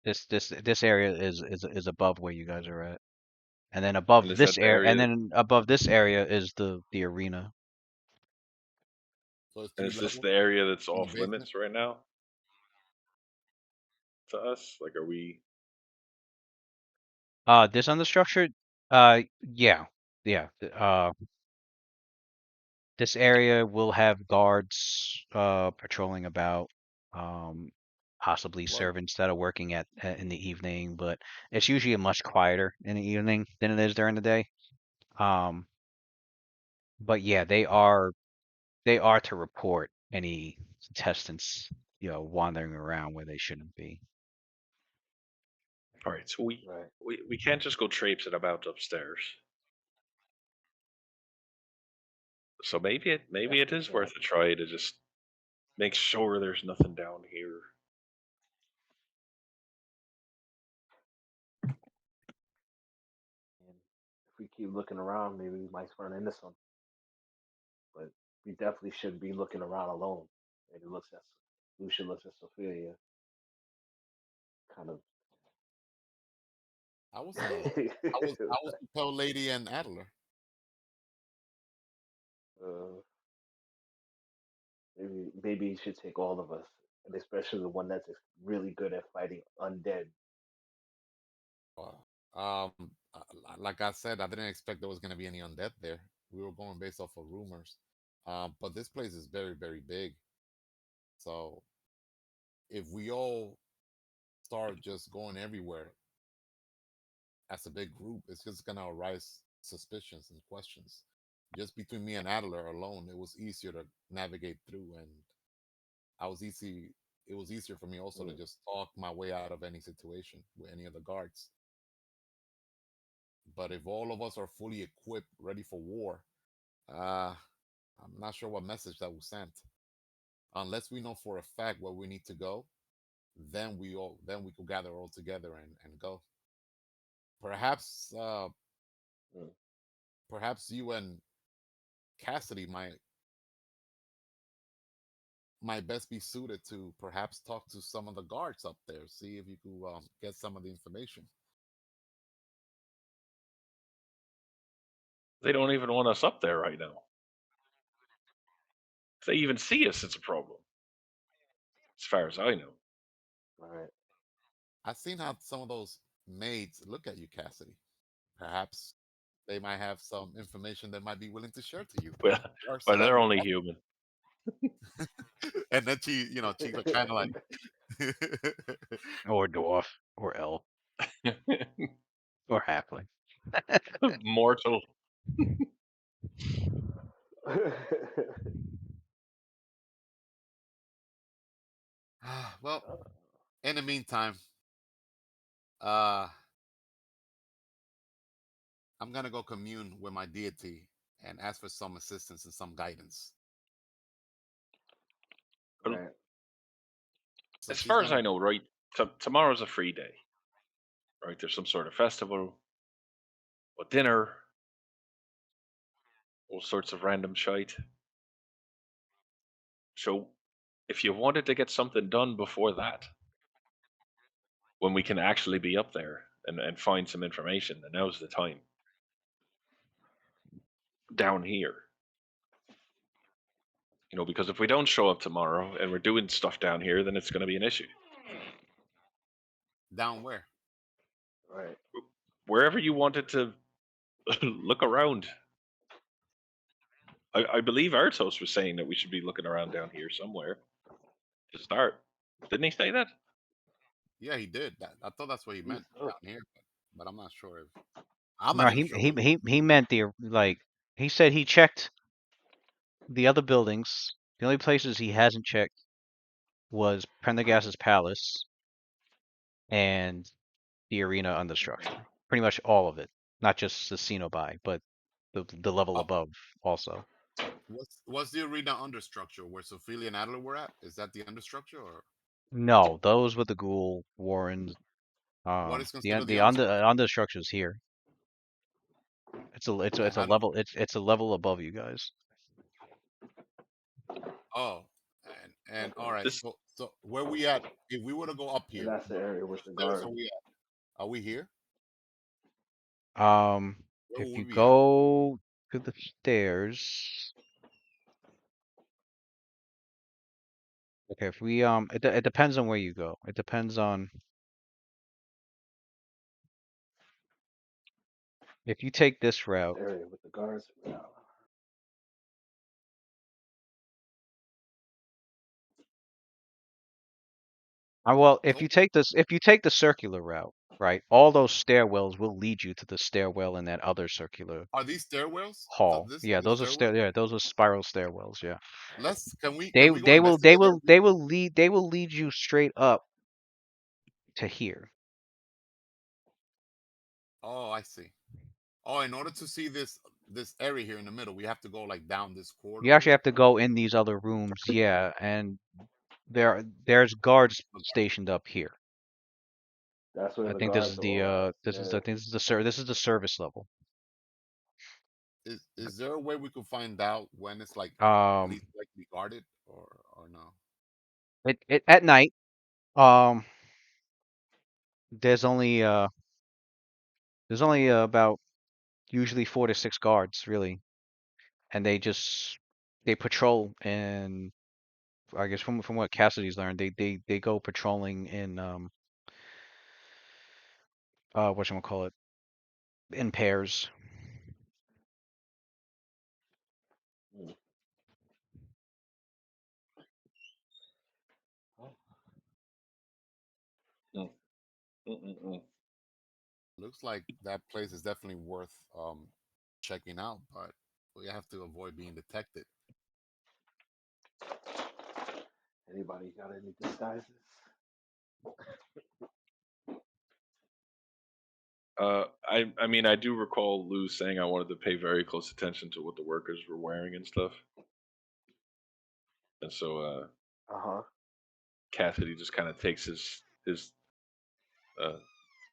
is. This area is above where you guys are at. And then and above is that this the area, and area? then above this area is the arena. So it's And three is this levels the area that's in the off basement. limits right now to us? Like, are we? This understructure, yeah, yeah. This area will have guards patrolling about, um, possibly Well, servants that are working in the evening, but it's usually much quieter in the evening than it is during the day. Um, but yeah, they are to report any contestants, wandering around where they shouldn't be. All right, so we Right. we we can't just go traipsing about upstairs. So maybe it Definitely is can't. worth a try to just make sure there's nothing down here. And if we keep looking around, maybe we might run into some. But we definitely shouldn't be looking around alone. Maybe Lucia looks at Sophia, kind of. I wasn't alone. I was with Pale Lady and Adler. uh, maybe you should take all of us, and especially the one that's really good at fighting undead. Like I said, I didn't expect there was going to be any undead there. We were going based off of rumors. But this place is very, very big. So if we all start just going everywhere as a big group, it's just going to arise suspicions and questions. Just between me and Adler alone, it was easier to navigate through, and I was easy. It was easier for me also to Mm. just talk my way out of any situation with any of the guards. But if all of us are fully equipped, ready for war, I'm not sure what message that will send. Unless we know for a fact where we need to go, then we could gather all together and go. Perhaps Mm. perhaps you and Cassidy might best be suited to perhaps talk to some of the guards up there, see if you could get some of the information. They don't even want us up there right now. If they even see us, it's a problem. As far as I know. All right. I've seen how some of those maids look at you, Cassidy. Perhaps they might have some information they might be willing to share to you. Well, Or well, they're celebrity. only human. And then she's kind of like, Or dwarf, or elf, or halfling. Mortal. well, in the meantime, uh, I'm gonna go commune with my deity and ask for some assistance and some guidance. Right. So As she's far as gonna. I know, right? Tomorrow's a free day, right? There's some sort of festival, or dinner, all sorts of random shite. So, if you wanted to get something done before that, when we can actually be up there and find some information, then now's the time. Down here. Because if we don't show up tomorrow and we're doing stuff down here, then it's going to be an issue. Down where? Right. Wherever you wanted to look around. I believe Artos was saying that we should be looking around down here somewhere to start. Didn't he say that? Yeah, he did. I thought that's what he He's meant up. down here, but I'm not sure if I'm No, not even he sure he where. he meant he said he checked the other buildings. The only places he hasn't checked was Prendergast's palace and the arena under structure. Pretty much all of it, not just the Cenobi, but the level Oh, above also. what's the arena understructure where Sophia and Adler were at? Is that the understructure or No, those were the Ghoul Warrens. what is The considered the the understructure? understructure is here. It's And a I don't. level it's a level above you guys. Oh, and all Okay. right. This So where we at? If we were to go up And here, that's the area with the where stairs are guards. we at? Are we here? Where If will you we be at? go to the stairs, okay. If we it depends on where you go. It depends on if you take this That's route. the area with the guards. Yeah. Well, if Nope. you take the circular route, right, all those stairwells will lead you to the stairwell in that other circular Are these stairwells? hall. This Yeah, the stairwell? yeah, those are spiral stairwells, yeah. Let's They can we go they will they investigate will them? they will lead you straight up to here. Oh, I see. Oh, in order to see this area here in the middle, we have to go like down this You corridor actually here. have to go in these other rooms, yeah, and there's guards stationed up here. That's where I the think this guards is are the all at. this is I Yeah. think this is the service level. Is there a way we could find out when it's like Um, least likely guarded or no? it at night. Um, there's only about usually 4 to 6 guards really, and they patrol, and I guess from what Cassidy's learned, they go patrolling in whatchamacallit, in pairs. Mm. mm, mm, mm, mm. Looks like that place is definitely worth checking out, but we have to avoid being detected. Anybody got any disguises? I mean, I do recall Lou saying I wanted to pay very close attention to what the workers were wearing and stuff, and so Uh-huh. Cassidy just kind of takes his uh,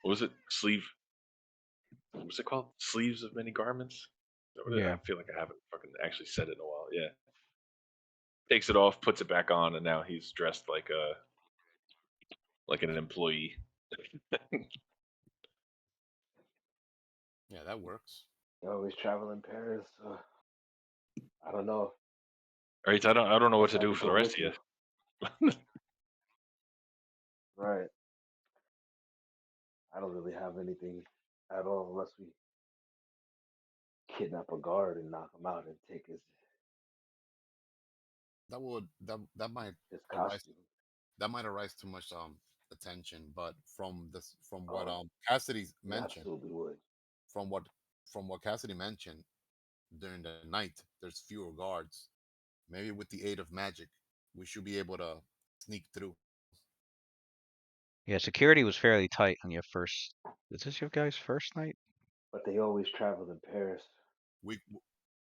what was it, sleeve? What's it called? Sleeves of many garments. Is that what Yeah. I feel like I haven't fucking actually said it in a while. Yeah, takes it off, puts it back on, and now he's dressed like an employee. Yeah, that works. You always travel in Paris. I don't know. Right? I don't know what Guess to I have do to for the go rest with of you. you. Right. I don't really have anything at all unless we kidnap a guard and knock him out and take That might his arise costume. too much attention. But from what Oh, Cassidy's it mentioned, absolutely would. from what Cassidy mentioned during the night, there's fewer guards. Maybe with the aid of magic, we should be able to sneak through. Yeah, security was fairly tight on your first. Is this your guys' first night? But they always travel in Paris. We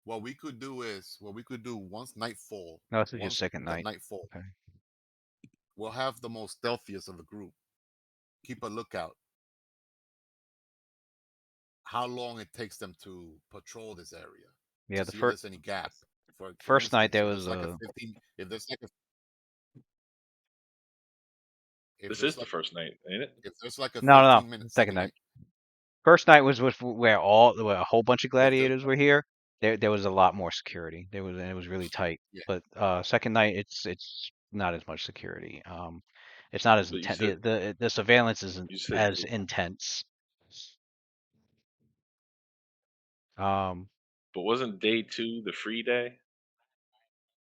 what we could do is what we could do once nightfall. No, this is your Once second the night. nightfall, Okay. we'll have the most stealthiest of the group keep a lookout. How long it takes them to patrol this area Yeah, to the see if first there's any gap. For first night instance, there if was there's like a a 15, if This there's is the like first night, ain't it? if there's like a no, no, 15-minute second second night. night, First night was with where a whole bunch of if there's gladiators were here. There was a lot more security. And it was really tight. yeah. But second night it's not as much security. It's not as But intense. The surveillance isn't you said as intense. Um, but wasn't day 2 the free day?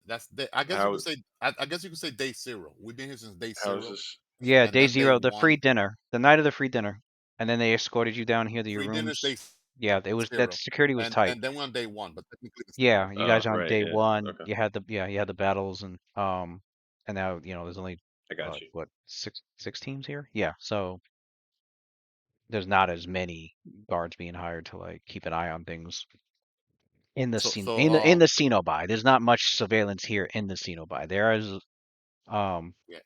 I guess you How could say I guess you could say day zero. We've been here since day how is zero, this? yeah, and day then day zero, the free one. dinner, the night of the free dinner, and then they escorted you down here to your Free dinner's rooms. day Yeah, it was that zero, security was tight. and then we're on day one, but technically it's still day Yeah, you guys are on Right, day yeah. one. Okay, You had the battles and now there's only I got you. what six teams here? Yeah, so there's not as many guards being hired to like keep an eye on things in the so scene so in the Cenobi. There's not much surveillance here in the Cenobi. There is yeah,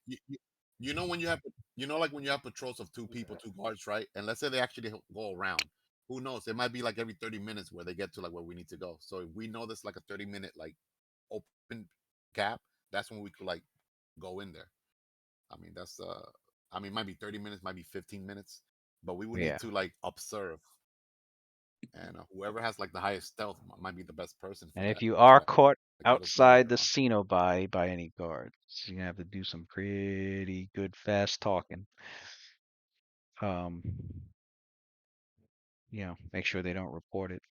you know when you have like when you have patrols of two people, two guards, right? And let's say they actually go around. Who knows? It might be like every 30 minutes where they get to like where we need to go. So if we know there's like a 30-minute like open gap, that's when we could like go in there. I mean that's I mean it might be 30 minutes, might be 15 minutes, but we would need yeah. to like observe. And whoever has like the highest stealth might be the best person for And if that you to are like caught get us where we outside need the to go. Cenobi by any guards, you're gonna have to do some pretty good fast talking. Um, make sure they don't report it.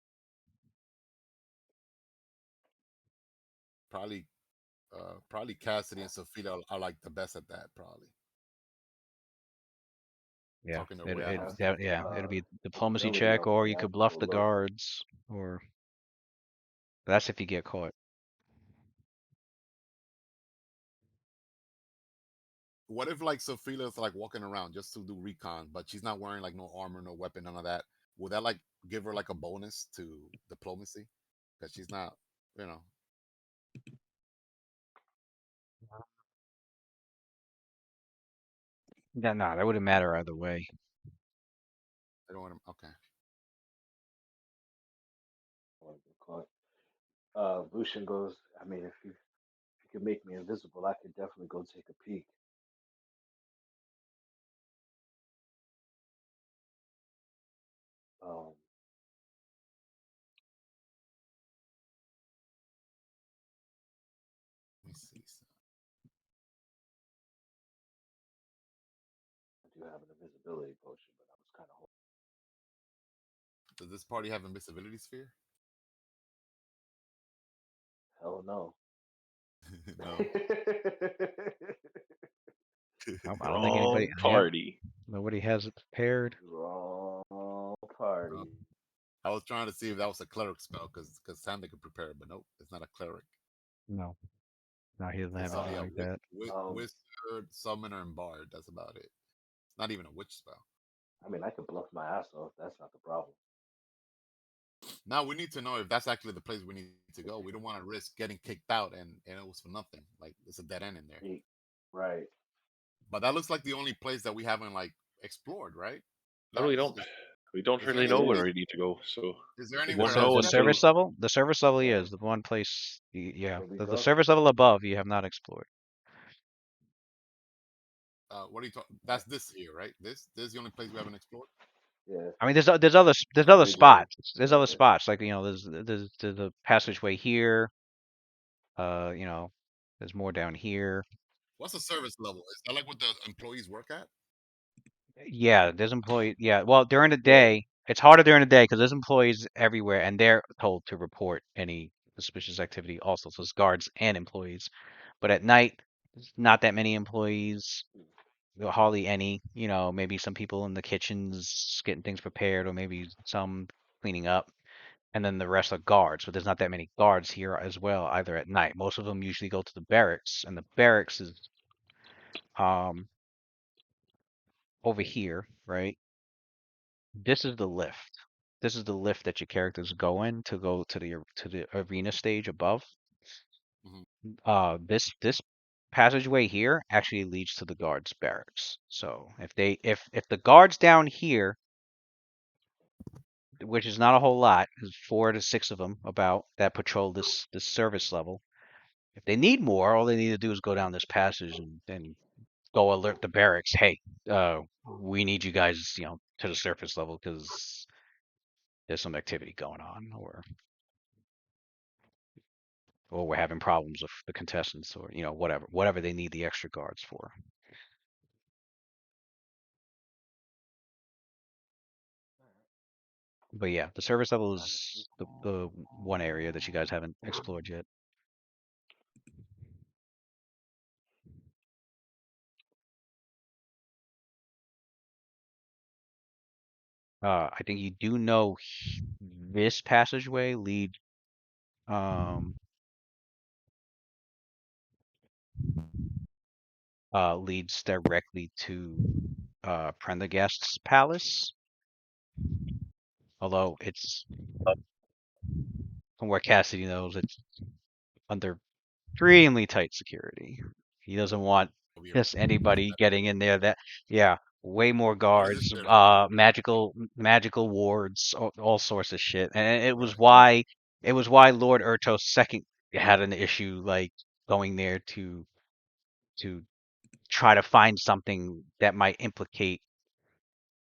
Probably Cassidy and Sophia are like the best at that. Probably Yeah, talking their way out of Cas- stuff. it'll be a diplomacy Visibility check, helps or me you out could to bluff go the look. guards, or that's if you get caught. What if like Sophia's like walking around just to do recon, but she's not wearing like no armor, no weapon, none of that? Would that like give her like a bonus to diplomacy? Because she's not, you know, Yeah, nah, that wouldn't matter either way. I don't want to. Okay, I want to get caught. Lucian goes, I mean, if you could make me invisible, I could definitely go take a peek. Um, let me see. So, I do have an invisibility potion, but I was kind of does this party have invisibility sphere? hell no. No. I don't think anybody. Wrong Yeah, party. nobody has it prepared. Wrong party. No. I was trying to see if that was a cleric spell because Santa could prepare it, but nope, it's not a cleric. No, no, he doesn't It's have only anything a like that. wizard, summoner, and bard. That's about it. Not even a witch spell. I mean, I could bluff my ass off. That's not the problem. Now we need to know if that's actually the place we need to go. We don't want to risk getting kicked out and it was for nothing. Like it's a dead end in there. Right. But that looks like the only place that we haven't like explored, right? No, we Guys? don't. We don't is there really any know It where is. we need to go. So Is there we The, anywhere won't the, know else the that we until. service level, the service level, Yeah. is the one place. Yeah, Here we the go. service level above you have not explored. what are you talking? That's this here, right? This is the only place we haven't explored. Yeah. I mean, there's other Big one. spots. There's other Yeah. spots like there's the passageway here. You know, there's more down here. What's the service level? Is that like what the employees work at? Yeah, there's employee. Yeah, well, during the Yeah. day, it's harder during the day because there's employees everywhere, and they're told to report any suspicious activity also. So it's guards and employees. But at night, there's not that many employees. Hardly any. You know, maybe some people in the kitchens getting things prepared, or maybe some cleaning up, and then the rest are guards. But there's not that many guards here as well, either at night. Most of them usually go to the barracks, and the barracks is um over here, right? This is the lift. This is the lift that your characters go in to go to the arena stage above. This passageway here actually leads to the guards' barracks. So if the guards down here, which is not a whole lot, there's 4 to 6 of them about that patrol this service level. If they need more, all they need to do is go down this passage and go alert the barracks. Hey, we need you guys, to the surface level because there's some activity going on, or we're having problems with the contestants, or whatever they need the extra guards for. But yeah, the service level is the one area that you guys haven't explored yet. I think you do know this passageway leads directly to Prendergast's palace. Although it's, from where Cassidy knows, it's under extremely tight security. He doesn't want just anybody getting in there. Way more What is guards, this there? magical wards, all sorts of shit. And it was Right. why Lord Ertos II had an issue like going there to try to find something that might implicate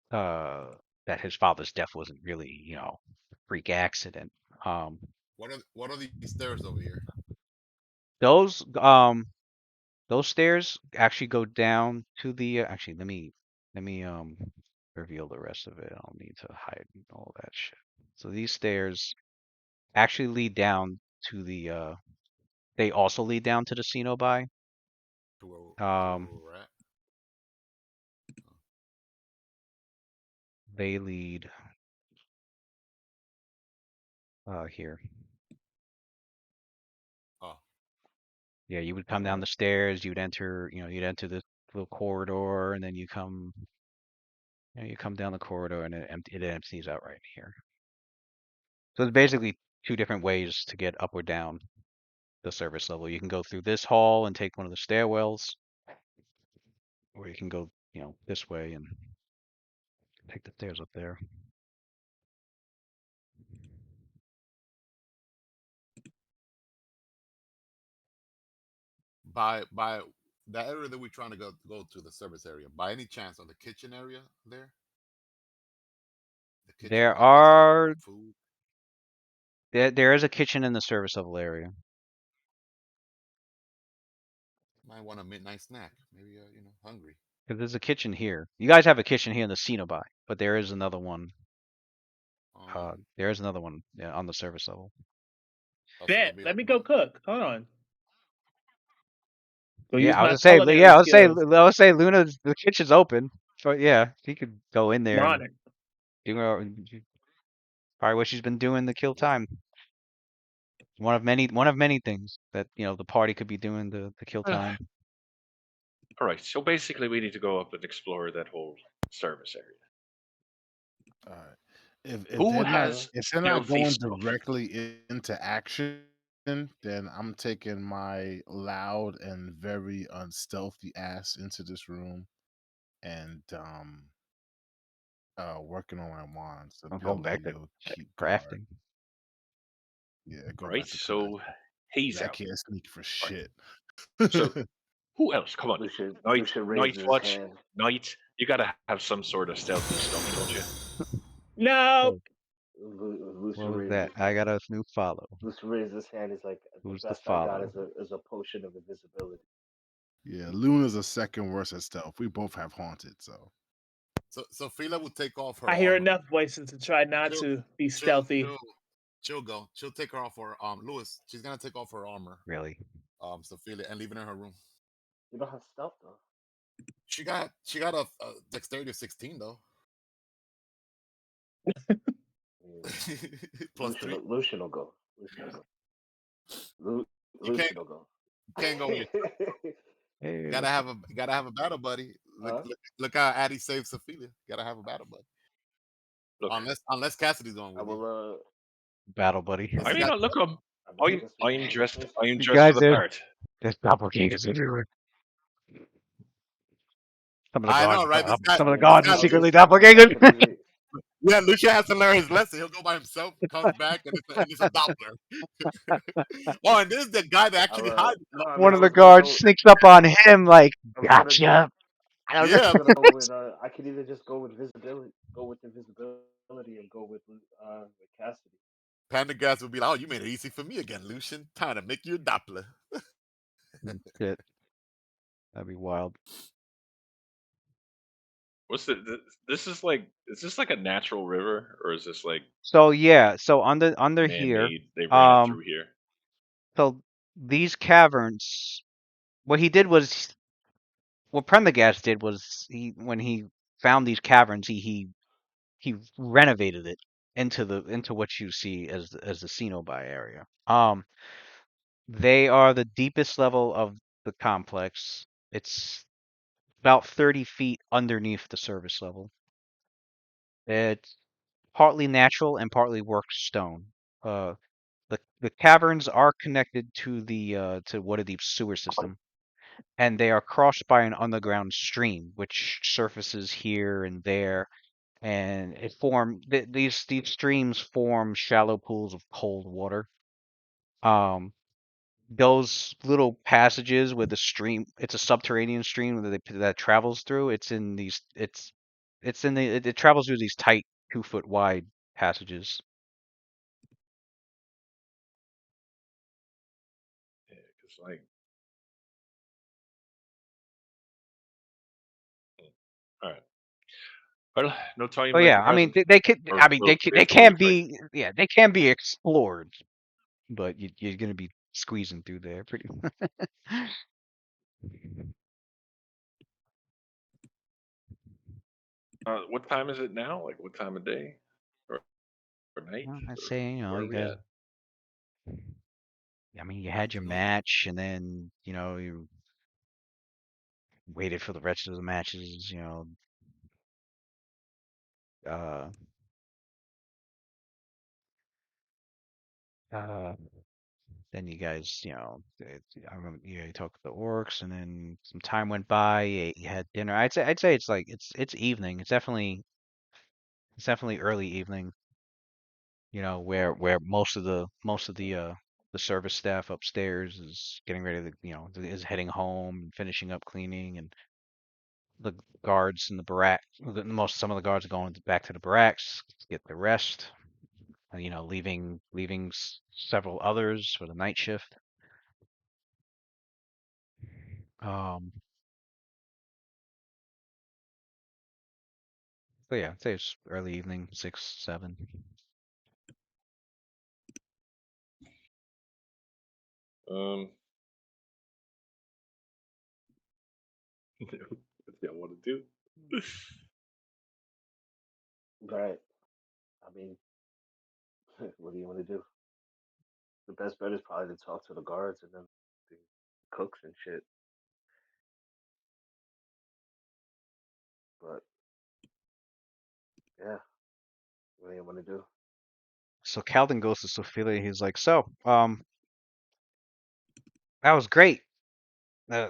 that his father's death wasn't really, a freak accident. What are these stairs over here? Those stairs actually go down to the actually let me reveal the rest of it. I don't need to hide all that shit. So these stairs actually lead down to the they also lead down to the Cenobi. To where we're at? They lead here. Oh. Yeah, you would come down the stairs, you'd enter this little corridor, and then you come down the corridor, and it empties out right here. So it's basically 2 different ways to get up or down the service level. You can go through this hall and take one of the stairwells, or you can go, this way and take the stairs up there. By the area that we're trying to go to, the service area, by any chance, on the kitchen area there? The kitchen, There like, is are food? there is a kitchen in the service level area. Might want a midnight snack. Maybe hungry. Because there's a kitchen here. You guys have a kitchen here in the Cenobi, but there is another one. There is another one, on the service level. Bet. Let me go cook. Hold on. Go use Yeah, I my was gonna say, culinary skills. I would say, Luna's the kitchen's open. So yeah, he could go in there We're and on it. do probably what she's been doing to kill time. One of many things that the party could be doing to kill time. All right. So basically, we need to go up and explore that whole service area. All right. If Who they're not has if they're not stealthy going stuff? into action, then I'm taking my loud and very unstealthy ass into this room and working on my wand. So I'm Pale going back Lady to will keep guard. crafting. Yeah, go All right, back to crafting. so he's 'Cause I out. can't sneak for All right. shit. So who else? Come on, Night, Lucian Night raises his Watch, hand. Night. You gotta have some sort of stealthy stuff, don't you? No. Oh, Lucian what was raises that? his I hand. got a new follow. Lucian raises his hand. He's like, the Who's the best I got follow? is a potion of invisibility. Yeah, Luna's a second worst at stealth. We both have haunted, so So Fila will take off her I hear armor. enough voices to try not She'll, to be she'll, stealthy. she'll, she'll go. She'll take her off her Lewis. She's gonna take off her armor. Really? Sophia, and leave it in her room. You don't have stealth though. She got a dexterity of 16 though. Plus Lucian, 3. Lucian will go. Lucian will go. You can't Lucian will go. go with Hey, gotta have a battle buddy. Huh? Look how Addie saved Sophia. Gotta have a battle buddy. Look, Unless Cassidy's going I with you. will. battle buddy. Unless I you mean, got look, I'm, I I'm, guess I'm I dressed, guess I'm You dressed for guys, the part. there's doppelgangers everywhere. Some of the I guards, know, right? some of the this guards are guy I'll secretly just doppelgangers. completely. Yeah, Lucia has to learn his lesson. He'll go by himself, comes back, and it's a Doppler. Oh, and this is the guy that actually hides. No, I mean One I of the was gonna guards go. sneaks up on him like, I was gonna. gotcha. I don't know. Yeah, I was gonna go with. I could either just go with visibility, and go with Cassidy. Panda guys will be like, "Oh, you made it easy for me again, Lucian. Time to make you a Doppler." Shit, that'd be wild. What's this is this like a natural river or is this like So yeah, so under here, man-made? They ran it through here. so these caverns, what he did was, what Prendergast did was, when he found these caverns, he renovated it into what you see as the Cenobi area. They are the deepest level of the complex. It's about 30 feet underneath the surface level. It's partly natural and partly worked stone. The caverns are connected to the to Waterdeep's sewer system, and they are crossed by an underground stream, which surfaces here and there, and these streams form shallow pools of cold water. Those little passages where the stream, it's a subterranean stream that travels through. It travels through these tight 2 foot wide passages. Yeah, because like, all right. Well, no time Oh like yeah, the I mean present. they could. Or I mean they before can you fight. be. Yeah, they can be explored, but you're gonna be squeezing through there pretty. What time is it now? Like, what time of day or night? Well, I'd Or say, where are you we guys. at? I mean, you had your Afternoon. match, and then you waited for the rest of the matches. Uh, uh, then you guys, I remember, you talked to the orcs, and then some time went by. You had dinner. I'd say it's like it's evening. It's definitely early evening. Where most of the service staff upstairs is getting ready to, is heading home and finishing up cleaning, and the guards in the barrack, some of the guards are going back to the barracks to get their rest, leaving several others for the night shift. Um, so yeah, I'd say it's early evening, 6, 7. Um, what do y'all want to do? Right. I mean, what do you want to do? The best bet is probably to talk to the guards and then the cooks and shit. But yeah, What do you want to do? So Calden goes to Sophia. He's like, so, that was great. Well,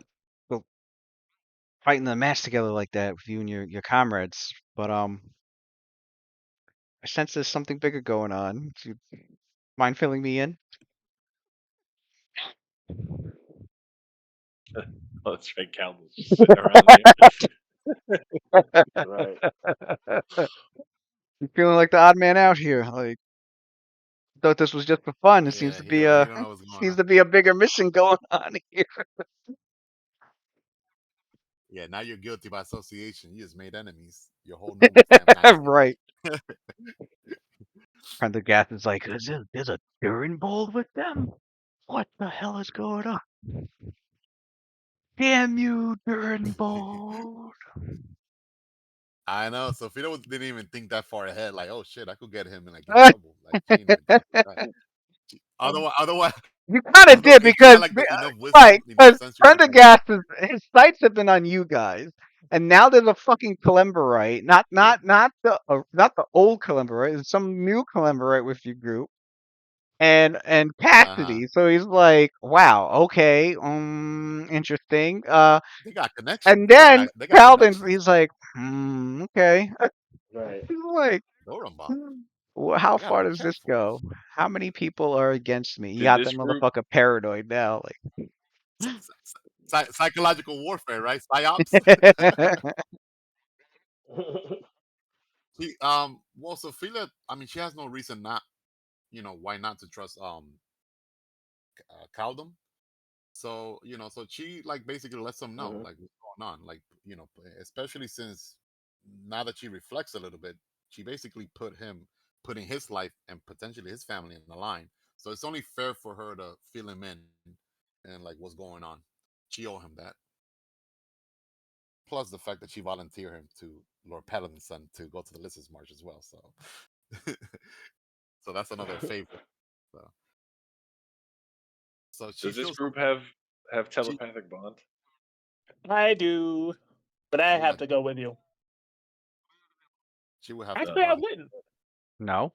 fighting the match together like that with you and your comrades. But I sense there's something bigger going on. Do you mind filling me in? Oh, that's right. Calvin's just sitting around there. Right. You feeling like the odd man out here? Like, thought this was just for fun. It seems Yeah, to he be don't, he a don't know what's going seems on. to be a bigger mission going on here. Yeah, now you're guilty by association. You just made enemies. Your whole normal family. Right. Prendergast is like, there's a Durin bowl with them? What the hell is going on? Damn you, Durin bowl. I know. Sophia didn't even think that far ahead. Like, oh shit, I could get him in like in trouble. Like, she didn't even think like that. Otherwise, You kind of did if she because, had like the, enough right, wisdom, enough because sense, she would have been. Prendergast his sights have been on you guys, and now there's a fucking Kalimbarite, not Yeah. not the old Kalimbarite, there's some new Kalimbarite with your group, and Cassidy. So he's like, wow, okay, interesting. They got connections. And then They got Calvin, connections. he's like, okay. Right. He's like, Dorumbal. how You gotta far be does this careful. go? How many people are against me? You Did got that this group motherfucker paranoid now. Psychological warfare, right? Psyops. Well, Sophia, I mean, she has no reason not, why not to trust Caldum. So, so she like basically lets them know Mhm. like what's going on. Like, especially since now that she reflects a little bit, she basically putting his life and potentially his family in the line. So it's only fair for her to fill him in and like what's going on. She owe him that. Plus the fact that she volunteered him to Lord Paladin's son to go to the Lissus March as well. So so that's another favor. So she does this feels group have she telepathic bond? I do, but I she have would to go with you. she would have to Actually, I probably wouldn't. No,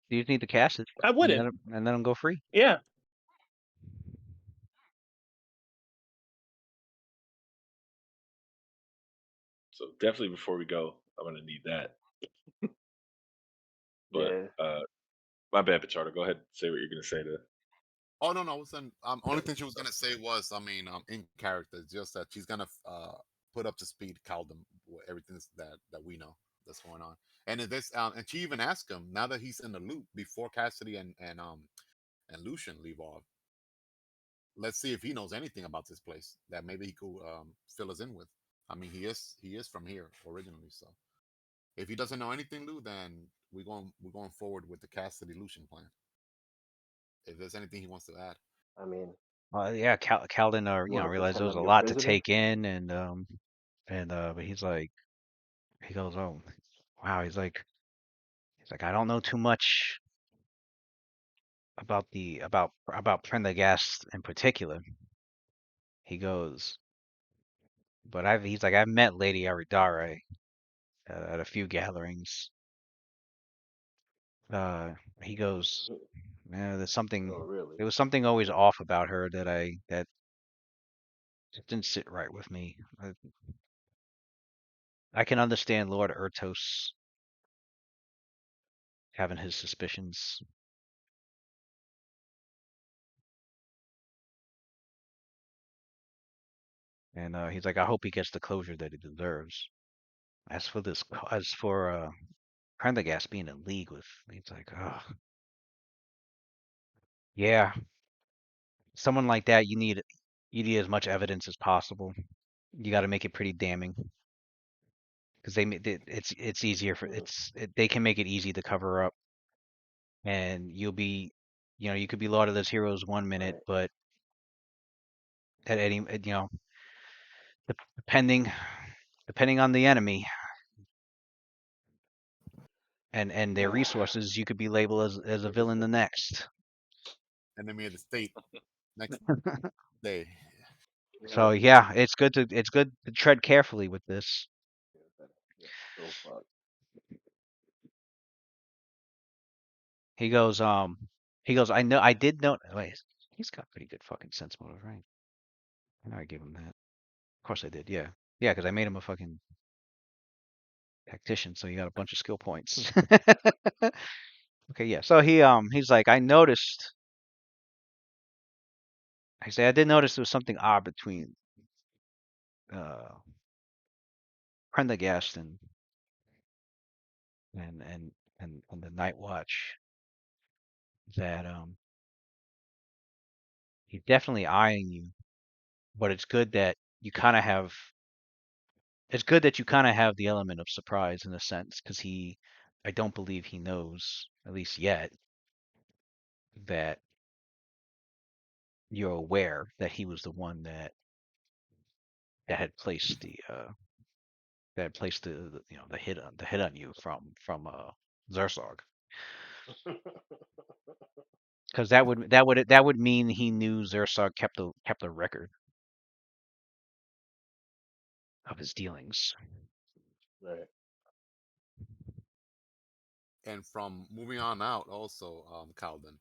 you just need to cast it, I wouldn't. and let him go free. Yeah. So definitely before we go, I'm gonna need that. But Yeah. my bad, Pichardo. Go ahead, say what you're gonna say to. Oh no, no. Listen, only thing she was gonna say was, I mean, in character, just that she's gonna put up to speed Caldum with everything that we know that's going on, and if this, and she even asked him now that he's in the loop before Cassidy and Lucian leave off. Let's see if he knows anything about this place that maybe he could fill us in with. I mean, he is from here originally, so if he doesn't know anything, Lou, then we're going forward with the Cassidy Lucian plan. If there's anything he wants to add. I mean, Yeah, Calden, you want to realized there pretend was I'm a your lot to prisoner? take in, but he goes, oh, wow, he's like, I don't know too much about Prendergast in particular. He goes, but I've met Lady Aridare at a few gatherings. He goes, yeah, Oh, really? there was something always off about her that just didn't sit right with me. I can understand Lord Ertos having his suspicions. And he's like, I hope he gets the closure that he deserves. As for Prendergast being in league with, he's like, oh, yeah, someone like that, you need as much evidence as possible. You got to make it pretty damning because it's easier Mhm. they can make it easy to cover up, and you could be lauded as heroes one minute, Right. but at any depending depending on the enemy and their resources, you could be labeled as a Like I villain the said. next. Enemy of the state next day. So Yeah. yeah, it's good to tread carefully with this. Yeah, so fuck. He goes, I know, I did know. Wait, he's got pretty good fucking sense motive, right? I know I gave him that. Of course I did. Yeah, yeah, because I made him a fucking tactician, so he got a bunch of skill points. Okay, yeah. So he's like, I noticed. I say I did notice there was something odd between uh Prendergast and and the Night Watch, that he's definitely eyeing you, but it's good that you kind of have. It's good that you kind of have the element of surprise in a sense, because I don't believe he knows, at least yet, that you're aware that he was the one that had placed the you know the hit on you from Zersog, because that would mean he knew Zersog kept a record of his dealings. Right. And from moving on out, also, Calvin,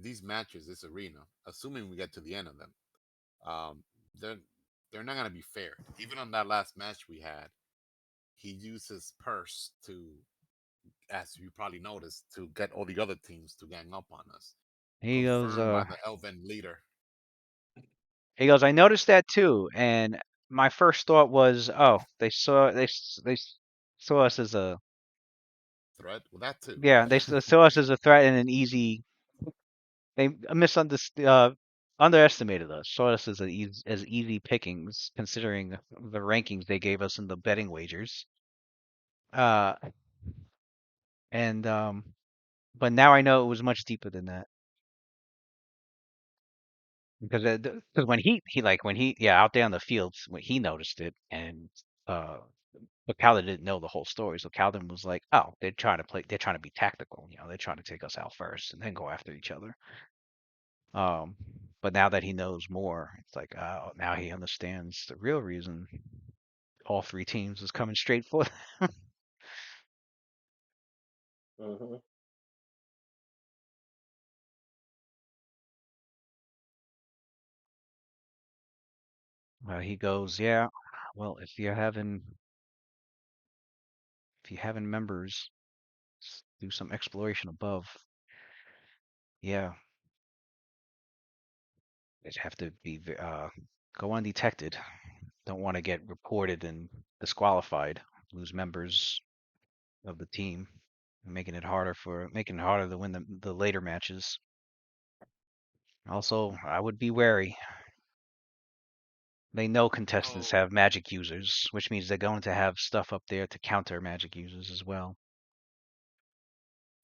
these matches, this arena, assuming we get to the end of them, um, they're they're not gonna be fair. Even on that last match we had, he used his purse to, as you probably noticed, to get all the other teams to gang up on us. He goes, Confirmed by the Elven leader. I noticed that too, and my first thought was, oh, they saw us as a Threat with that too. yeah, they saw us as a threat and an easy. They misunderstood, underestimated us. Saw us as as easy pickings, considering the rankings they gave us in the betting wagers. Uh, and but now I know it was much deeper than that, because when he yeah, out there on the fields, when he noticed it, and uh but Calvin didn't know the whole story, so Calvin was like, oh, they're trying to be tactical, they're trying to take us out first and then go after each other. Um, but now that he knows more, it's like, oh, now he understands the real reason all three teams was coming straight for them. Mm-hmm. He goes, yeah, well, if you're having members do some exploration above, yeah, they'd have to be go undetected. Don't want to get reported and disqualified, lose members of the team, making it harder to win the later matches. Also, I would be wary. They know contestants Oh, have magic users, which means they're going to have stuff up there to counter magic users as well.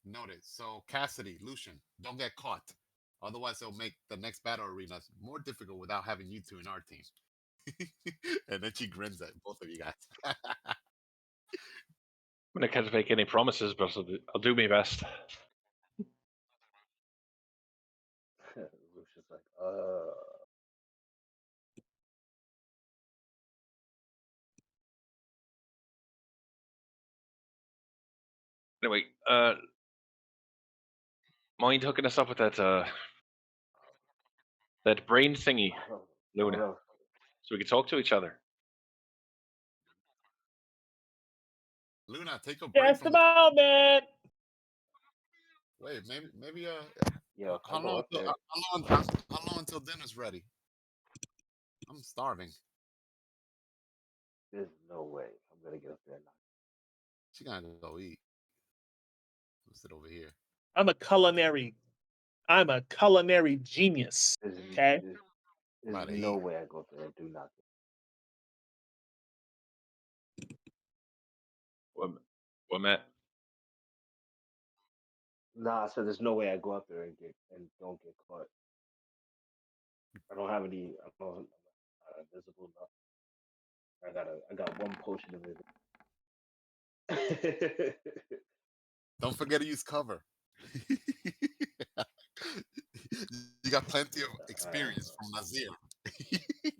noted. So Cassidy, Lucian, don't get caught. Otherwise, it'll make the next battle arenas more difficult without having you two in our team. And then she grins at both of you guys. I can't make any promises, but I'll do my best. Lucian's like, Anyway, mind hooking us up with that brain thingy, Luna, no. so we can talk to each other. Luna, take a break Just from the moment. Wait, maybe Yo, how I go long up until there. how long until dinner's ready? I'm starving. There's no way I'm gonna get up there now. She gonna go eat. I'll sit over here. I'm a culinary genius. Okay. There's About to no eat. way I go up there and do nothing. What, Matt? Nah, so there's no way I go up there and don't get caught. I don't have any. I'm invisible enough. I got one potion of it. Don't forget to use cover. You got plenty of experience from Nazir.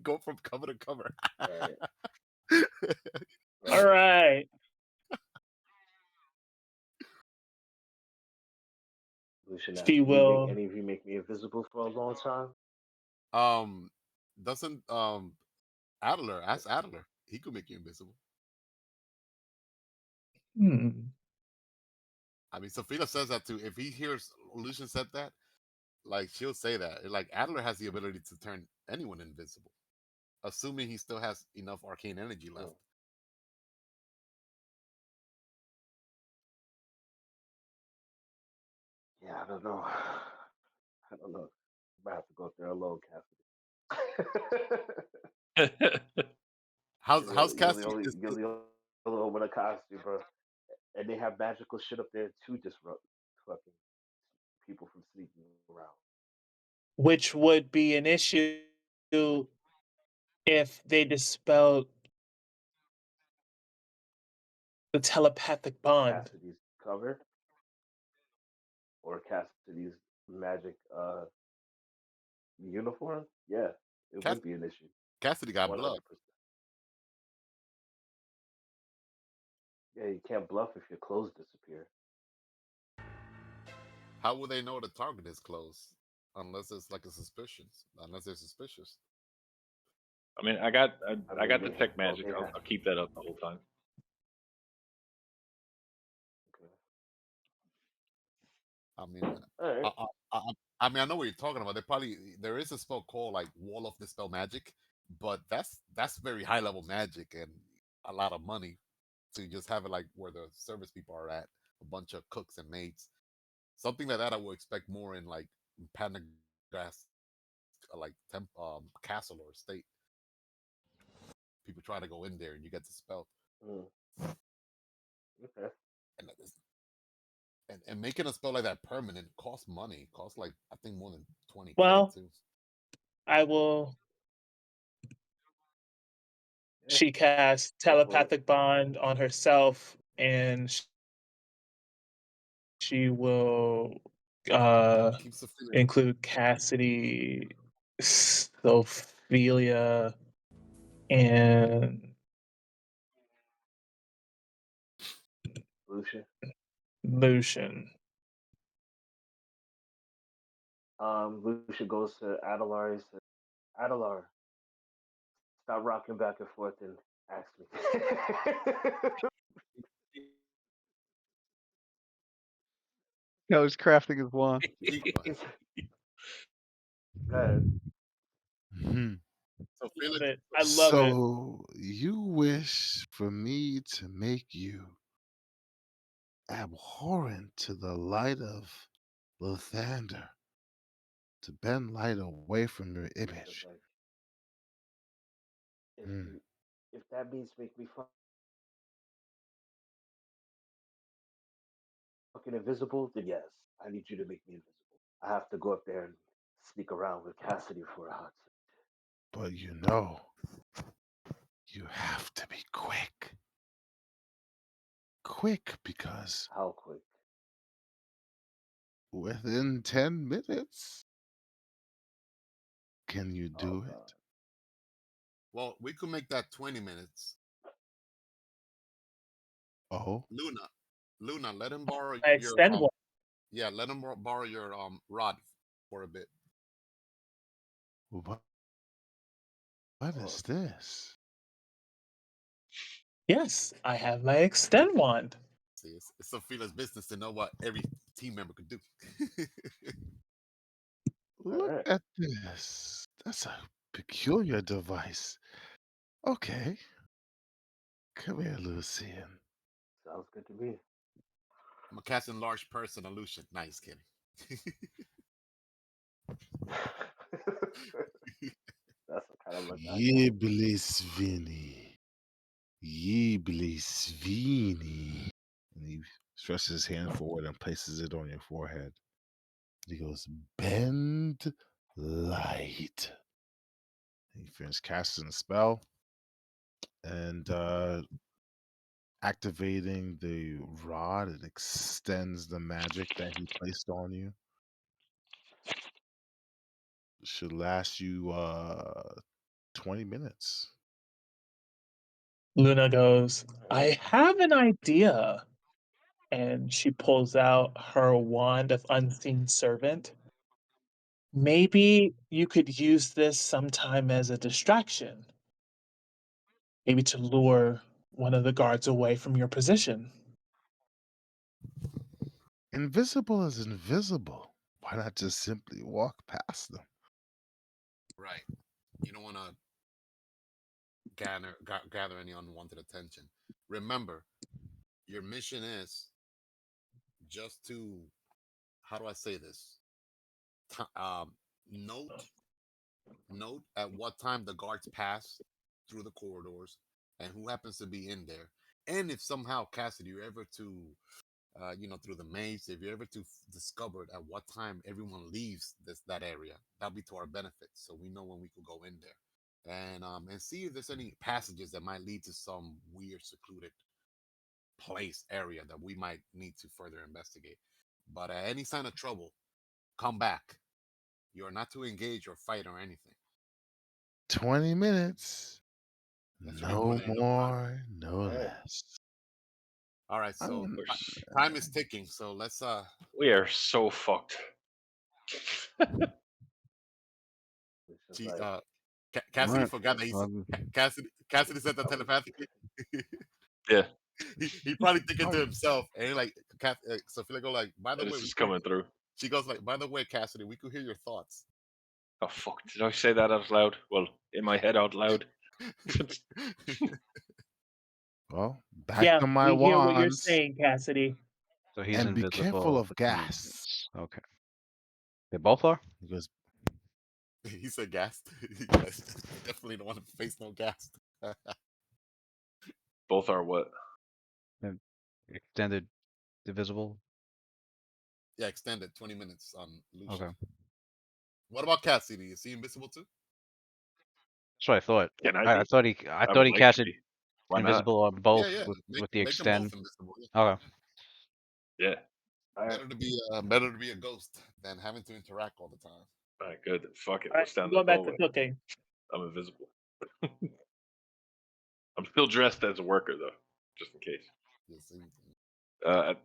Go from cover to cover. Right. All right. Lucian asked, She "Do you make will. any of you make me invisible for a long time?" Doesn't Adler ask Adler? He could make you invisible. Hmm. I mean, Sophia says that too. If he hears Lucian said that, like she'll say that. Like Adler has the ability to turn anyone invisible, assuming he still has enough arcane energy left. Mm. Yeah, I don't know. I don't know. I might have to go up there alone, Cassidy. How's Cassie? You're the only one with a costume, bro. And they have magical shit up there to disrupt fucking people from sneaking around. Which would be an issue if they dispelled the telepathic bond. Cassidy's covered, or Cassidy's magic uniform. Yeah, it Cass- would be an issue. Cassidy got 100%. blood. Yeah, you can't bluff if your clothes disappear. How will they know the target is close? Unless it's like a suspicion. Unless they're suspicious. I mean, I got mean, detect magic. okay. I'll keep that up the whole time. Okay. I mean, All right. I mean, I know what you're talking about. There is a spell called like Wall of Dispel Magic, but that's very high level magic and a lot of money to just have it like where the service people are at, a bunch of cooks and maids. Something like that I would expect more in like Pendergast, like castle or estate. People try to go in there and you get the spell. Mm. Okay. And and making a spell like that permanent costs money. Costs like I think more than 20K Well, too. I will. Yeah, She casts go for it. telepathic bond on herself, and she will Keeps the feeling. include Cassidy, Ophelia, and Lucian. Lucian. Lucian goes to Adelar and says, "Adelar, stop rocking back and forth and ask me." No, he's crafting his wand. Go ahead. Mhm. So Love Felix, it. I love it. So you wish for me to make you abhorrent to the light of Lathander, to bend light away from your It's image. like, Hmm. if that means make me fucking invisible, then yes, I need you to make me invisible. I have to go up there and sneak around with Cassidy for a hot second. But you have to be quick. Quick, because How quick? within 10 minutes, can you Oh do god. it? well, we could make that 20 minutes. Oh, Luna, let him borrow I your extend one. yeah, let him borrow your rod for a bit. what Oh, is this? Yes, I have my extend wand. See, it's Sophia's business to know what every team member could do. Look alright. at this. That's a peculiar device. Okay. Come here, Lucian. Sounds good to me. I'm a cast enlarged person illusion. Nice kidding. That's the kind of look I got. Yiblisvini. Yiblisvini. And he stretches his hand forward and places it on your forehead. He goes, bend light. He finishes casting the spell and activating the rod. It extends the magic that he placed on you. Should last you 20 minutes. Luna goes, I have an idea. and she pulls out her wand of unseen servant. Maybe you could use this sometime as a distraction. Maybe to lure one of the guards away from your position. Invisible is invisible. Why not just simply walk past them? Right. You don't want to gather any unwanted attention. Remember, your mission is just to, how do I say this? Note at what time the guards pass through the corridors and who happens to be in there. And if somehow, Cassidy, you're ever to, through the maze, if you're ever to discover at what time everyone leaves that area, that'll be to our benefit. So we know when we could go in there. And see if there's any passages that might lead to some weird, secluded area that we might need to further investigate. But at any sign of trouble, come back. You are not to engage or fight or anything. 20 minutes. That's right, No buddy. more, no Alright. less. All right, so Um, time is ticking. So let's We are so fucked. It's just like, Cassidy Alright, forgot that Cassidy said that telepathically. Yeah, he probably thinking to himself, and like Sophia go like, by the way, this is coming through. she goes like, by the way, Cassidy, we could hear your thoughts. Oh fuck! Did I say that out loud? Well, in my head out loud. well, back Yeah, to my we hear what you're wands. saying, Cassidy. so he's And be invisible. careful of for 20 gas. minutes. Okay. They both are? He goes, He said gas. You guys definitely don't want to face no gas. Both are what? Extended divisible? Yeah, extended 20 minutes on Lucian. Okay. What about Cassidy? Is he invisible too? That's what I thought. Can I be? thought he I thought would he like to casted be. Why not? invisible on both yeah. with Make the them extend. both invisible. Yeah. Okay. Yeah. alright, Better to be a ghost than having to interact all the time. All right, good. Fuck it. All right, Let's down going the back to hallway. cooking. I'm invisible. I'm still dressed as a worker though, just in case. Yes,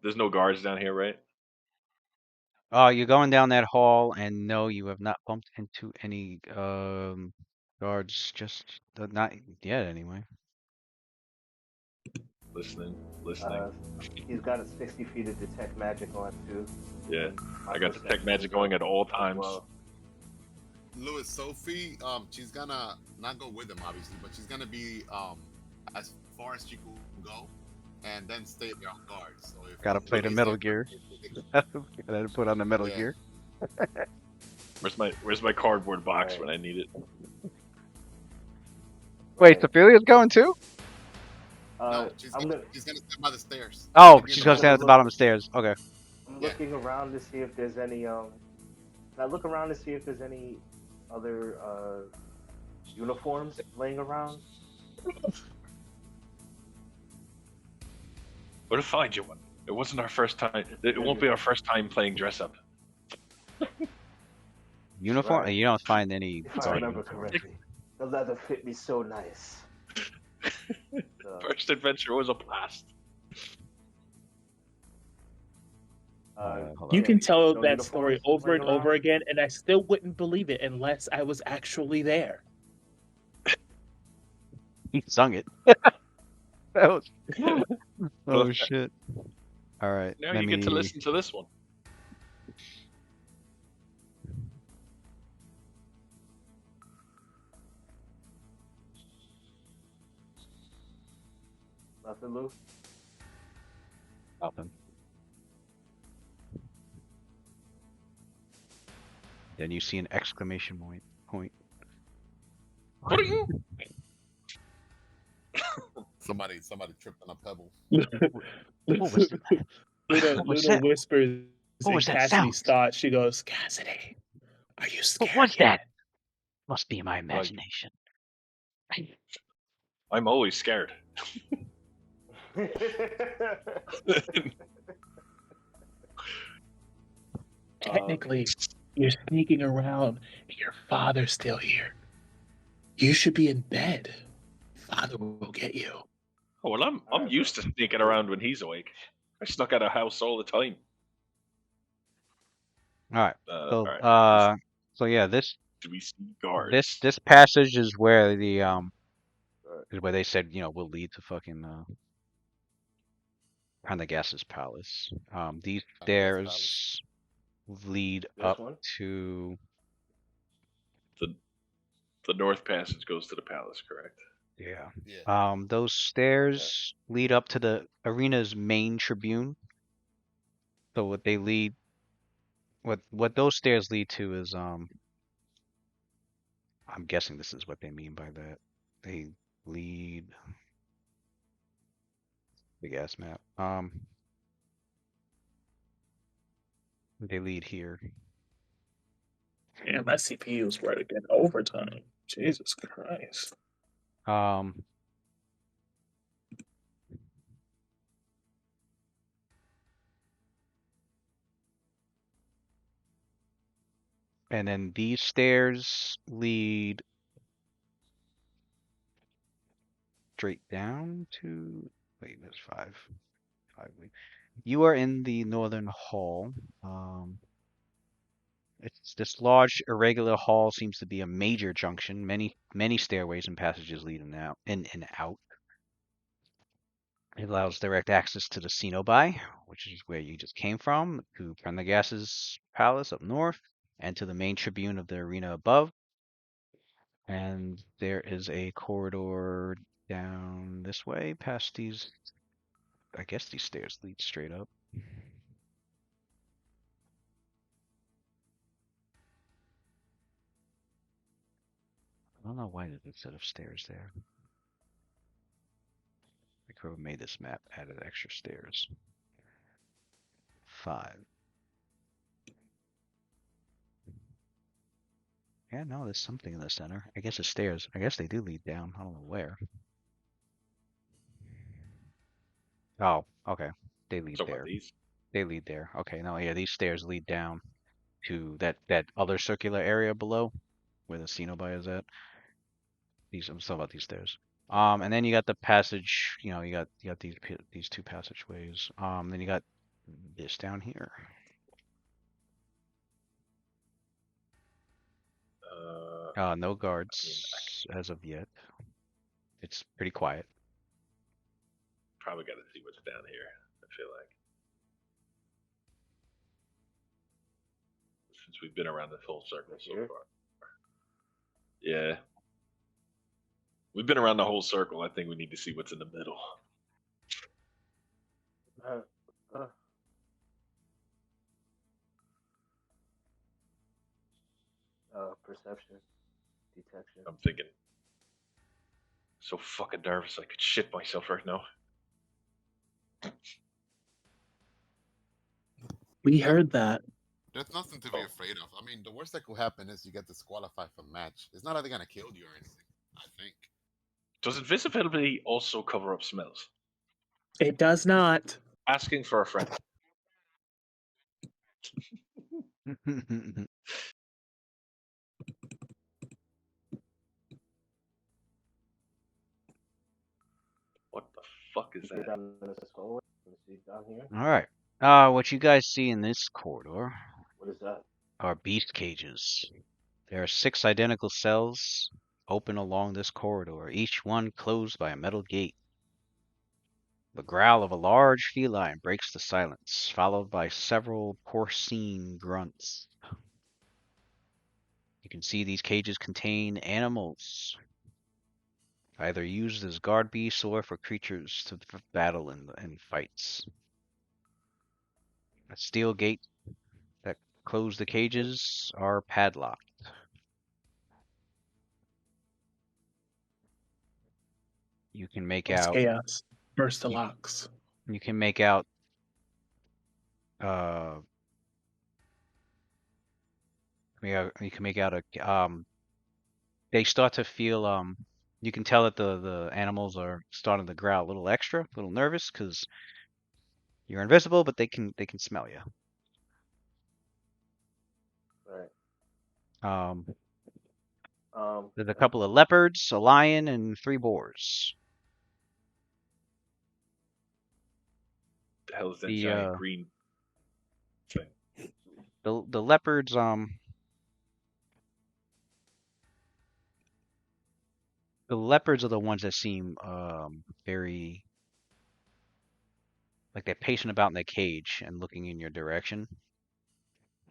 There's no guards down here, right? You're going down that hall, and no, you have not bumped into any guards. Just not yet, anyway. Listening. he's got a 60 feet of detect magic on too. Yeah, And I got perception detect magic is going at all as times. well. Lewis, Sophie, she's gonna not go with him obviously, but she's gonna be as far as she can go, and then stay there on guard. So if Gotta play the anybody's Metal there- Gear. Gotta put on the Metal Yeah. Gear. Where's my cardboard box Alright. when I need it? Wait, Right. Sophilia's going too? No, she's I'm gonna stand by the stairs. Oh, She'll be in she's the gonna middle. stand at the bottom of the stairs. Okay. I'm Yeah. looking around to see if there's any. Can I look around to see if there's any other uniforms laying around? Where to find you one? It wasn't our first time. It won't be our first time playing dress up. Uniform? Right. You don't find any If I guard remember uniforms. correctly, the leather fit me so nice. First adventure was a blast. Hold You on. can tell no that story uniforms over and laying over around? again, and I still wouldn't believe it unless I was actually there. He sung it. That was... Well, oh shit. All right. Now let you get to me- listen to this one. Nothing, Lou? Nothing. Then you see an exclamation point. What are you? Somebody tripped on a pebble. What was that? Luna, What was Luna that? whispers What in was that Cassidy's sound? thought. She goes, Cassidy, are you scared? What was yet?" that? Must be my imagination. I'm always scared. Technically, you're sneaking around, and your father's still here. You should be in bed. Father will get you. Oh well, I'm used to sneaking around when he's awake. I snuck out of house all the time. All right. All So right. so yeah, this Do we see guards? this passage is where the Right. is where they said, you know, will lead to fucking Prendergast's palace. These Pendergast Palace. stairs lead This up one? to The north passage goes to the palace, correct? yeah. Yeah. Those stairs lead up to the arena's main tribune. So what they lead what those stairs lead to is I'm guessing this is what they mean by that. They lead big ass map. They lead here. Damn, my CPU's ready to get overtime. Jesus Christ. Um and then these stairs lead straight down to wait, there's five. You are in the northern hall. It's this large irregular hall seems to be a major junction. Many stairways and passages lead in and out. It allows direct access to the Cenobi, which is where you just came from, to Prendergast's palace up north, and to the main tribune of the arena above. And there is a corridor down this way, past these. I guess these stairs lead straight up. I don't know why there's a set of stairs there. Like whoever made this map added extra stairs. 5. Yeah, no, there's something in the center. I guess the stairs. I guess they do lead down. I don't know where. Oh, okay. They lead So about there. these? They lead there. Okay, no, yeah, these stairs lead down to that other circular area below where the Cenobi is at. I'm still about these stairs. And then you got the passage. You know, you got these two passageways. Then you got this down here. No guards as of yet. It's pretty quiet. Probably got to see what's down here. I feel like since we've been around this whole circle so Here? far. Yeah, we've been around the whole circle. I think we need to see what's in the middle. Perception, detection. I'm thinking. So fucking nervous, I could shit myself right now. We heard that. There's nothing to be afraid of. I mean, the worst that could happen is you get disqualified from match. It's not that they're gonna kill you or anything. I think. Does invisibility also cover up smells? It does not. Asking for a friend. What the fuck is Get that? down in this hallway. Let me see down here. All right. What you guys see in this corridor What is that? are beast cages. There are 6 identical cells open along this corridor, each one closed by a metal gate. The growl of a large feline breaks the silence, followed by several porcine grunts. You can see these cages contain animals, either used as guard beasts or for creatures to battle in fights. A steel gate that close the cages are padlocked. You can make It's out. chaos. Burst the locks. You can make out. You can make out a. They start to feel. You can tell that the animals are starting to growl a little extra, a little nervous, because you're invisible, but they can smell you. Right. There's a couple of leopards, a lion, and 3 boars. the hell is that The giant green thing? the leopards the leopards are the ones that seem very like they're pacing about in their cage and looking in your direction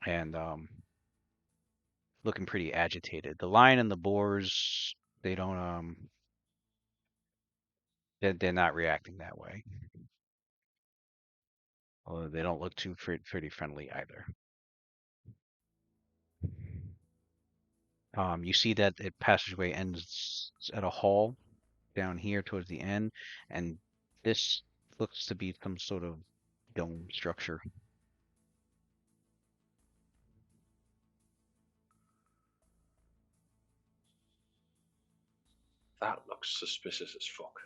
and looking pretty agitated. The lion and the boars, they don't they're not reacting that way. Although they don't look too pretty friendly either. You see that the passageway ends at a hall down here towards the end, and this looks to be some sort of dome structure. That looks suspicious as fuck.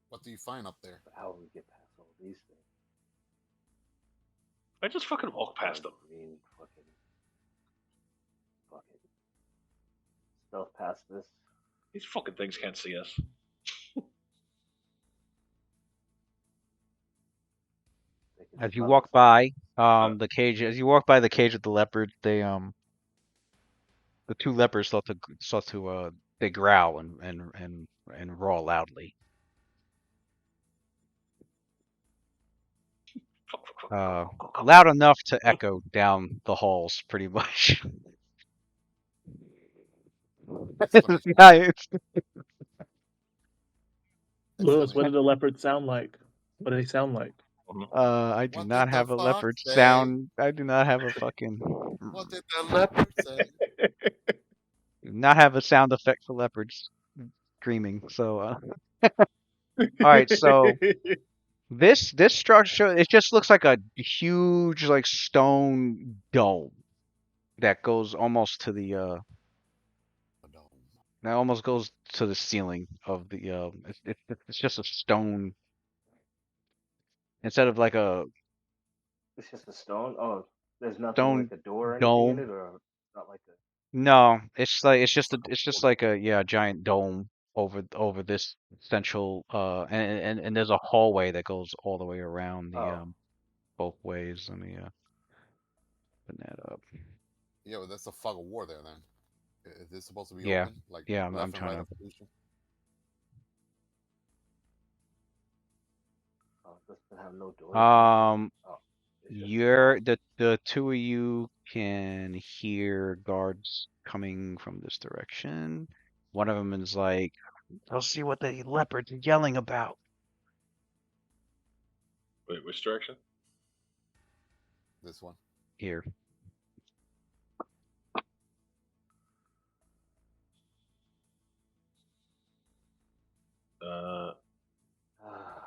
What do you find up there? How do we get past all these things? I just fucking walk past them. Green fucking stealth past this. These fucking things can't see us. They can As you smell walk us. by the cage, as you walk by the cage with the leopard, they the two leopards start to they growl and roar loudly. Loud enough to echo down the halls, pretty much. That's funny. Yeah, it's- Lewis, what funny. do the leopards sound like? What do they sound like? I do What not did the have a fox leopard say? sound. I do not have a fucking. What did the leopard say? Do not have a sound effect for leopards screaming. So, all right. So this structure, it just looks like a huge like stone dome that goes almost to the that almost goes to the ceiling of the it's just a stone instead of like a It's just a stone. Oh, there's nothing stone like a door or anything dome. in it, or not like a. No, it's just like a giant dome over this central and there's a hallway that goes all the way around the Oh. both ways. Let me open that up. Yeah, well, that's a fog of war there then. Is this supposed to be Yeah, open? Like yeah, I'm left and trying right to. evolution? Oh, it doesn't have no doors. Um, Oh, it's just you're the two of you can hear guards coming from this direction. One of them is like, "I'll see what the leopards are yelling about." Wait, which direction? This one. Here.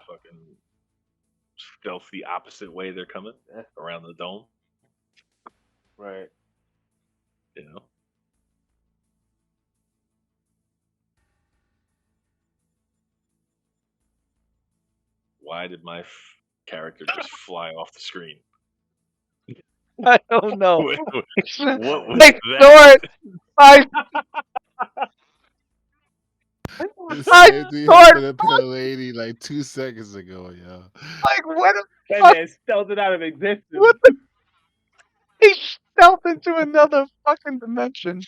Fucking stealth the opposite way they're coming Yeah. around the dome. Right. You know. Why did my character just fly off the screen? I don't know. What was I that? I The I same thing thought- happened to Pale Lady like 2 seconds ago, yo. like what? That Fuck. man spelled it out of existence. What the? He stealthed into another fucking dimension.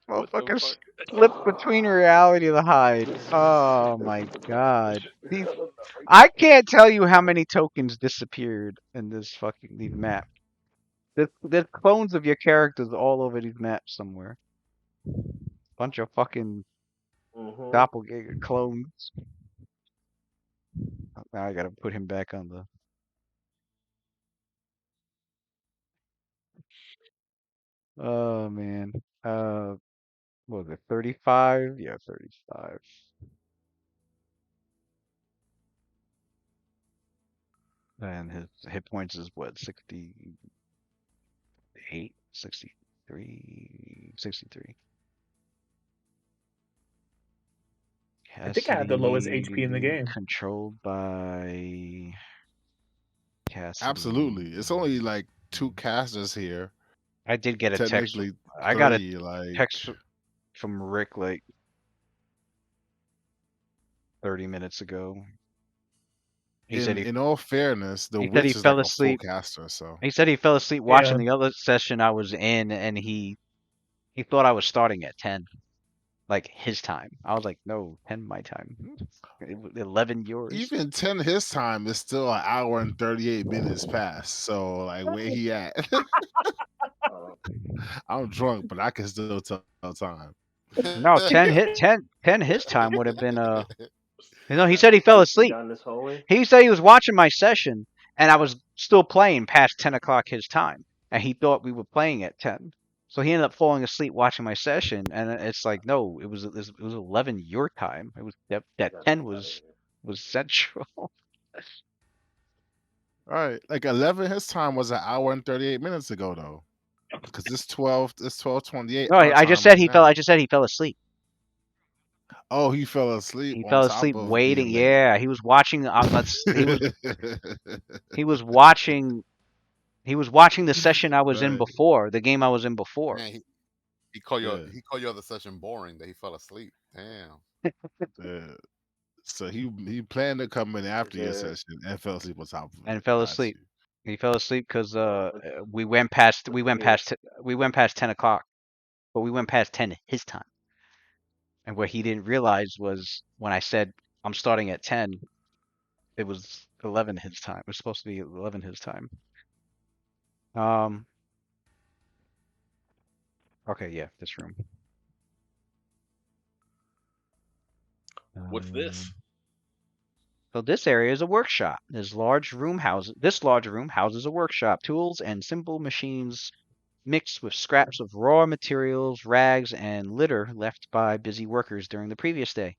What the Motherfucker fuck? slipped between reality and the hide. Oh my god. I can't tell you how many tokens disappeared in this fucking these maps. There's clones of your characters all over these maps somewhere. Bunch of fucking Mm-hmm. doppelganger clones. Now I gotta put him back on the. Oh man. What was it? 35? Yeah, 35. And his hit points is what? 68, 63, 63. I think I have the lowest HP in the Cassidy, game. Controlled by Cassidy. Absolutely. It's only like 2 casters here. I did get a text. Technically, I got a 3, like text from Rick like 30 minutes ago. He said In all fairness, the he said he witch is fell like a full asleep. caster, so He said he fell asleep watching Yeah. the other session I was in, and he thought I was starting at 10, like his time. I was like, no, 10 my time. 11 yours. even 10 his time is still an hour and 38 minutes past. So like where he at? Uh, I'm drunk, but I can still tell time. No, 10 his time would have been he said he fell is he asleep. down this hallway? He said he was watching my session, and I was still playing past 10 o'clock his time, and he thought we were playing at 10. So he ended up falling asleep watching my session, and it's like, no, it was 11 your time. It was that Got 10 the fuck outta was central. All right, like 11 his time was an hour and 38 minutes ago though, because it's 12:28 No, our I just time said right now. I just said he fell asleep. Oh, he fell asleep He on fell top asleep of waiting. being late. Yeah, he was watching. He was watching. He was watching the session I was in Right. before, the game I was in before. Man, he called your Yeah. he called your other session boring that he fell asleep. Damn. Yeah. So he planned to come in after your Is it- session and fell asleep on top of And it. fell Got asleep. you. He fell asleep because What's we went past what's the game? we went past 10 o'clock, but we went past 10 his time. And what he didn't realize was when I said I'm starting at 10, it was 11 his time. It was supposed to be 11 his time. Okay, yeah, this room. What's this? So this area is a workshop. This large room houses a workshop, tools and simple machines mixed with scraps of raw materials, rags, and litter left by busy workers during the previous day.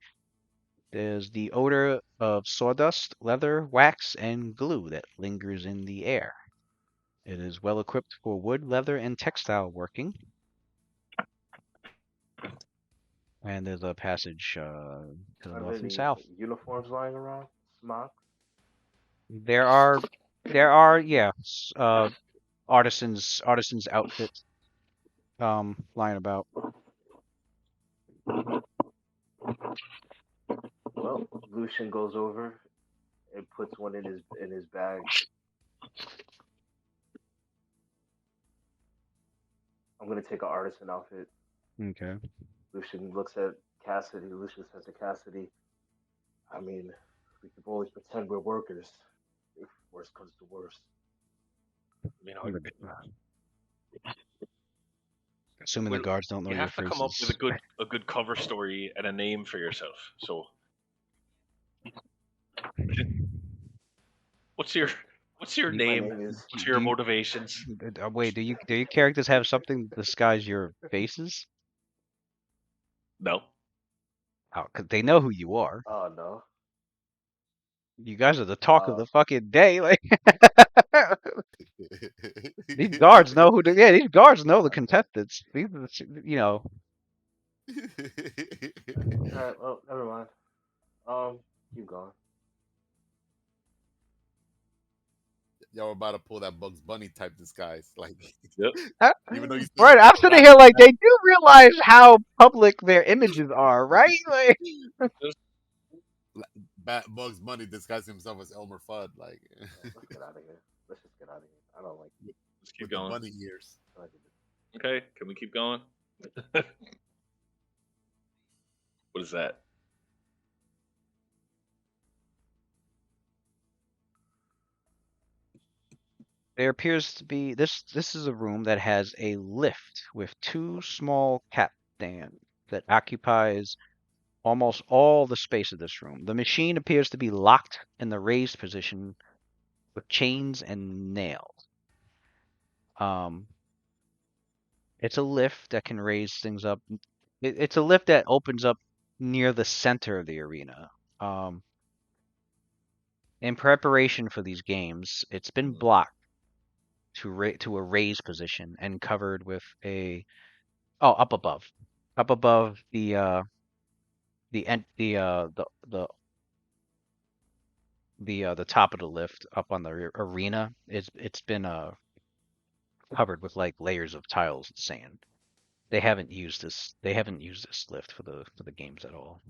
There's the odor of sawdust, leather, wax, and glue that lingers in the air. It is well equipped for wood, leather, and textile working. And there's a passage to the Are north there and any south. uniforms lying around? Smocks? There are artisans outfits lying about. Well, Lucian goes over and puts one in his bag. I'm gonna take an artisan outfit. Okay. Lucian looks at Cassidy. Lucian says to Cassidy, I mean, we can always pretend we're workers if worst comes to worst. You know, Assuming the we- guards don't know you your have to come up with faces. a good cover story and a name for yourself. So, what's your My name? name is What's your Do you- motivations? Wait, do your characters have something to disguise your faces? No. Oh, 'cause they know who you are. oh no. You guys are the talk of Uh the fucking day. Like these guards know who. These guards know the contestants. These, are you know. alright, well, never mind. Keep going. Y'all were about to pull that Bugs Bunny type disguise, like Yep. even though you still Right, I'm sitting here like they do realize how public their images are, right? Like, Bugs Bunny disguised himself as Elmer Fudd, like Let's get out of here. Let's just get out of here. I don't like it. Let's keep with the going. bunny ears. I like it. Okay, can we keep going? What is that? there appears to be this is a room that has a lift with two small capstans that occupies almost all the space of this room. The machine appears to be locked in the raised position with chains and nails. It's a lift that can raise things up. It's a lift that opens up near the center of the arena. In preparation for these games, it's been blocked to a raised position and covered with up above the top of the lift up on the arena. It's been covered with like layers of tiles and sand. They haven't used this lift for the games at all.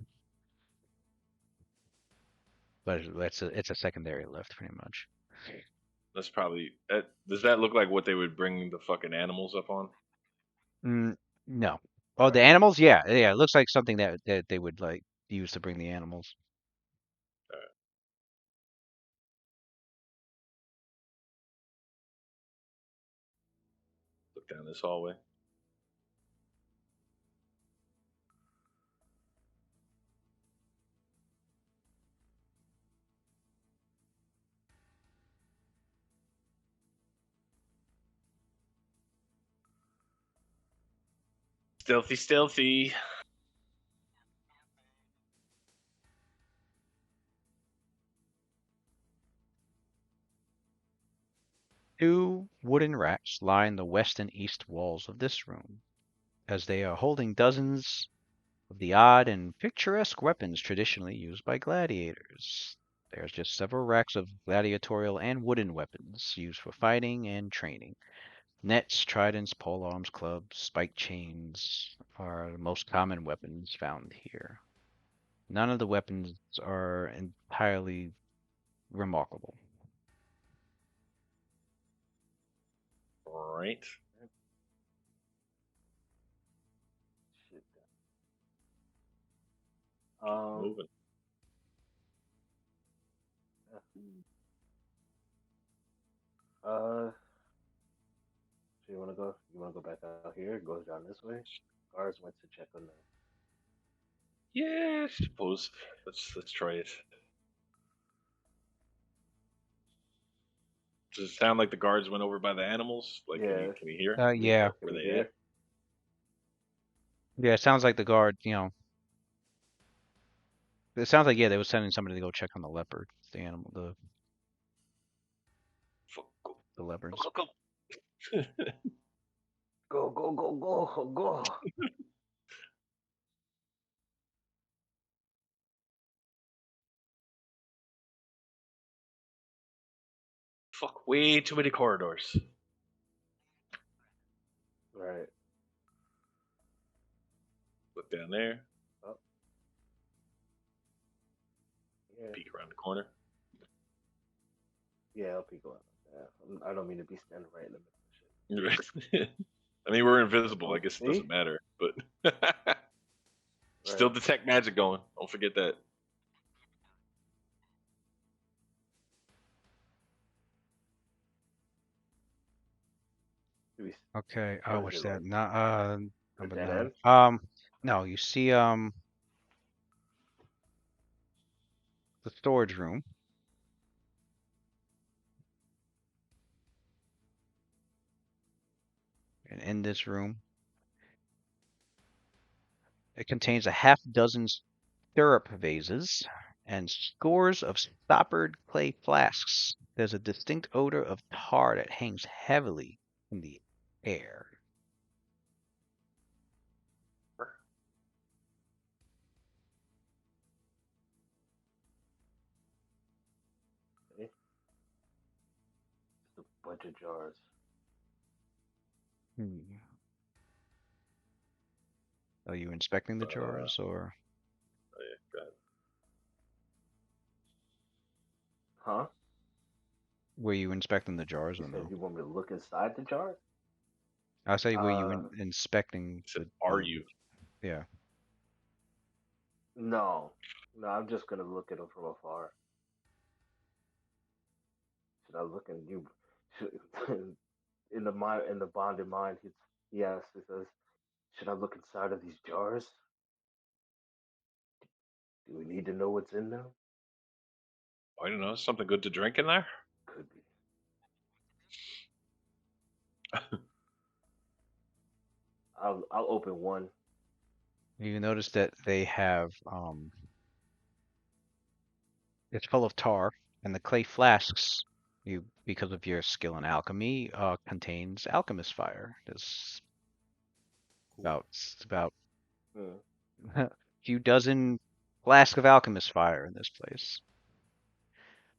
but it's a secondary lift pretty much. That's probably. Does that look like what they would bring the fucking animals up on? No. Oh, the Right. animals? Yeah, yeah. It looks like something that they would like use to bring the animals. Look down this hallway. Stealthy, stealthy. Two wooden racks line the west and east walls of this room, as they are holding dozens of the odd and picturesque weapons traditionally used by gladiators. There's just several racks of gladiatorial and wooden weapons used for fighting and training. Nets, tridents, polearms, clubs, spike chains are the most common weapons found here. None of the weapons are entirely remarkable. Right. Shit. Keep moving. So you wanna go? You wanna go back out here? It goes down this way. Guards went to check on the. Yeah, I suppose. Let's try it. Does it sound like the guards went over by the animals? Like, Yeah. can you hear? Yeah. Can Where we they hear? at? Yeah, it sounds like the guard, it sounds like, yeah, they were sending somebody to go check on the leopard, the animal, Fuck, go, the leopards. go, go. Go, go, go, go, go. Fuck, way too many corridors. Right. Look down there. Oh. Yeah. Peek around the corner. Yeah, I'll peek around. Yeah. I don't mean to be standing right in the middle of shit. I mean, we're invisible. I Oh, guess it see? doesn't matter, but still Right. detect magic going. Don't forget that. Do we- Okay, What is what's it that? like? Not, A number dead 9. end? No, you see, the storage room. And in this room, it contains a half dozen stirrup vases and scores of stoppered clay flasks. There's a distinct odor of tar that hangs heavily in the air. Okay. Just a bunch of jars. Are you inspecting the Uh, jars, or Oh yeah, go ahead. Huh? were you inspecting the jars You or said no? you want me to look inside the jar? I say, were you Uh, inspecting He said, the, "Are you?" yeah. No. No, I'm just gonna look at them from afar. Should I look in you? In the bonded mind, he asks. He says, "Should I look inside of these jars? Do we need to know what's in them? I don't know. Something good to drink in there? Could be." I'll open one. You notice that they have, it's full of tar, and the clay flasks, because of your skill in alchemy, contains alchemist fire. There's Cool. about Hmm. a few dozen flasks of alchemist fire in this place.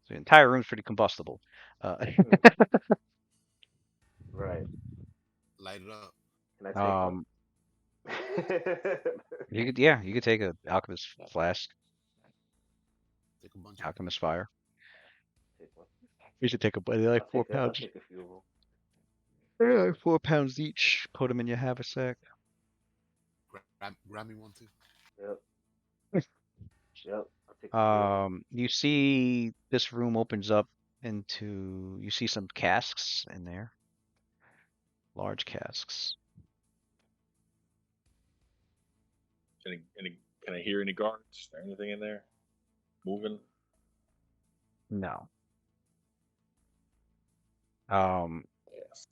So the entire room's pretty combustible. Right. Light it up. Can I take one? Um, you could take a alchemist flask. Take a bunch of them. Alchemist fire. Take one. You should take a. They're like I'll 4 take a, I'll pounds. take a few of them. They're like 4 pounds each. Put them in your haversack. Grab me one too. Yep. Yep. I'll take a few of them. You see this room opens up into. You see some casks in there. Large casks. Can I hear any guards? Is there anything in there moving? No. Yes.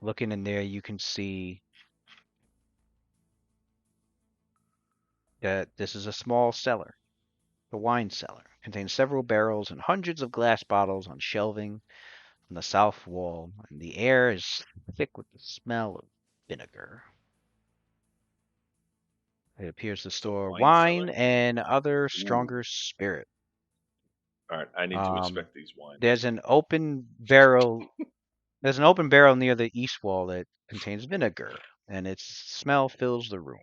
Looking in there, you can see that this is a small cellar. The wine cellar contains several barrels and hundreds of glass bottles on shelving on the south wall, and the air is thick with the smell of vinegar. It appears to store wine wine cellar? and other Ooh. stronger spirit. All right, I need to inspect these wines. There's an open barrel. There's an open barrel near the east wall that contains vinegar, and its smell fills the room.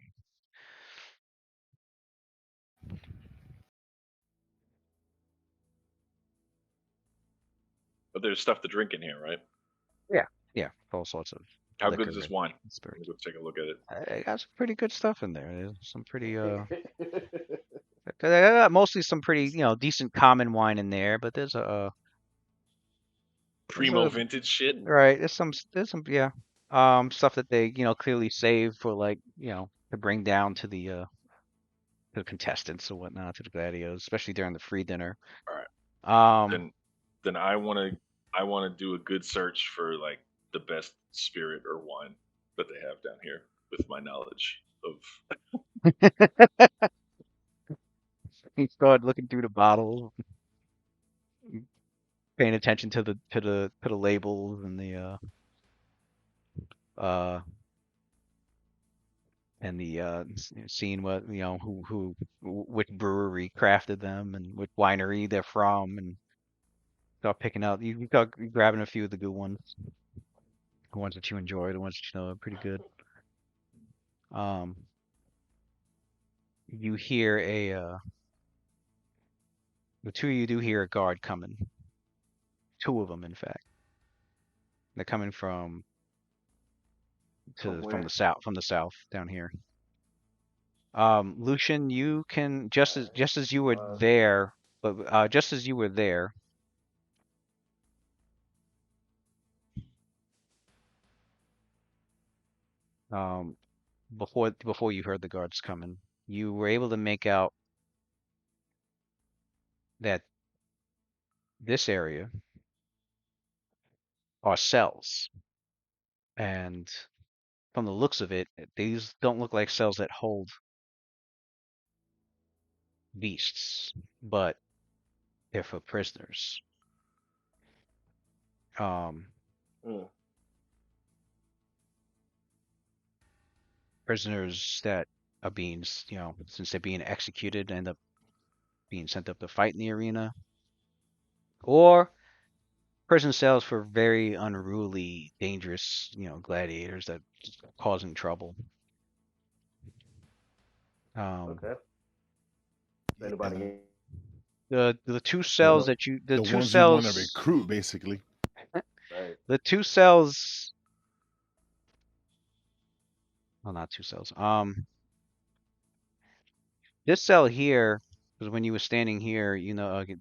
But there's stuff to drink in here, right? Yeah, all sorts of. How liquor good is this and wine? spirits. Let me go take a look at it. I got some pretty good stuff in there. There's some pretty Cause I got mostly some pretty decent common wine in there, but there's Primo vintage shit. right. There's some stuff that they clearly save for like to bring down to the contestants or whatnot, to the gladiators, especially during the free dinner. All right. Then I want to do a good search for like the best spirit or wine that they have down here with my knowledge of. He started looking through the bottles, paying attention to the labels and the seeing what which brewery crafted them and which winery they're from, and start picking out. You start grabbing a few of the good ones, the ones that you enjoy, the ones that you know are pretty good. You hear the two of you do hear a guard coming. 2 of them, in fact. They're coming from the south down here. Lucian, you can just as you were there, but just as you were there, before you heard the guards coming, you were able to make out that this area are cells, and from the looks of it, these don't look like cells that hold beasts, but they're for prisoners. Prisoners that are being, since they're being executed, end up being sent up to fight in the arena, or prison cells for very unruly, dangerous, gladiators that causing trouble. Okay. Anybody? The 2 cells that you the 2 ones cells you want to recruit, basically. Right. The 2 cells. Well, not 2 cells. This cell here, because when you were standing here,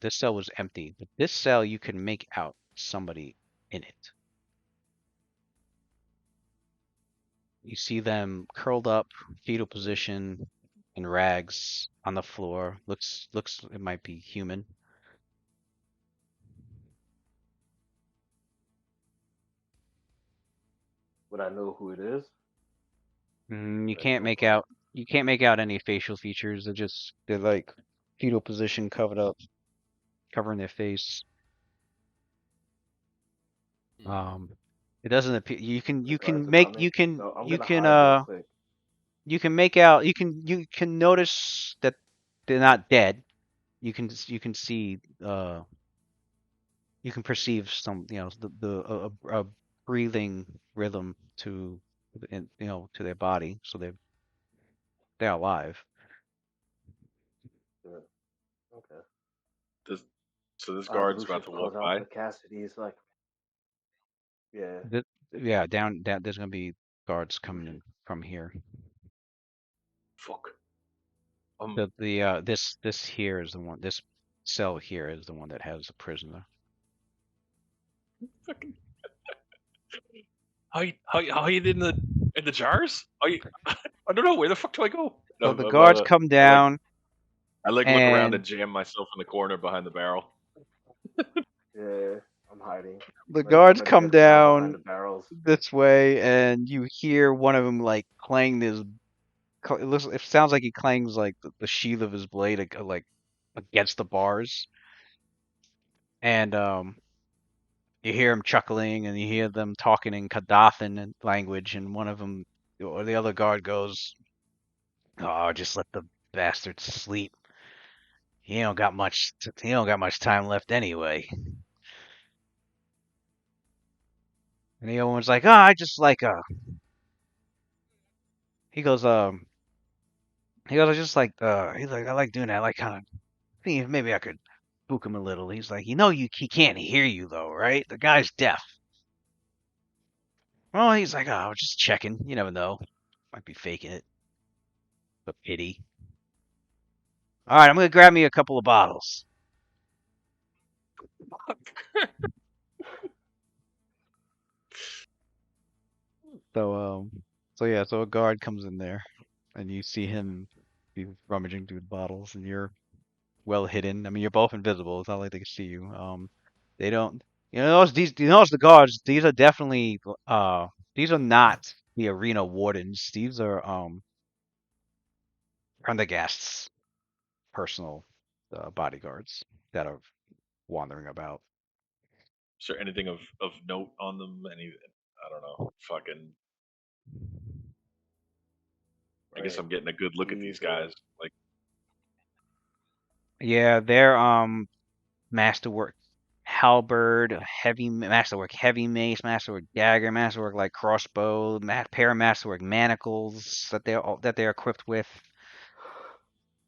this cell was empty. But this cell, you can make out somebody in it. You see them curled up, fetal position, in rags on the floor. Looks it might be human. Would I know who it is? You can't make out. You can't make out any facial features. They're like fetal position, covered up, covering their face. It doesn't appear. You can make you can make out. You can notice that they're not dead. You can see. You can perceive some. A breathing rhythm to to their body, so they're alive. Yeah. Okay. So this guard's about Lucius to calls walk out by. for Cassidy. He's like, yeah, Yeah, down. There's gonna be guards coming in from here. Fuck. This here is the one. This cell here is the one that has a prisoner. Fucking. How you in the jars? I don't know. Where the fuck do I go? So No, the guards I come down, look around and and jam myself in the corner behind the barrel. yeah, I'm hiding. the I'm guards ready to come get around behind down the barrels. this way, and you hear one of them like clang this. It sounds like he clangs like the sheath of his blade like against the bars, and you hear him chuckling, and you hear them talking in Kadathan language, and one of them or the other guard goes, "Oh, just let the bastard sleep. He don't got much. He don't got much time left anyway." And the other one's like, "Oh, I just like He goes, I just like he's like, I like doing that. I like kind of see if maybe I could spook him a little. He's like, he can't hear you though, right? The guy's deaf. Well, he's like, oh, just checking. You never know. Might be faking it. But pity. All right, I'm gonna grab me a couple of bottles. So yeah, so a guard comes in there, and you see him be rummaging through the bottles, and you're well hidden. I mean, you're both invisible. It's not like they can see you. They don't. You notice the guards. These are definitely. These are not the arena wardens. These are Prendergast's personal bodyguards that are wandering about. Is there anything of note on them? I don't know. Fucking. I guess Right. I'm getting a good look at these These, guys. Like, Yeah, they're masterwork halberd, masterwork heavy mace, masterwork dagger, masterwork like crossbow, pair of masterwork manacles that they're equipped with.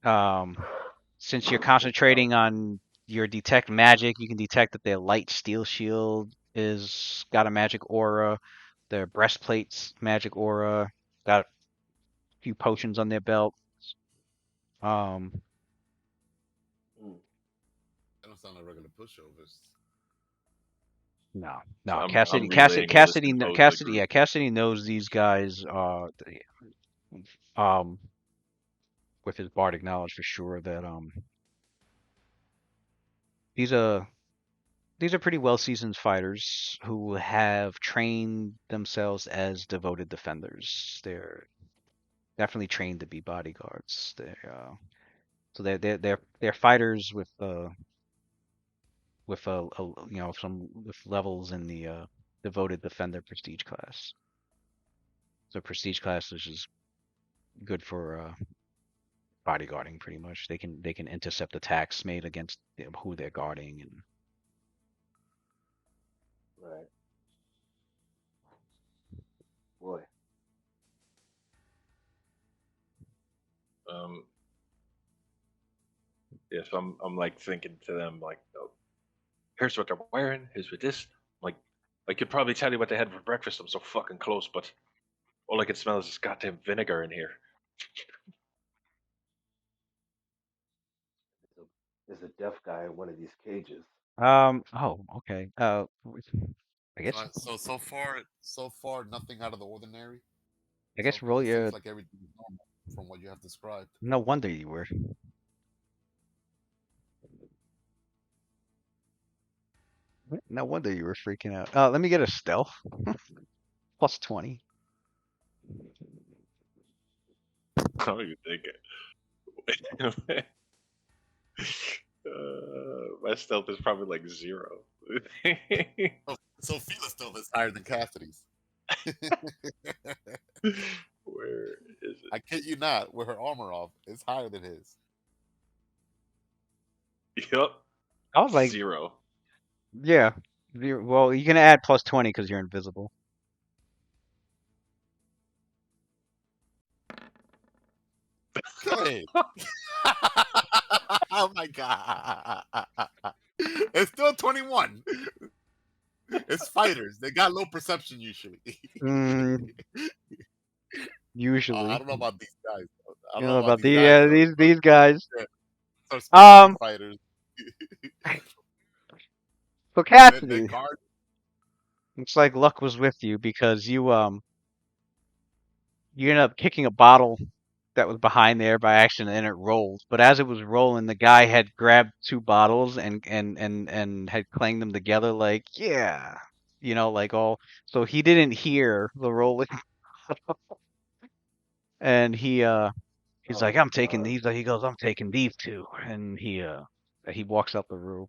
Since you're concentrating on your detect magic, you can detect that their light steel shield is got a magic aura. Their breastplates magic aura. Got a few potions on their belt. Um, Mm, They don't sound like regular pushovers. no, so no. I'm relaying all this info to the group. Yeah, Cassidy knows these guys. Um, with his bardic knowledge for sure that these are pretty well seasoned fighters who have trained themselves as devoted defenders. They're definitely trained to be bodyguards. They're fighters with some with levels in the devoted defender prestige class. So prestige class is just good for bodyguarding pretty much. They can intercept attacks made against who they're guarding and right. Boy. Yeah, so I'm like thinking to them like, oh, here's what they're wearing. Here's what this. Like, I could probably tell you what they had for breakfast. I'm so fucking close, but all I can smell is this goddamn vinegar in here. There's a deaf guy in one of these cages. Oh, okay. I guess So far, nothing out of the ordinary. roll It your seems like everything is normal from what you have described. no wonder you were. No wonder you were freaking out. Let me get a stealth. Plus 20. I don't even think it. My stealth is probably like 0. Oh, Sophia's still is higher than Cassidy's. Where is it? I kid you not. With her armor off, it's higher than his. Yep. I was like, 0. yeah. Well, you're gonna add plus 20 because you're invisible. Good. Oh my god. It's still 21. It's fighters. They got low perception usually. Mm, I usually. don't know about these guys. I You don't know know about about these guys though. these guys. They're specialty Um, fighters. so They Cassidy, guard. looks like luck was with you because you ended up kicking a bottle that was behind there by accident and it rolled. But as it was rolling, the guy had grabbed two bottles and had clanged them together like, yeah, like all. So he didn't hear the rolling, and he's Oh like, my I'm taking god. these. He goes, I'm taking these two, and he walks out the room.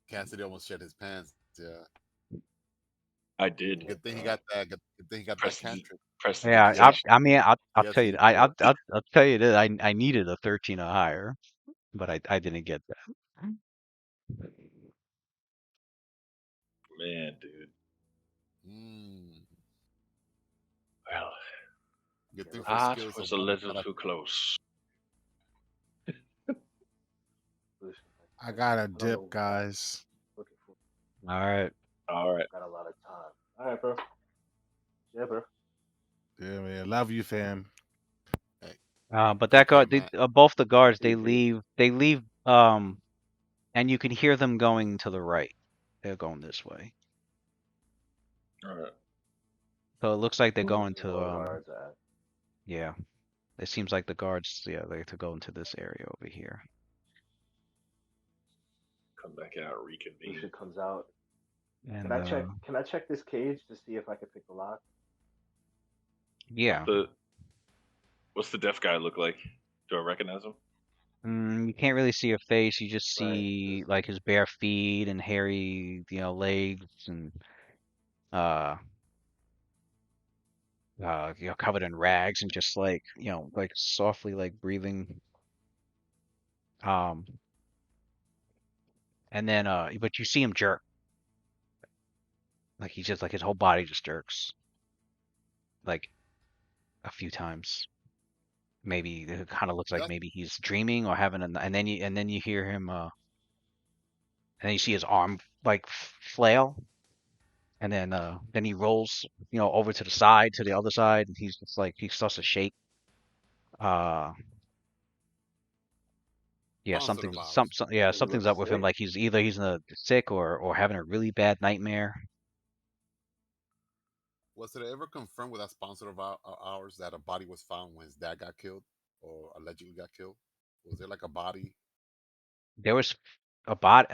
Cassidy almost shed his pants. Yeah. I did. Good thing he got that. Good thing he got that Press the cantrip. Yeah, I prestidigitation. I mean I'll Yes, tell you he I'll tell you that I needed a 13 or higher, but I didn't get that. Man, dude. Mm, Well, good thing for that skills was of a one. little too close. Lucian, I got a I don't know dip, what I'm guys. looking for. All right. All right. Got a lot of time. All right, bro. Yeah, bro. Yeah, man. Love you, fam. Hey, But that take care, guard, man. both the guards, See you, Pete. they leave, and you can hear them going to the right. They're going this way. All right. So it looks like they're Where going the to, guards at? yeah. It seems like the guards, yeah, they're to go into this area over here. Come back out, reconvene. Lucian comes out. And Can I check this cage to see if I can pick the lock? yeah, What's the deaf guy look like? Do I recognize him? you can't really see a face. You just Right. see Just like his bare feet and hairy, legs and uh covered in rags and just like, like softly like breathing. Um, and then but you see him jerk. Like he's just like his whole body just jerks like a few times. Maybe it kind of looks like That's maybe he's dreaming or having and then you hear him and then you see his arm like flail and then he rolls over to the side to the other side and he's just like he starts to shake. Uh yeah, sponsored of something's ours. yeah, he something's looks up with him sick. like he's in a sick or having a really bad nightmare. Was it ever confirmed with that sponsor of ours that a body was found when his dad got killed or allegedly got killed? Was there like a body? There was a bot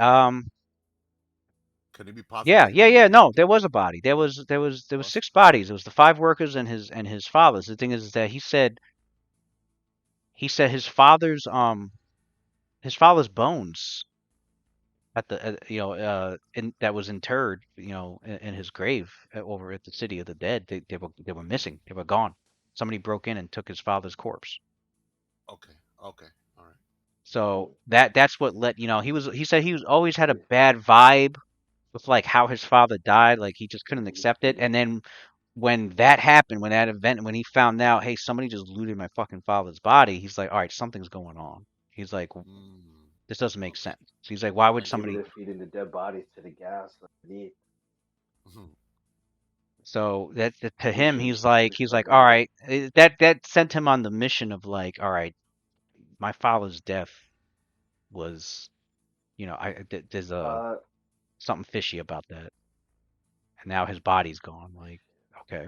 Can it be Yeah, positive yeah, that yeah. maybe No, there was a body. There was was? six bodies. It was the five workers and his father's. The thing is that he said his father's bones at the in that was interred in his grave over at the city of the dead. They were missing. They were gone. Somebody broke in and took his father's corpse. Okay, okay, all right. So that's what let he said always had a Yeah. bad vibe with like how his father died. Like he just couldn't Mhm. accept it. And then when that happened, when that event, when he found out, hey, somebody just looted my fucking father's body, he's like, all right, something's going on. He's like, Mm, this doesn't make okay. sense. So he's like, why would I get Maybe somebody? they're feeding the dead bodies to the gas underneath. it. So that to him, Lucian he's like, all got right, that sent him on the mission of like, all right, my father's death was, there's something fishy about that, and now his body's gone. Like, okay.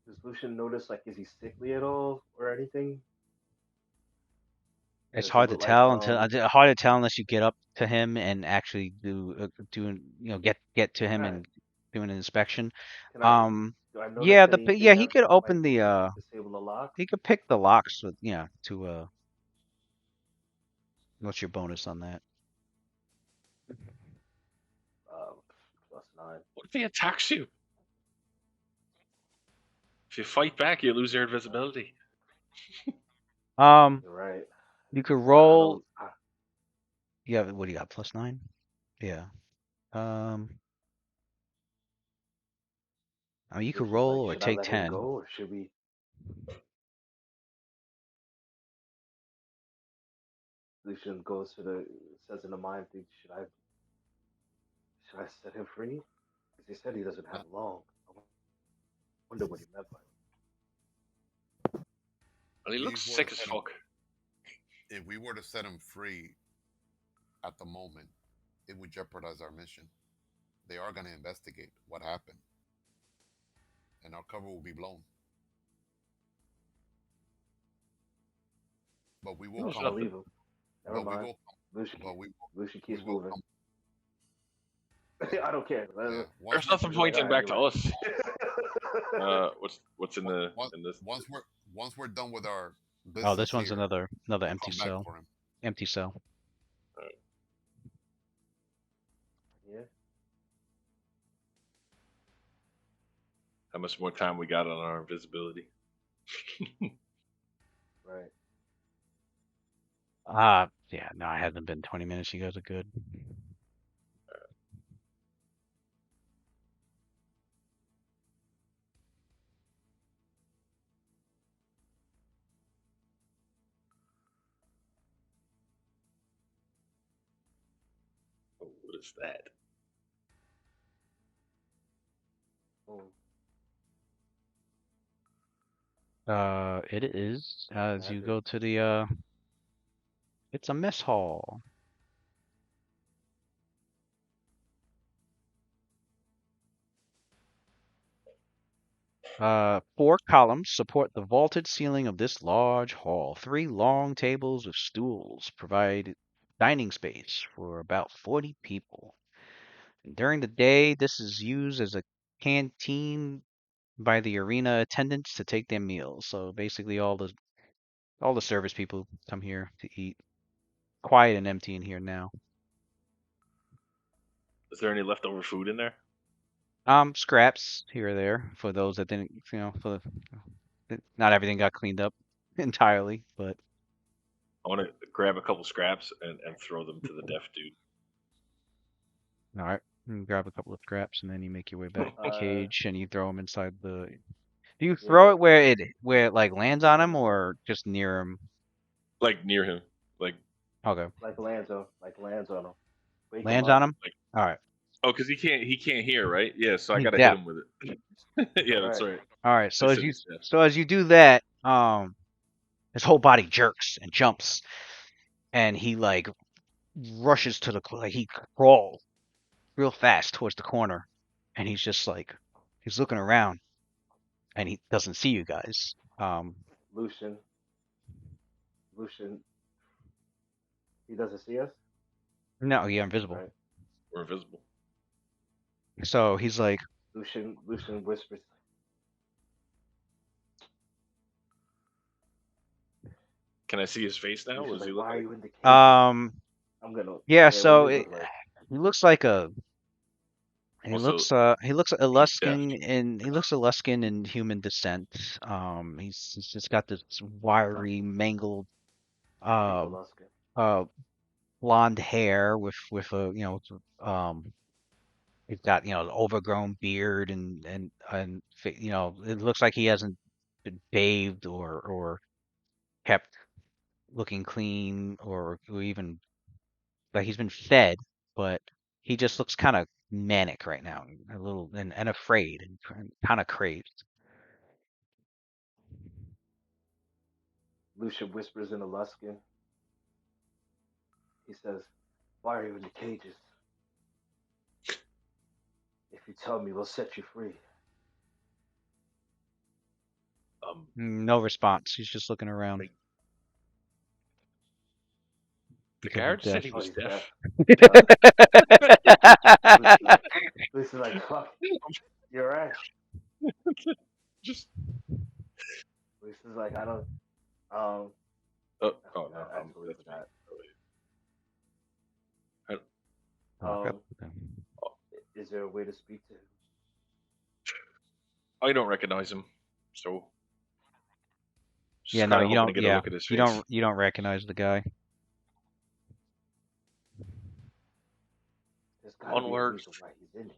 does Lucian notice, like, is he sickly at all or anything? It's Does it hard to look like tell hard to tell unless you get up to him and actually get to him alright, and do an inspection. can I Um, do I notice yeah, anything he that could might open the disable the lock? he could pick the locks with to what's your bonus on that? +9. What if he attacks you? If you fight back, you lose your invisibility. Um, You're right. you could I roll. don't I, Yeah, what do you got? +9? Yeah. Um, I mean you could Lucian's roll like, or should I take let him 10. go or should we? Lucian goes to the says in the mind thing, should I set him free? Because he said he doesn't have long. I wonder what he meant by it. And he We looks were sick to as set him- fuck. If we were to set him free at the moment, it would jeopardize our mission. They are going to investigate what happened, and our cover will be blown. But we will There's come. I'll leave him. Never But we mind. will come. Lucian, But we Lucian we keeps will moving. come. I don't care. Yeah. Once There's we, nothing You're like, pointing alright, back to you're us. right. What's in once, this? once we're done with our business Oh, this one's here, another we'll empty come back cell. for him. Empty cell. Yeah. How much more time we got on our invisibility? Right. Yeah, no, it hasn't been 20 minutes. You guys are good. Oh, what is that? Oh, It is as you Magic. go to the it's a mess hall. Four columns support the vaulted ceiling of this large hall. 3 long tables with stools provide dining space for about 40 people. And during the day, this is used as a canteen by the arena attendants to take their meals. So basically, all the service people come here to eat. Quiet and empty in here now. Is there any leftover food in there? Scraps here or there for those that didn't, not everything got cleaned up entirely, but I want to grab a couple scraps and throw them to the deaf dude. all right. You grab a couple of scraps and then you make your way back to the cage and you throw them inside the. Do you throw it where it like lands on him or just near him? Like near him. Like Okay, like lands on him. Wake him lands up. on him. All right. oh, because he can't hear, right? Yeah, so I He's gotta deaf. hit him with it. Yeah, that's Right. right. All right. So I as said you he's deaf. do that, his whole body jerks and jumps, and he like rushes to like he crawls real fast towards the corner, and he's just like he's looking around, and he doesn't see you guys. Lucian, he doesn't see us. No, you're invisible. Right. We're invisible. So he's like, Lucian whispers. Can I see his face now? What Lucian's does he like, look why are like? you in the cage? um, I'm gonna. yeah. What So does he look like? he looks like a. He Also, looks deaf. Eluskin in human descent. He's just got this wiry, mangled, uh, People asking. blonde hair with a he's got an overgrown beard and it looks like he hasn't been bathed or kept looking clean or even like he's been fed, but he just looks kind of manic right now, a little and afraid and kind of crazed. Lucian whispers in Aluskin. He says, why are you in the cages? If you tell me, we'll set you free. No response. He's just looking around. Like, the because guard he's said he Oh, was he's deaf. deaf. Lucian's like, fuck, you're right. Just Lucian's like, I don't. oh I no, totally that's me. forgot. Oh, Is there a way to speak to him? I don't recognize him, so just yeah, no, kinda you hoping don't. to get a Yeah, look at his you face. don't recognize the guy. There's gotta be a Onward. reason why he's in here.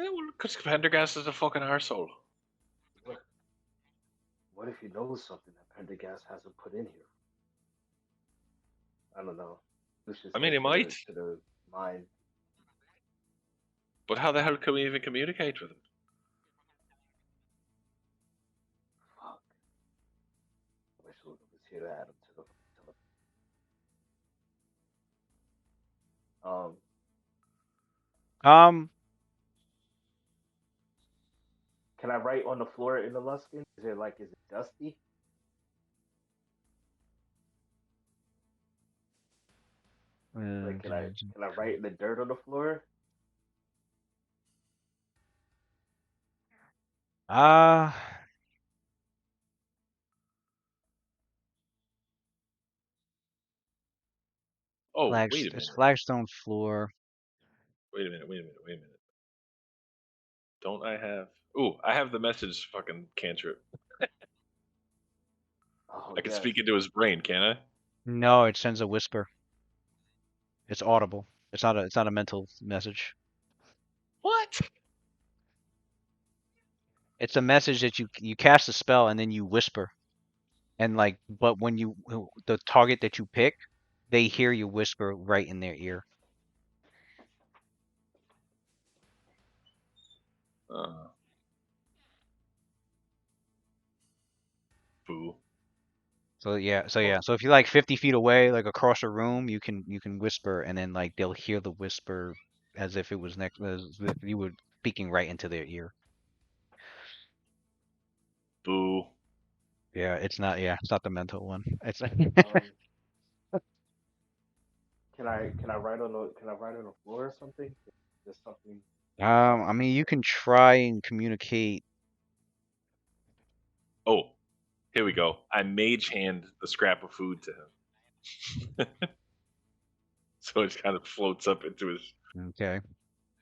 Yeah, well, because Pendergast is a fucking arsehole. What if he knows something that Pendergast hasn't put in here? I don't know. Lucius I mean, went he might, to the mine. but how the hell can we even communicate with him? Fuck. I wish Luda was here to add him to the. Um, Can I write on the floor in the Luskin? Is it dusty? Like can I write in the dirt on the floor? uh, Oh, wait a it's minute. flagstone floor. Wait a minute. Wait a minute. Wait a minute. Don't I have? Ooh, I have the message fucking cantrip. Oh I can yes. speak into his brain, can I? No, it sends a whisper. It's audible. It's not a mental message. What? It's a message that you cast a spell and then you whisper. And like, but when the target that you pick, they hear you whisper right in their ear. Uh, boo. So yeah, Oh, so if you're like 50 feet away, like across a room, you can whisper, and then like they'll hear the whisper as if it was as if you were speaking right into their ear. Boo. Yeah, it's not the mental one. It's can I write on the floor or something? There's something. I mean, you can try and communicate. Oh, here we go. I mage hand the scrap of food to him. So it kind of floats up into his Okay.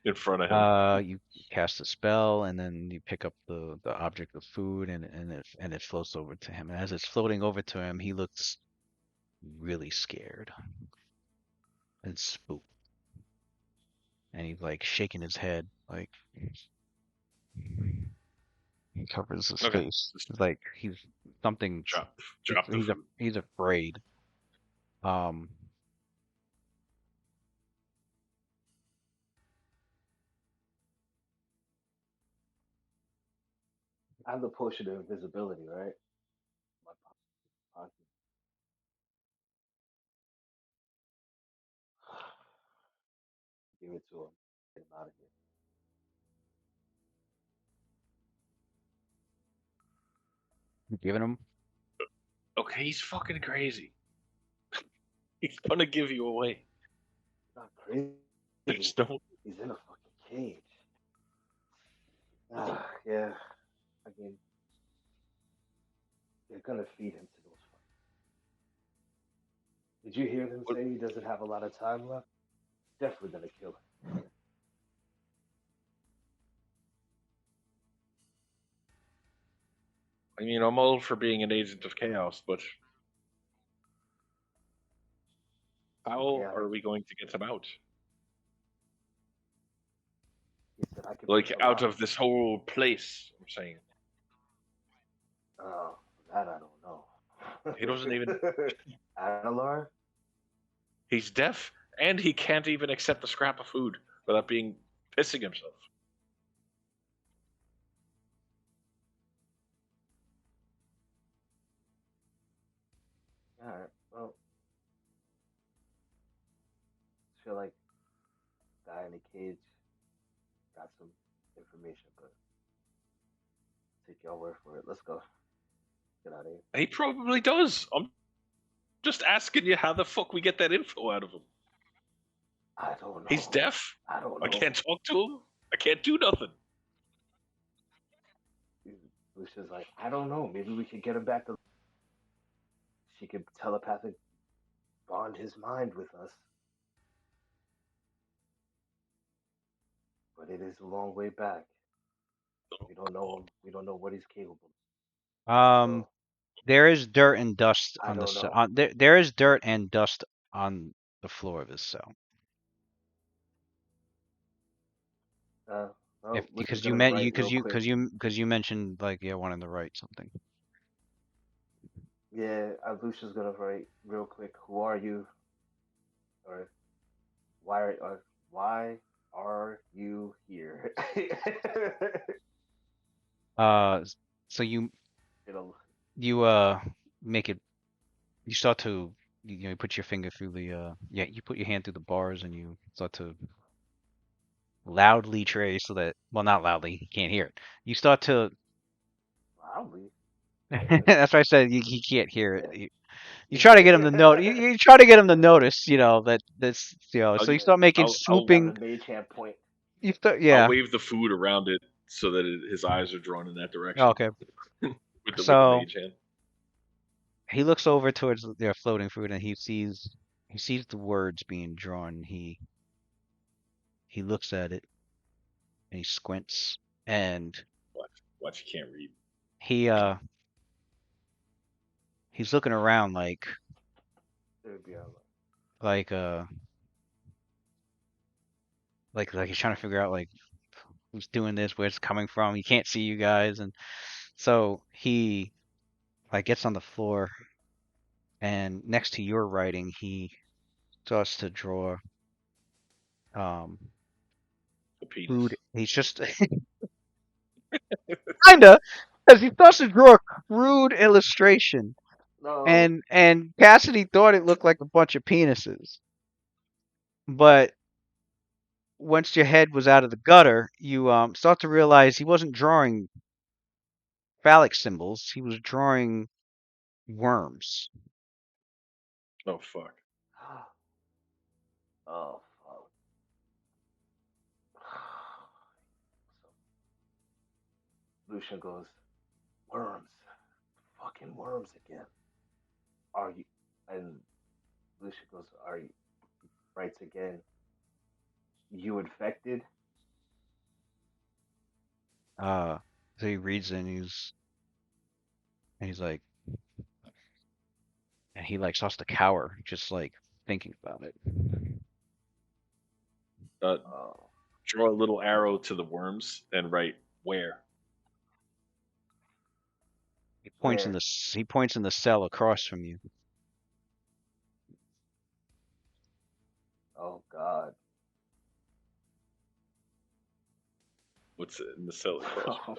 in front of him. You cast a spell, and then you pick up the object of food, and it floats over to him. And as it's floating over to him, he looks really scared and spooked, and he's like shaking his head, like he covers his Okay. face. Just It's like he's something. drop the food. He's afraid. Um, I have the potion of invisibility, right? My pocket. Give it to him. Get him out of here. giving him. Okay, he's fucking crazy. He's gonna give you away. Not crazy. There's no. He's in a fucking cage. Ah, yeah. I mean, they're gonna feed him to those fuckers. Did you hear them say he doesn't have a lot of time left? Definitely gonna kill him. I mean, I'm old for being an agent of chaos, but how Yeah, are we going to get him out? he said I could Like pick him out of this whole place. I'm saying Oh, that I don't know. he doesn't even. Adelar? He's deaf, and he can't even accept a scrap of food without being pissing himself. Alright, well, I feel like guy in the cage got some information, but take your word for it. Let's go. Get out of here. He probably does. I'm just asking you how the fuck we get that info out of him. I don't know. He's deaf. I don't I know. can't talk to him. I can't do nothing. Lucia's like, I don't know. Maybe we could get him back to. She could telepathic bond his mind with us. But it is a long way back. We don't know him. We don't know what he's capable of. So, There is dirt and dust I on the don't cell. know. There is dirt and dust on the floor of his cell. Well, Lucia's Because you gonna meant write real quick. because you mentioned like wanting to write something. Yeah, Lucia's gonna write real quick. Who are you? or why are you here? So you It'll make it. You start to you put your finger through the you put your hand through the bars and you start to loudly trace so that well not loudly he can't hear it. You start to loudly. that's why I said he can't hear it. Yeah. You try to get him to note. You try to get him to notice. That this I'll So you get, start making I'll Have the swooping. mage hand point. You start I'll yeah. wave the food around it so that his eyes are drawn in that Oh, direction okay. with the So mage hand. he looks over towards their floating fruit and he sees the words being drawn. He looks at it and he squints and Watch, you can't read. he's looking around It would be a like he's trying to figure out who's doing this, where it's coming from. He can't see you guys, and so he gets on the floor and next to your writing he starts to draw A penis. food. He's just kinda because he starts to draw a crude illustration. no. And Cassidy thought it looked like a bunch of penises. But once your head was out of the gutter, you start to realize he wasn't drawing phallic symbols. He was drawing worms. Oh fuck. Oh fuck. Lucian goes, worms, fucking worms again. Are you? And Lucian goes, are you? Writes again. You infected? So he reads it and he's like, and he starts to cower, just thinking about it. Oh. Draw a little arrow to the worms and write where. He points Where? he points in the cell across from you. Oh God. What's in the cell across?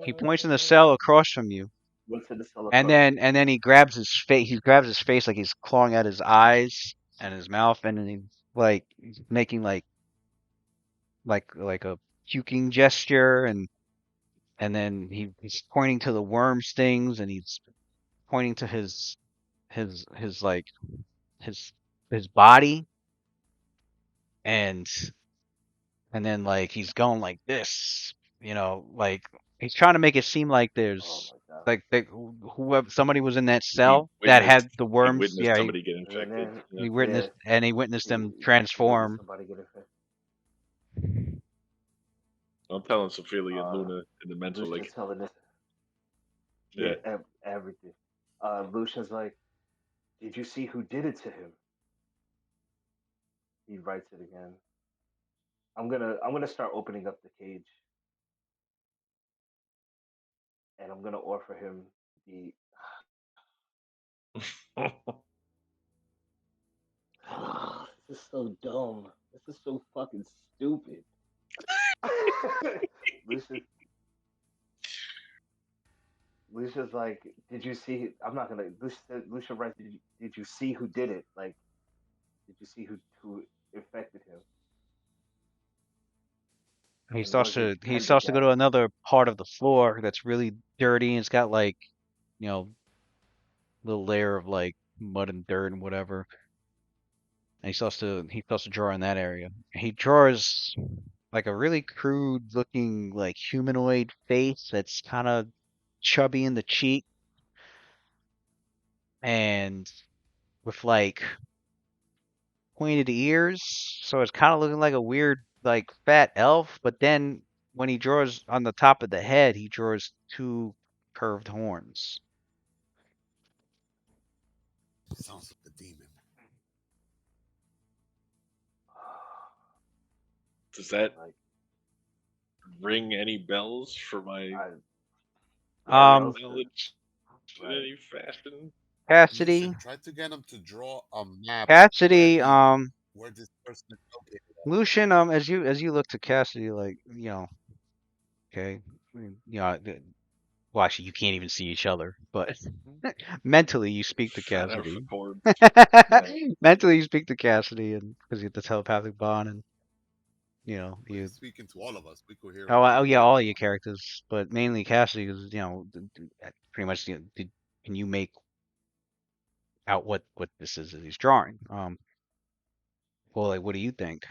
He points in the cell across from you. What's in the cell And then he grabs his face. He grabs his face like he's clawing at his eyes and his mouth, and then he's making like a puking gesture, and then he's pointing to the worm stings, and he's pointing to his his body, and then he's going like this, he's trying to make it seem like Oh there's my God. whoever somebody was in that He cell that had the he worms. witnessed Yeah, somebody get And infected. then, Yeah. he witnessed and he witnessed them witnessed transform. somebody get infected. I'm telling Sophia and Luna in the mental Lucian's telling this. yeah. Everything. Lucian's like, did you see who did it to him? He writes it again. I'm gonna start opening up the cage, and I'm gonna offer him the. This is so dumb. This is so fucking stupid. Lucia's like, did you see? I'm not gonna. Lucia writes, did you see who did it? Like, did you see who infected him? He And starts was it to go to Pendergast? another part of the floor that's really dirty and it's got little layer of mud and dirt and whatever. And he starts to draw in that area. He draws a really crude looking humanoid face that's kind of chubby in the cheek and with pointed ears, so it's kind of looking like a weird fat elf, but then when he draws on the top of the head, he draws two curved horns. Sounds like a demon. Does that Like, ring any bells for my knowledge in Right. any fashion? Cassidy, Lucian, try to get him to draw a map where Cassidy, he where this person is located at. Lucian, as you look to Cassidy, like, okay, well, actually, you can't even see each other, but mentally you speak to Fat enough Cassidy. record. Mentally you speak to Cassidy, and because you have the telepathic bond, and Well, you. he's speaking to all of us. We could hear. Oh We yeah, could hear all your everyone. characters, but mainly Cassidy, because pretty much. Can you make out what this is that he's drawing? Well, like, what do you think?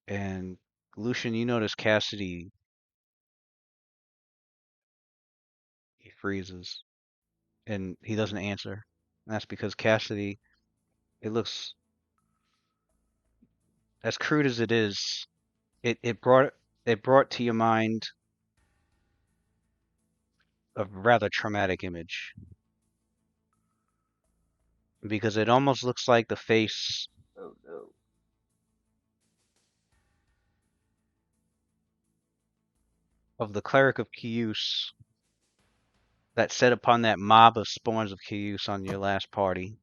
And Lucian, you notice Cassidy, he freezes and he doesn't answer. And that's because Cassidy, it looks as crude as it is. It brought to your mind a rather traumatic image because it almost looks like the face Oh no. of the cleric of Kius that set upon that mob of spawns of Kius on your last party.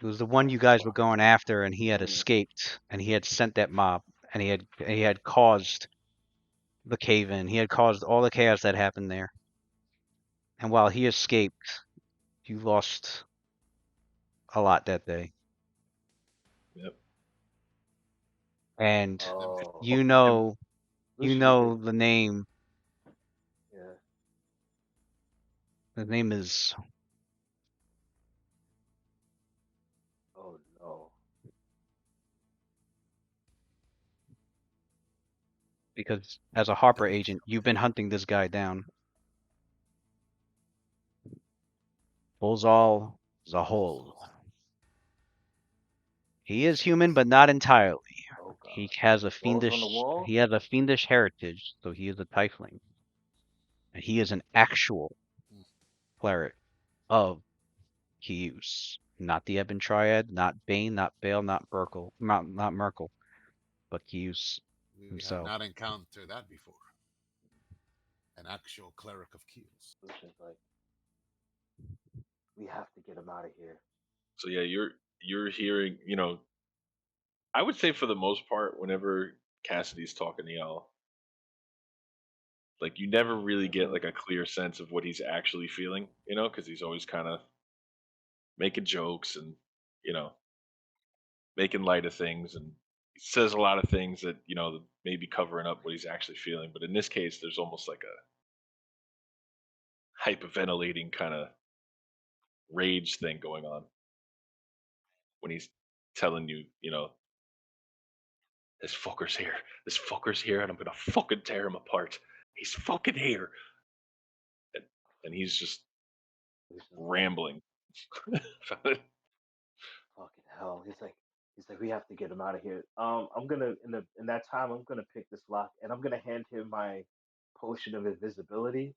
It was the one Oh you guys were fuck. going after, and he had Mm. escaped, and he had sent that mob, and he had caused the cave-in. He had caused all the chaos that happened there. And while he escaped, you lost a lot that day. Yep. And Oh. you know Lucian the name. Yeah. The name is Oh no. because as a Harper agent, you've been hunting this guy down. Bolzal Zahol. He is human, but not entirely. Oh god. He has a Walls on the wall? he has a fiendish heritage, so he is a tiefling. And he is an actual cleric of Kius. Not the Ebon Triad, not Bane, not Bale, not not Merkel, but Kius We have himself. not encountered that before. An actual cleric of Kios. Lucian's like, we have to get him out of here. So yeah, you're hearing, I would say for the most part, whenever Cassidy's talking to y'all, like you never really get like a clear sense of what he's actually feeling, because he's always kind of making jokes and you know making light of things, and he says a lot of things that maybe covering up what he's actually feeling. But in this case, there's almost like a hyperventilating kind of rage thing going on when he's telling you, this fucker's here, and I'm gonna fucking tear him apart. He's fucking here, and he's just Lucian's like, rambling. fucking hell. He's like, we have to get him out of here. I'm gonna in that time I'm gonna pick this lock and I'm gonna hand him my potion of invisibility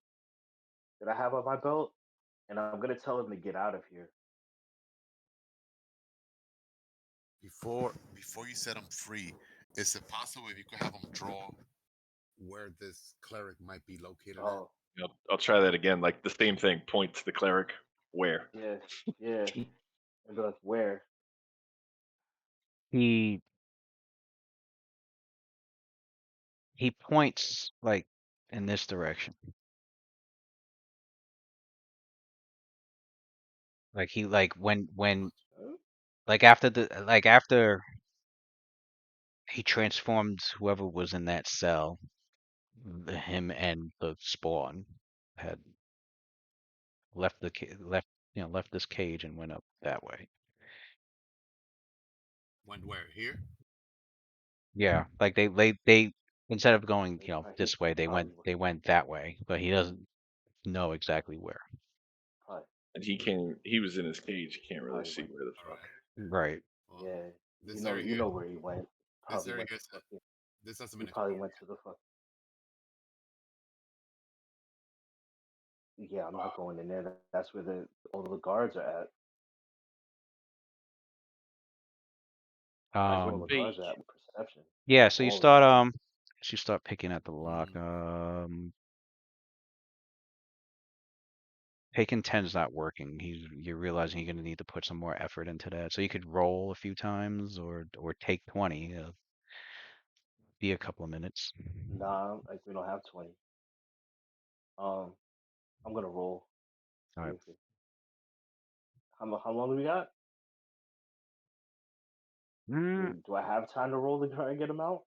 that I have on my belt, and I'm gonna tell him to get out of here. Before you set him free, is it possible if you could have him draw where this cleric might be located at? Oh, I'll try that again. Like the same thing. Point to the cleric. Where? yeah. And be like, where? He points like in this direction. Like he when Huh? after he transformed whoever was in that cell, him and the spawn had left left this cage and went up that way. Went where? Here? Yeah, like they instead of going this way, Probably they went that way, but he doesn't know exactly where. probably, And he was in his cage. He can't really probably see went. where the All fuck. right. Right. Well, Yeah, this you area, know where he went. this Probably area, went to fucking. this hasn't He been probably explored went yet. to the fuck. Yeah, I'm not going in there. That's where all the guards are at. That's where all the Um. guards are at with perception. Yeah. So All of them. you start picking at the lock. taking 10's not working. You're realizing you're gonna need to put some more effort into that. So you could roll a few times or take 20. Be a couple of minutes. Nah, like we don't have 20. I'm gonna roll. All right. See if it- how long do we got? Do I have time to roll to try and get him out?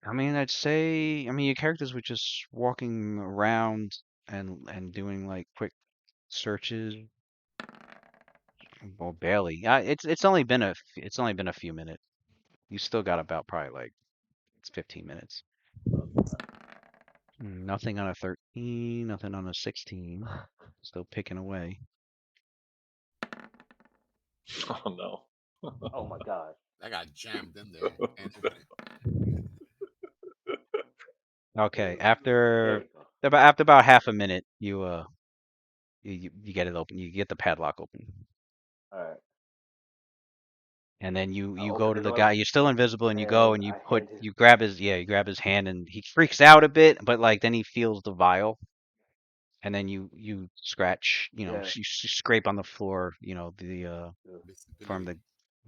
I mean, I'd say, I mean, your characters were just walking around and doing like quick searches. Well, barely. It's only been it's only been a few minutes. You still got about probably like it's 15 minutes. Nothing on a 13, nothing on a 16. Still picking away. Oh no. Oh my god. That got jammed in there. Can't open it. Okay, There after you go. after about half a minute, you get it open. You get the padlock open. All right. And then I you go open to the the guy. door You're still invisible, and you go and and I hand his. you grab his hand, and he freaks out a bit, but like then he feels the vial, and then you scratch, Yeah. you scrape on the floor, the- for him to Visibility.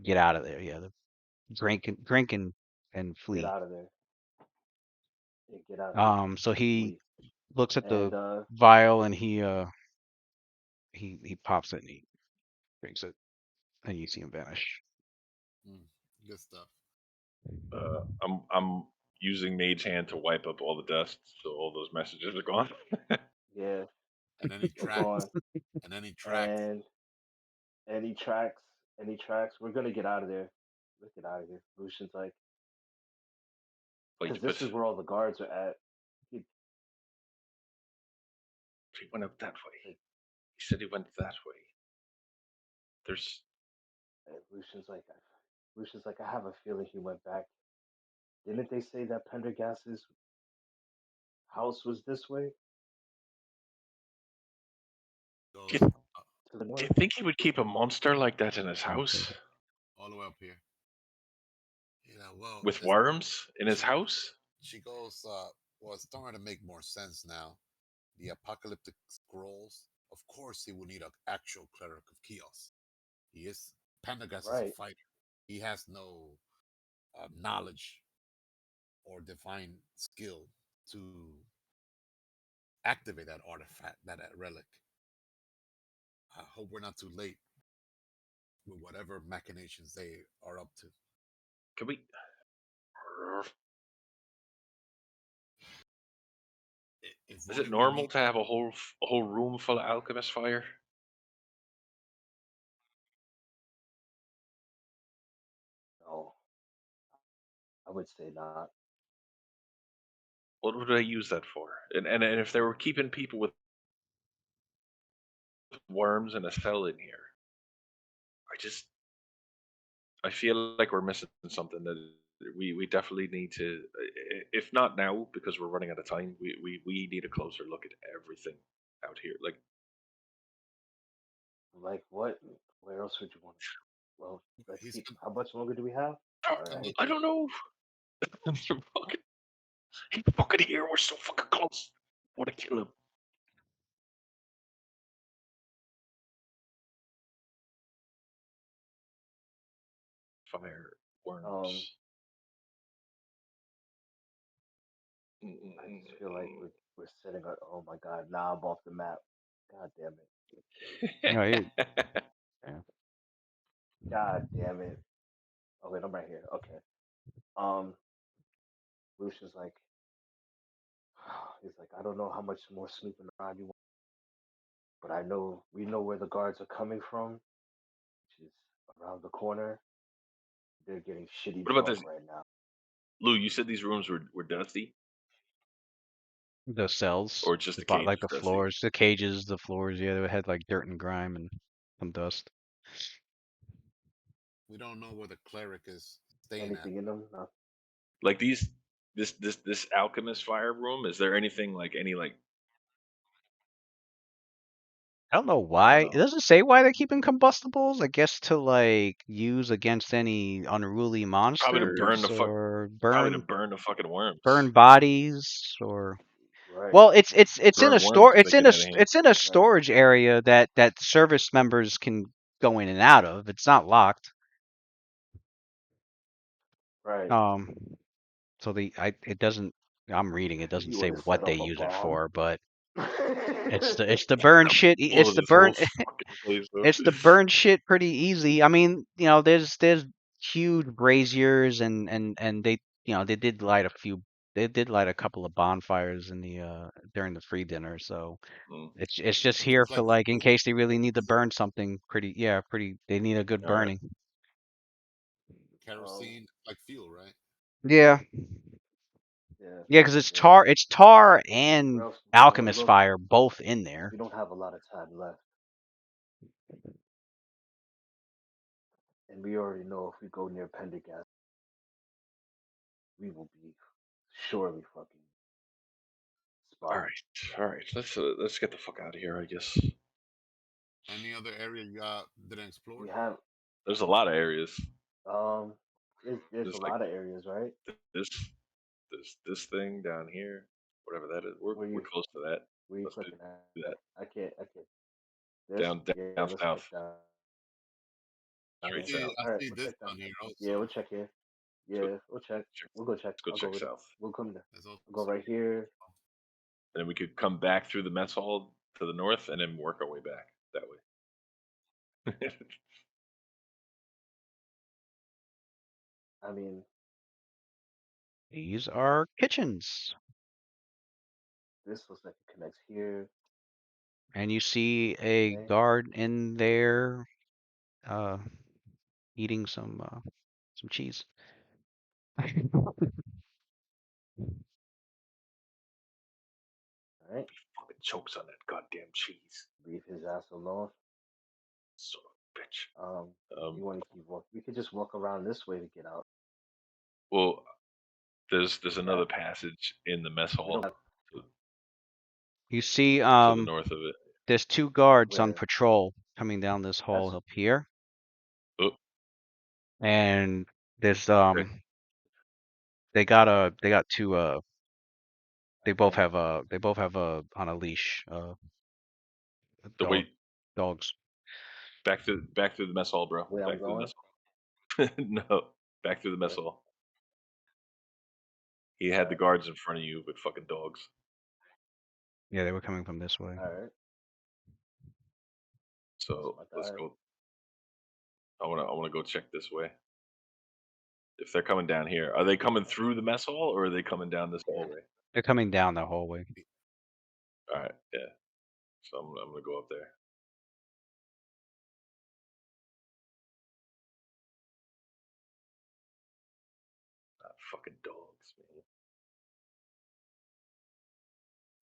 get out of there. Yeah, drink and Get flee. out of there. Yeah, get out of there. So he Flee. looks at And the vial, and he pops it and he drinks it, and you see him vanish. Good stuff. I'm using Mage Hand to wipe up all the dust, so all those messages are gone. yeah, And then he they're tracks. gone. And then he tracks. And any tracks. We're gonna get out of there. Let's get out of here. Lucian's like, Wait, because but this is where all the guards are at. He, he went up that way. He said he went that way. There's and Lucian's like, I have a feeling he went back. Didn't they say that Pendergast's house was this way Goes do to the you north? think he would keep a monster like that in his house all the way up here. Yeah, well, with worms in his she- house? she goes, well, it's starting to make more sense now. The apocalyptic scrolls, of course, he would need an actual cleric of chaos. Pendergast is a Right. fighter. He has no knowledge or divine skill to activate that artifact, that relic. I hope we're not too late with whatever machinations they are up to. Can we? Is it normal to have a whole room full of alchemist fire? No, I would say not. What would I use that for? And if they were keeping people with worms in a cell in here, I feel like we're missing something that we definitely need to. If not now, because we're running out of time, we need a closer look at everything out here. Like what? Where else would you want to? Well, let's He's see. How much longer do we have? All right. I don't know. He's fucking here. We're so fucking close. I want to kill him. Fire worms. I just feel like we're sitting on. Oh my god! Now I'm off the map. God damn it! No, yeah. God damn it! Oh wait, I'm right here. Okay. Lucian's like, he's like, I don't know how much more snooping around you want, but I know we know where the guards are coming from, which is around the corner. They're getting shitty What about drunk this? right now. Lou, you said these rooms were dusty, The cells, or just the like cages the dusty? floors, the cages, the floors. Yeah, they had like dirt and grime and some dust. We don't know where the cleric is staying Anything in them? No. Like this alchemist fire room. Is there anything like any like? I don't know I why. don't It know. doesn't say why they're keeping combustibles. I guess to like use against any unruly Probably to monsters burn the fuck. or Probably to burn burn the fucking worms. bodies or Right. Well, it's in a Burn worms if it's they in get a out of hand. it's in a storage area that service members can go in and out of. It's not locked. Right. So it doesn't. I'm reading. It doesn't He say would have what set they off a use it bomb. for, but it's the burn shit. Blow It's the this whole burn. fucking place up. It's the burn shit pretty easy. I mean, there's huge braziers and they they did light a couple of bonfires in the during the free dinner, so Mm, it's just here It's for like like in fuel. case they really need to burn something pretty they need a good all right. burning. Kerosene, like fuel, right? Yeah. Yeah. Yeah, because it's Yeah. tar What and else? alchemist Look, fire both in there. we don't have a lot of time left, and we already know if we go near Pendergast, we will be surely fucking All spotted. right, all right. Let's get the fuck out of here. I guess Any other area you got didn't explore? We have there's a lot of areas. there's There's a like lot of areas, right? this this thing down here, whatever that is. We're Where we're you close to that. where you Let's clicking at? do that. I can't. This? Yeah, Down let's south, check down. straight Yeah. south. I All right, see we'll this check down. down here Yeah, also. we'll check here. Let's go Yeah, we'll check. check. We'll go check. Let's go I'll go check with it. south. We'll come there. There's also We'll go right here. And then we could come back through the mess hall to the north, and then work our way back that way. I mean, These are kitchens. this looks like it connects here. And you see a Okay. guard in there eating some cheese. All right. Fucking chokes on that goddamn cheese. Leave his ass alone. Son of a bitch. You want to keep walking? We could just walk around this way to get out. Well, there's Yeah. another passage in the mess We hall don't have You see to the north of it. there's two guards on where. patrol coming down this hall That's up here. Oh, And there's okay. they got two they both Okay. have on a leash The way dogs. back through the mess hall, bro. Where I'm Back through the going. mess hall. No, back through the mess Okay. hall. He had the Alright. guards in front of you with fucking dogs. Yeah, they were coming from this way. All right. So That's let's alright. go. I wanna go check this way. If they're coming down here, are they coming through the mess hall or are they coming down this hallway? They're coming down the hallway. All right, yeah. So I'm gonna go up there. Fucking dogs, man.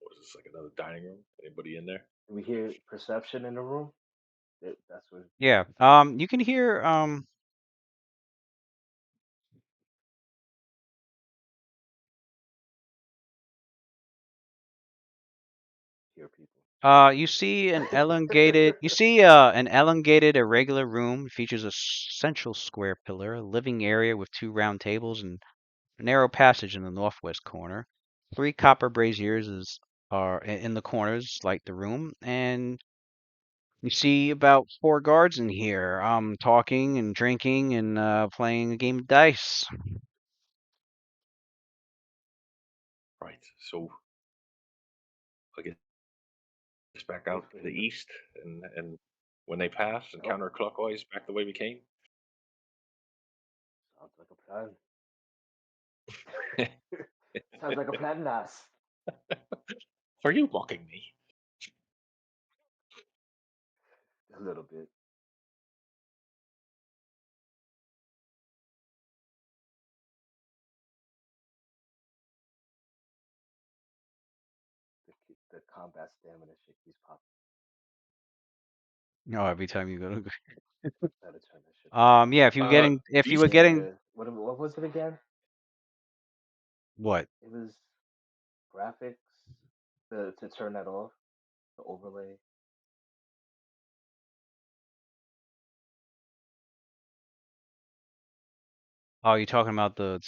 What is this, like another dining room? Anybody in there? We hear perception in the room. That's what. Yeah. You can hear Hear people. you see an elongated irregular room. It features a central square pillar, a living area with two round tables and a narrow passage in the northwest corner. Three copper braziers are in the corners, light the room, and you see about four guards in here, talking and drinking and playing a game of dice. Right. So I guess back Wait out for to the him to. east, and when they pass and Oh, counterclockwise back the way we came. sounds like a plan. Sounds like a plan, Nas. Are you mocking me? A little bit. The combat stamina shit keeps popping. No, every time you go to Gotta turn that shit off. yeah, if you These were getting Yeah. What was it again? what? It was graphics. To turn that off. The overlay. Oh, you talking about the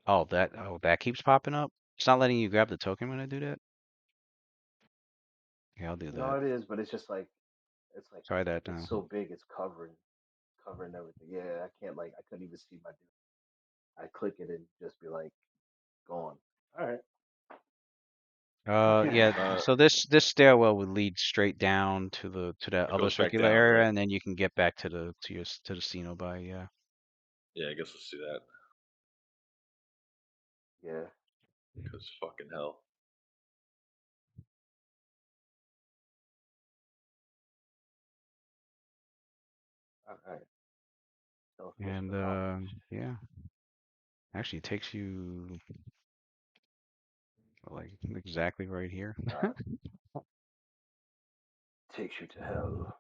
that keeps popping up? It's not letting you grab the token when I do that? Yeah, I'll do No, that. it is, but it's just like it's like Try that it's now. so big, it's covering everything. Yeah, I can't like I couldn't even see my dude. I click it and just be like gone. All right. Yeah. Uh, So this stairwell would lead straight down to that it other goes back circular down, area, right? and then you can get back to the Cenobi. Yeah. Yeah, I guess let's do that. Yeah. Because fucking hell. All right. So And yeah, actually it takes you like exactly right here. takes you to hell.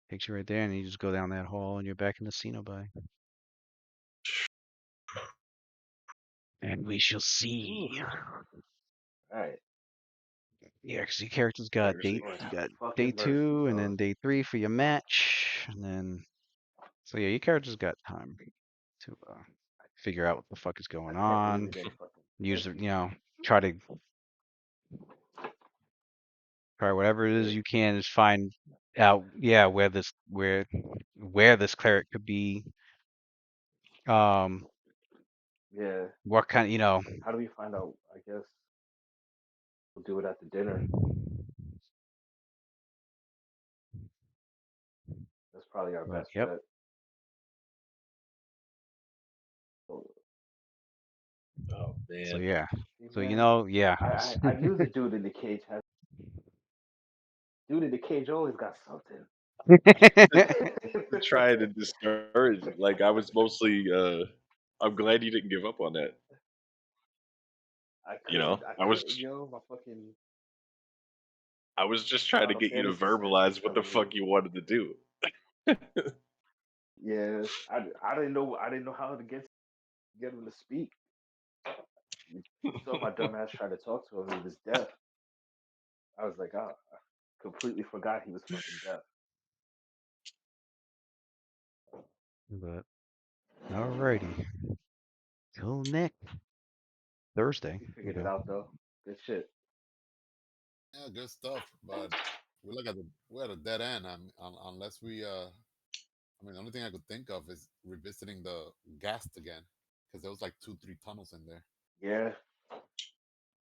Takes you right there, and you just go down that hall, and you're back in the Cenobi. And we shall see. All right. Yeah, because your character's got Mercy. Lord you have got day fucking mercy, 2, and dog. then day 3 for your match, and then so yeah, your character's got time to figure out what the fuck is I going can't believe on. it didn't fucking Use hit it, me. try to try whatever it Yeah. is you can is find out, yeah, where this cleric could be. Yeah. What kind, How do we find out? I guess we'll do it at the dinner. That's probably our but best yep. bet. So, Oh So man. yeah. see, So man, yeah. I knew the dude in the cage had. Dude in the cage always got something. Trying to discourage it. Like I was mostly I'm glad you didn't give up on that. I You know? couldn't. I I was couldn't. My fucking I was just trying to Final get you to Fantasy sense was verbalize what the telling me. fuck you wanted to do. Yeah, I didn't know. I didn't know how to get him to speak. You saw my dumb ass try to talk to him. He was deaf. I was like, oh, I completely forgot he was fucking deaf. But alrighty. Till next Thursday. He figured it out though. Good shit. Yeah, good stuff. But we're at a dead end. Unless we I mean, the only thing I could think of is revisiting the Gast again, because there was like 2, 3 tunnels in there. Yeah,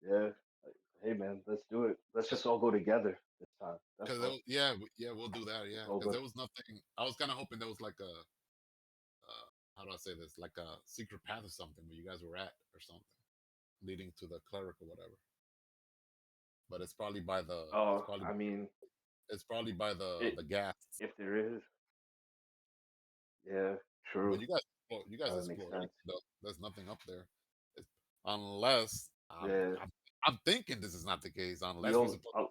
yeah. Like, hey man, let's do it. Let's just all go together this time. That's Because all. yeah, we'll do that. Yeah, Let's all because go. there was nothing. I was kind of hoping there was like a how do I say this? Like a secret path or something where you guys were at or something, leading to the cleric or whatever. But it's probably by the Oh, I mean, it's probably by it the gas. if there is, yeah, But true. you guys That makes explore it. sense. There's nothing up there, unless Yeah, I'm thinking this is not the case. we Unless we're all supposed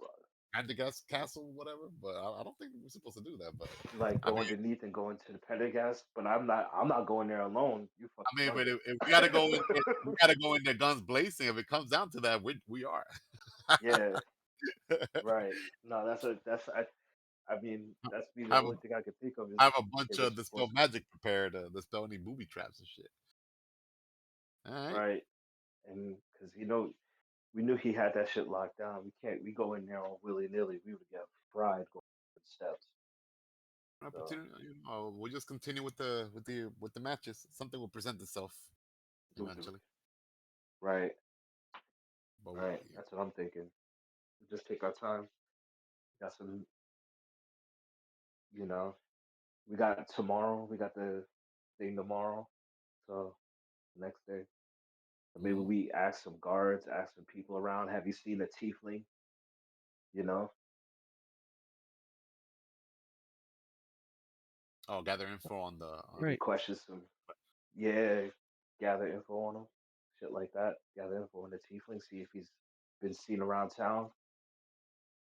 Pendergast Castle, whatever. But I don't think we're supposed to do that. But like I go mean, underneath and go into the Pendergast, but I'm not. I'm not going there alone. You fucking but know if we gotta go in, we gotta go in there guns blazing. If it comes down to that, we are. yeah, right. No, I mean, that's be the have a only thing I can think of is have a bunch okay. We're of supposed dispel magic prepared to dispel any booby traps and shit. All right. right, and because we knew he had that shit locked down. We can't. We go in there all willy nilly. We would get fried going up the steps. So We'll just continue with the matches. Something will present itself eventually. right, But right. That's what I'm thinking. We just take our time. Got some, you know. We got tomorrow. We got the thing tomorrow. So next day. So maybe mhm. we ask some guards, ask some people around. Have you seen a tiefling? You know, Gather info on the maybe Right. question some. Yeah, gather info on him, shit like that. Gather info on the tiefling. See if he's been seen around town.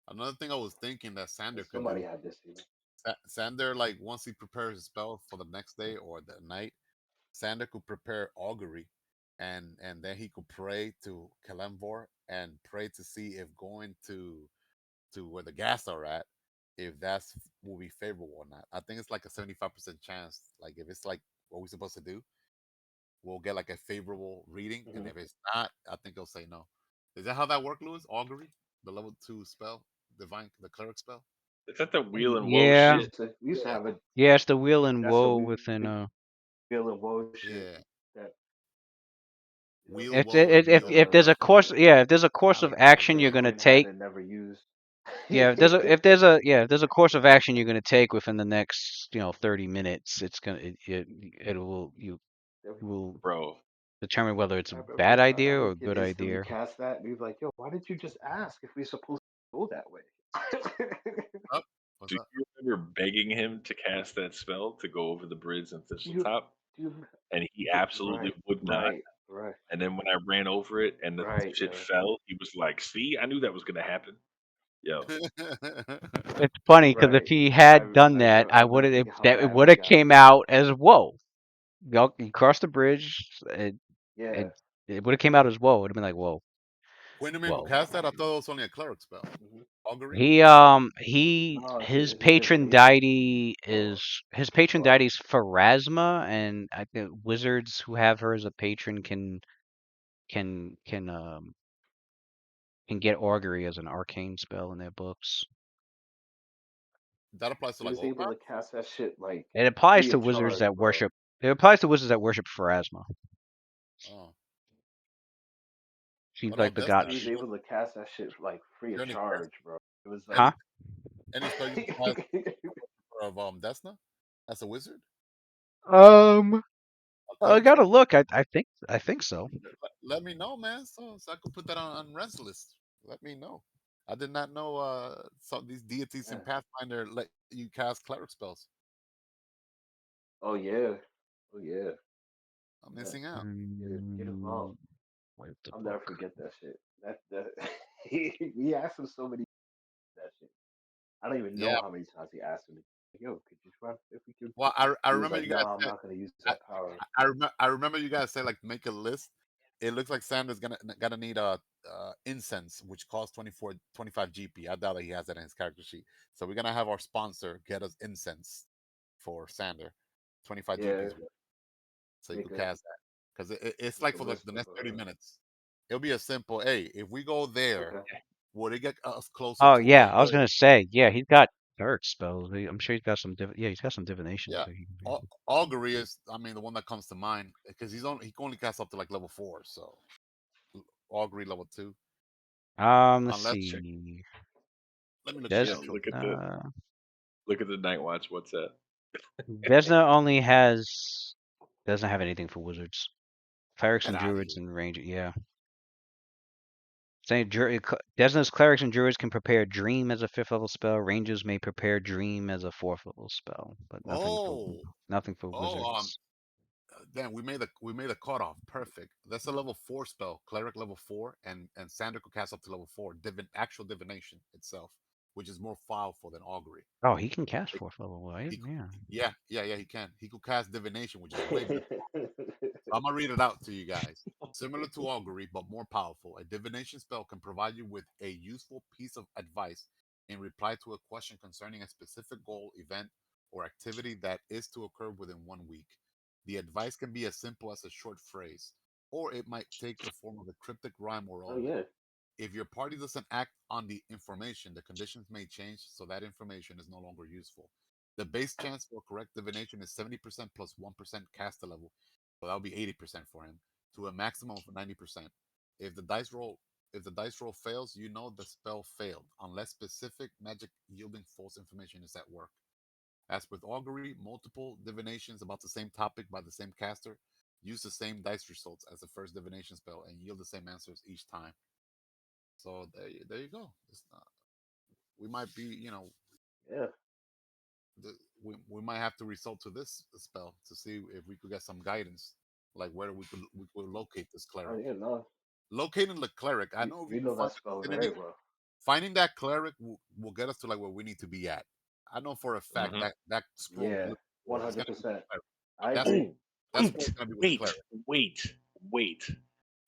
another thing I was thinking that Sander 'Cause could somebody do. had this. You know? Sander, like once he prepares his spell for the next day or the night, Sander could prepare augury, and then he could pray to Kalemvor and pray to see if going to where the gas are at, if that's will be favorable or not. I think it's like a 75% chance. Like if it's like what we're supposed to do, we'll get like a favorable reading, and Mhm. if it's not, I think they'll say no. Is that how that works, Lewis? Augury, the level 2 spell, the cleric spell. Is that the wheel We and woe Yeah, shit? used to have a yeah, it's the wheel and that's the woe within wheel and woe shit. Yeah, That wheel, It's woe, and that if wheel. there's a course, yeah, if there's a course of action you're gonna Legend had take, and never used. yeah, if there's a course of action you're gonna take within the next 30 minutes, it's gonna it will you will Bro, determine whether it's I a bad remember idea I or a would get good instantly idea. cast that, and he was like, "Yo, why did you just ask if we're supposed to go that way?" Oh, what's do up? you remember begging him to cast that spell to go over the bridge in do you, Thistletop? do you, And he absolutely right, would not. right, And then when I ran over it and the right, shit yeah, fell, he was like, "See, I knew that was gonna happen." Yo, It's funny because if right. he had done that, I I'm would never have forget how it mad would I have got. came out as whoa. You crossed the bridge, Yeah. it would have came out as whoa. It would have been like whoa, Quinderman will whoa. cast that. I thought it was only a cleric spell. Mhm. Augury. No, His it's a patron divination. deity Oh, is Pharasma, and I think wizards who have her as a patron can get augury as an arcane spell in their books. That applies to he like was all able classes. to cast that shit like It applies free to of wizards charge, that bro. worship. It applies to wizards that worship Pharasma. Oh, She's oh no, like the Desna. god. He was able to cast that shit like free of Any charge, bro. It was Huh? like any spell you can cast of Desna as a wizard. Um, A I cleric gotta spell. look. I think so. Let me know, man, so I could put that on Ren's list. Let me know. I did not know some of these deities in yeah. Pathfinder let you cast cleric spells. Oh yeah. Oh yeah. I'm Yeah. missing out. Get involved. Where's the I'll never book? forget that shit. That he asked him so many that shit. I don't even Yeah. know how many times he asked me. Yo, could you try if we could? Well, I He was remember like, you "No, guys I'm said. not gonna use I, that power." I remember you guys say like make a list. It looks like Sandra's gonna need a incense, which costs 25 GP. I doubt that he has that in his character sheet. So we're gonna have our sponsor get us incense for Sander, 25 Yeah, GPs, so you make could cast that because it's like a for like list the of next 30 minutes. It'll be a simple. Hey, if we go there, okay. would it get us closer Oh to where yeah, we I was go? gonna say yeah. He's got cleric spells. I'm sure he's got some. Yeah, he's got some divinations Yeah. that he can do. Augury is, I mean, the one that comes to mind because he can only cast up to like level 4. So Augury level 2, Let's unless check. see. let me look at Des Yeah, that. look at the Night Watch. What's that? Desna only doesn't have anything for wizards, clerics Get and out of druids here. and range. Yeah, saying Desna's clerics and druids can prepare dream as a 5th level spell. Rangers may prepare dream as a 4th level spell, but Oh, nothing for oh, wizards. damn, we made a cutoff. Perfect. That's a level 4 spell, cleric level 4, and Sander could cast up to level 4. Actual divination itself, which is more powerful than augury. Oh, he can cast He, 4th level, right? he, Yeah. yeah, he can. He could cast divination, which is way better. Okay. I'm gonna read it out to you guys. Similar to augury, but more powerful, a divination spell can provide you with a useful piece of advice in reply to a question concerning a specific goal, event, or activity that is to occur within 1 week. The advice can be as simple as a short phrase, or it might take the form of a cryptic rhyme or Oh omen. yeah. If your party doesn't act on the information, the conditions may change, so that information is no longer useful. The base chance for correct divination is 70% plus 1% caster level, so that'll be 80% for him, to a maximum of 90%. If the dice roll if the dice roll fails, you know the spell failed, unless specific magic yielding false information is at work. As with augury, multiple divinations about the same topic by the same caster use the same dice results as the first divination spell and yield the same answers each time. So there you go. It's not, we might be, Yeah. we might have to resort to this spell to see if we could get some guidance, like where we could locate this Oh cleric. yeah. No. Locating the cleric, I know if We you can know find that spell the very vicinity, well. finding that cleric will get us to like where we need to be at. I know for a fact Hmm. that scroll we're Yeah. looking for is gonna be with 100%. the cleric. I That's agree. that's where it's gonna be with the Wait, cleric. wait.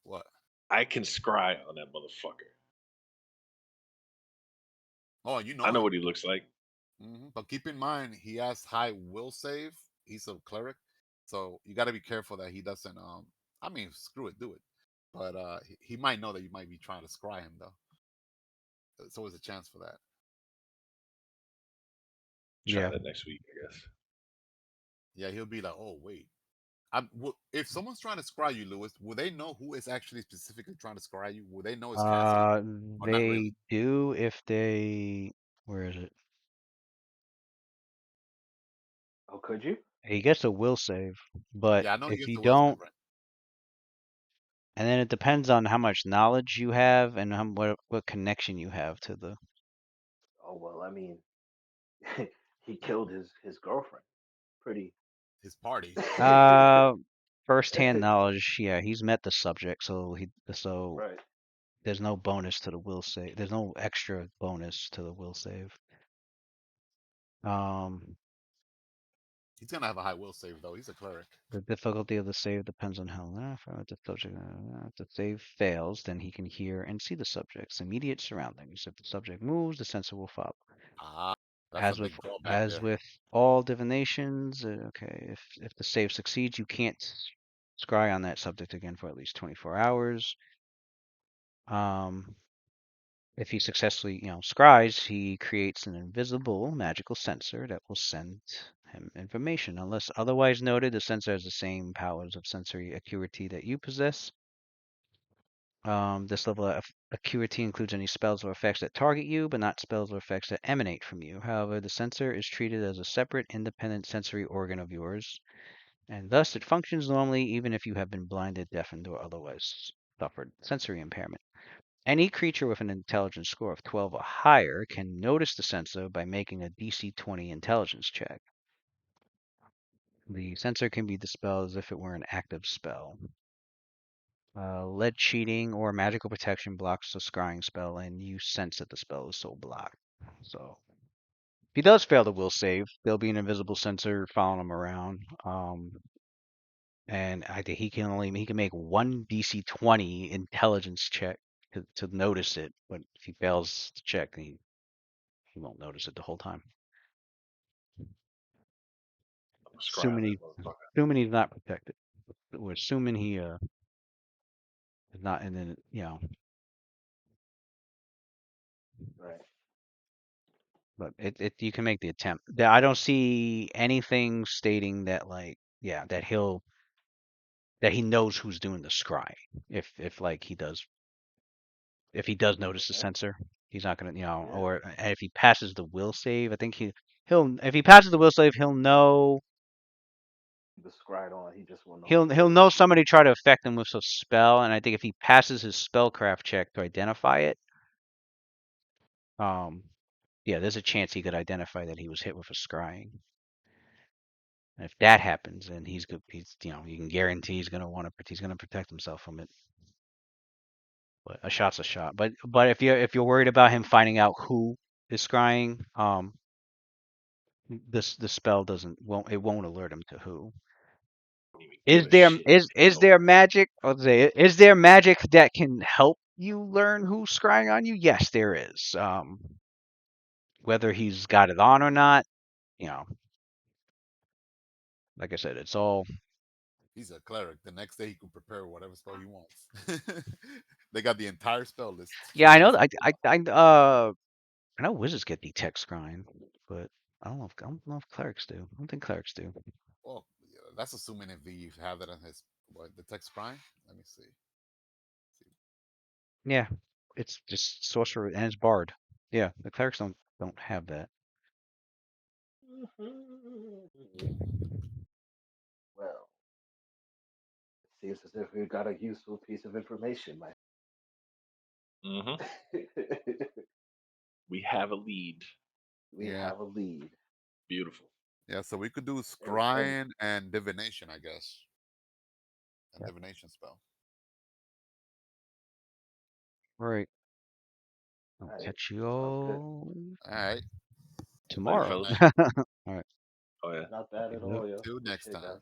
What? I can scry on that motherfucker. Oh, you I know know him. what he looks like. But keep in mind, he has high will save. He's a cleric, So you got to be careful that he doesn't. I mean, screw it, do it. But he might know that you might be trying to scry him though. There's always a chance for that. Try Yeah. that next week, I guess. Yeah, he'll be like, oh wait. If someone's trying to scry you, Lewis, will they know who is actually specifically trying to scry you? Will they know it's Cassidy? Or not They really? do if they. Where is it? Oh, could you? He gets a will save, but Yeah, I know he if gets you the will save, don't, right? and then it depends on how much knowledge you have and what connection you have to the. Oh well, I mean, he killed his girlfriend. Pretty. His party. First-hand knowledge. Yeah, he's met the subject, so Right. there's no bonus to the will save. There's no extra bonus to the will save. He's gonna have a high will save though. He's a cleric. The difficulty of the save depends on how if the save fails, then he can hear and see the subject's immediate surroundings. If the subject moves, the sensor will follow. Ah, that's a big drawback As there. with all divinations, okay, if the save succeeds, you can't scry on that subject again for at least 24 hours. If he successfully, scries, he creates an invisible magical sensor that will send him information. Unless otherwise noted, the sensor has the same powers of sensory acuity that you possess. This level of acuity includes any spells or effects that target you, but not spells or effects that emanate from you. However, the sensor is treated as a separate, independent sensory organ of yours, and thus it functions normally even if you have been blinded, deafened, or otherwise suffered sensory impairment. Any creature with an intelligence score of 12 or higher can notice the sensor by making a DC 20 intelligence check. The sensor can be dispelled as if it were an active spell. Lead cheating or magical protection blocks the scrying spell, and you sense that the spell is so blocked. So, if he does fail the will save, there'll be an invisible sensor following him around. And I think he can make one DC 20 intelligence check to notice it, but if he fails to check, he won't notice it the whole time. I'm scrying that motherfucker. Assuming he's not protected. We're assuming he is not, and then Right. but you can make the attempt. I don't see anything stating that that he knows who's doing the scrying. If like he does notice the Okay. sensor, he's not gonna Yeah. or if he passes the will save, I think he'll if he passes the will save, he'll know. The scried on. He just will know. He'll know somebody tried to affect him with a spell, and I think if he passes his spellcraft check to identify it, yeah, there's a chance he could identify that he was hit with a scrying. And if that happens, then he's good. He's you can guarantee he's gonna protect himself from it. But a shot's a shot. But if you're worried about him finding out who is scrying, the spell won't alert him to who. Is there magic? Is there magic that can help you learn who's scrying on you? Yes, there is. Whether he's got it on or not, like I said, it's all. He's a cleric. The next day he can prepare whatever spell he wants. They got the entire spell list. Yeah, I know. I know wizards get detect scrying, but I don't know if clerics do. I don't think clerics do. Well, yeah, that's assuming if you have that on his detect scrying. Let me see. Yeah, it's just sorcerer and it's bard. Yeah, the clerics don't have that. Well, it seems as if we got a useful piece of information, my. Mm-hmm. We have a lead. We have a lead. Beautiful. Yeah, so we could do And scrying and divination, I guess. And Yeah. divination spell. Right. I'll Alright, catch you sounds good. all All right. tomorrow. fellas. All right. Oh yeah. Not bad at Yep. all, yo. Till next Appreciate it, time. guys.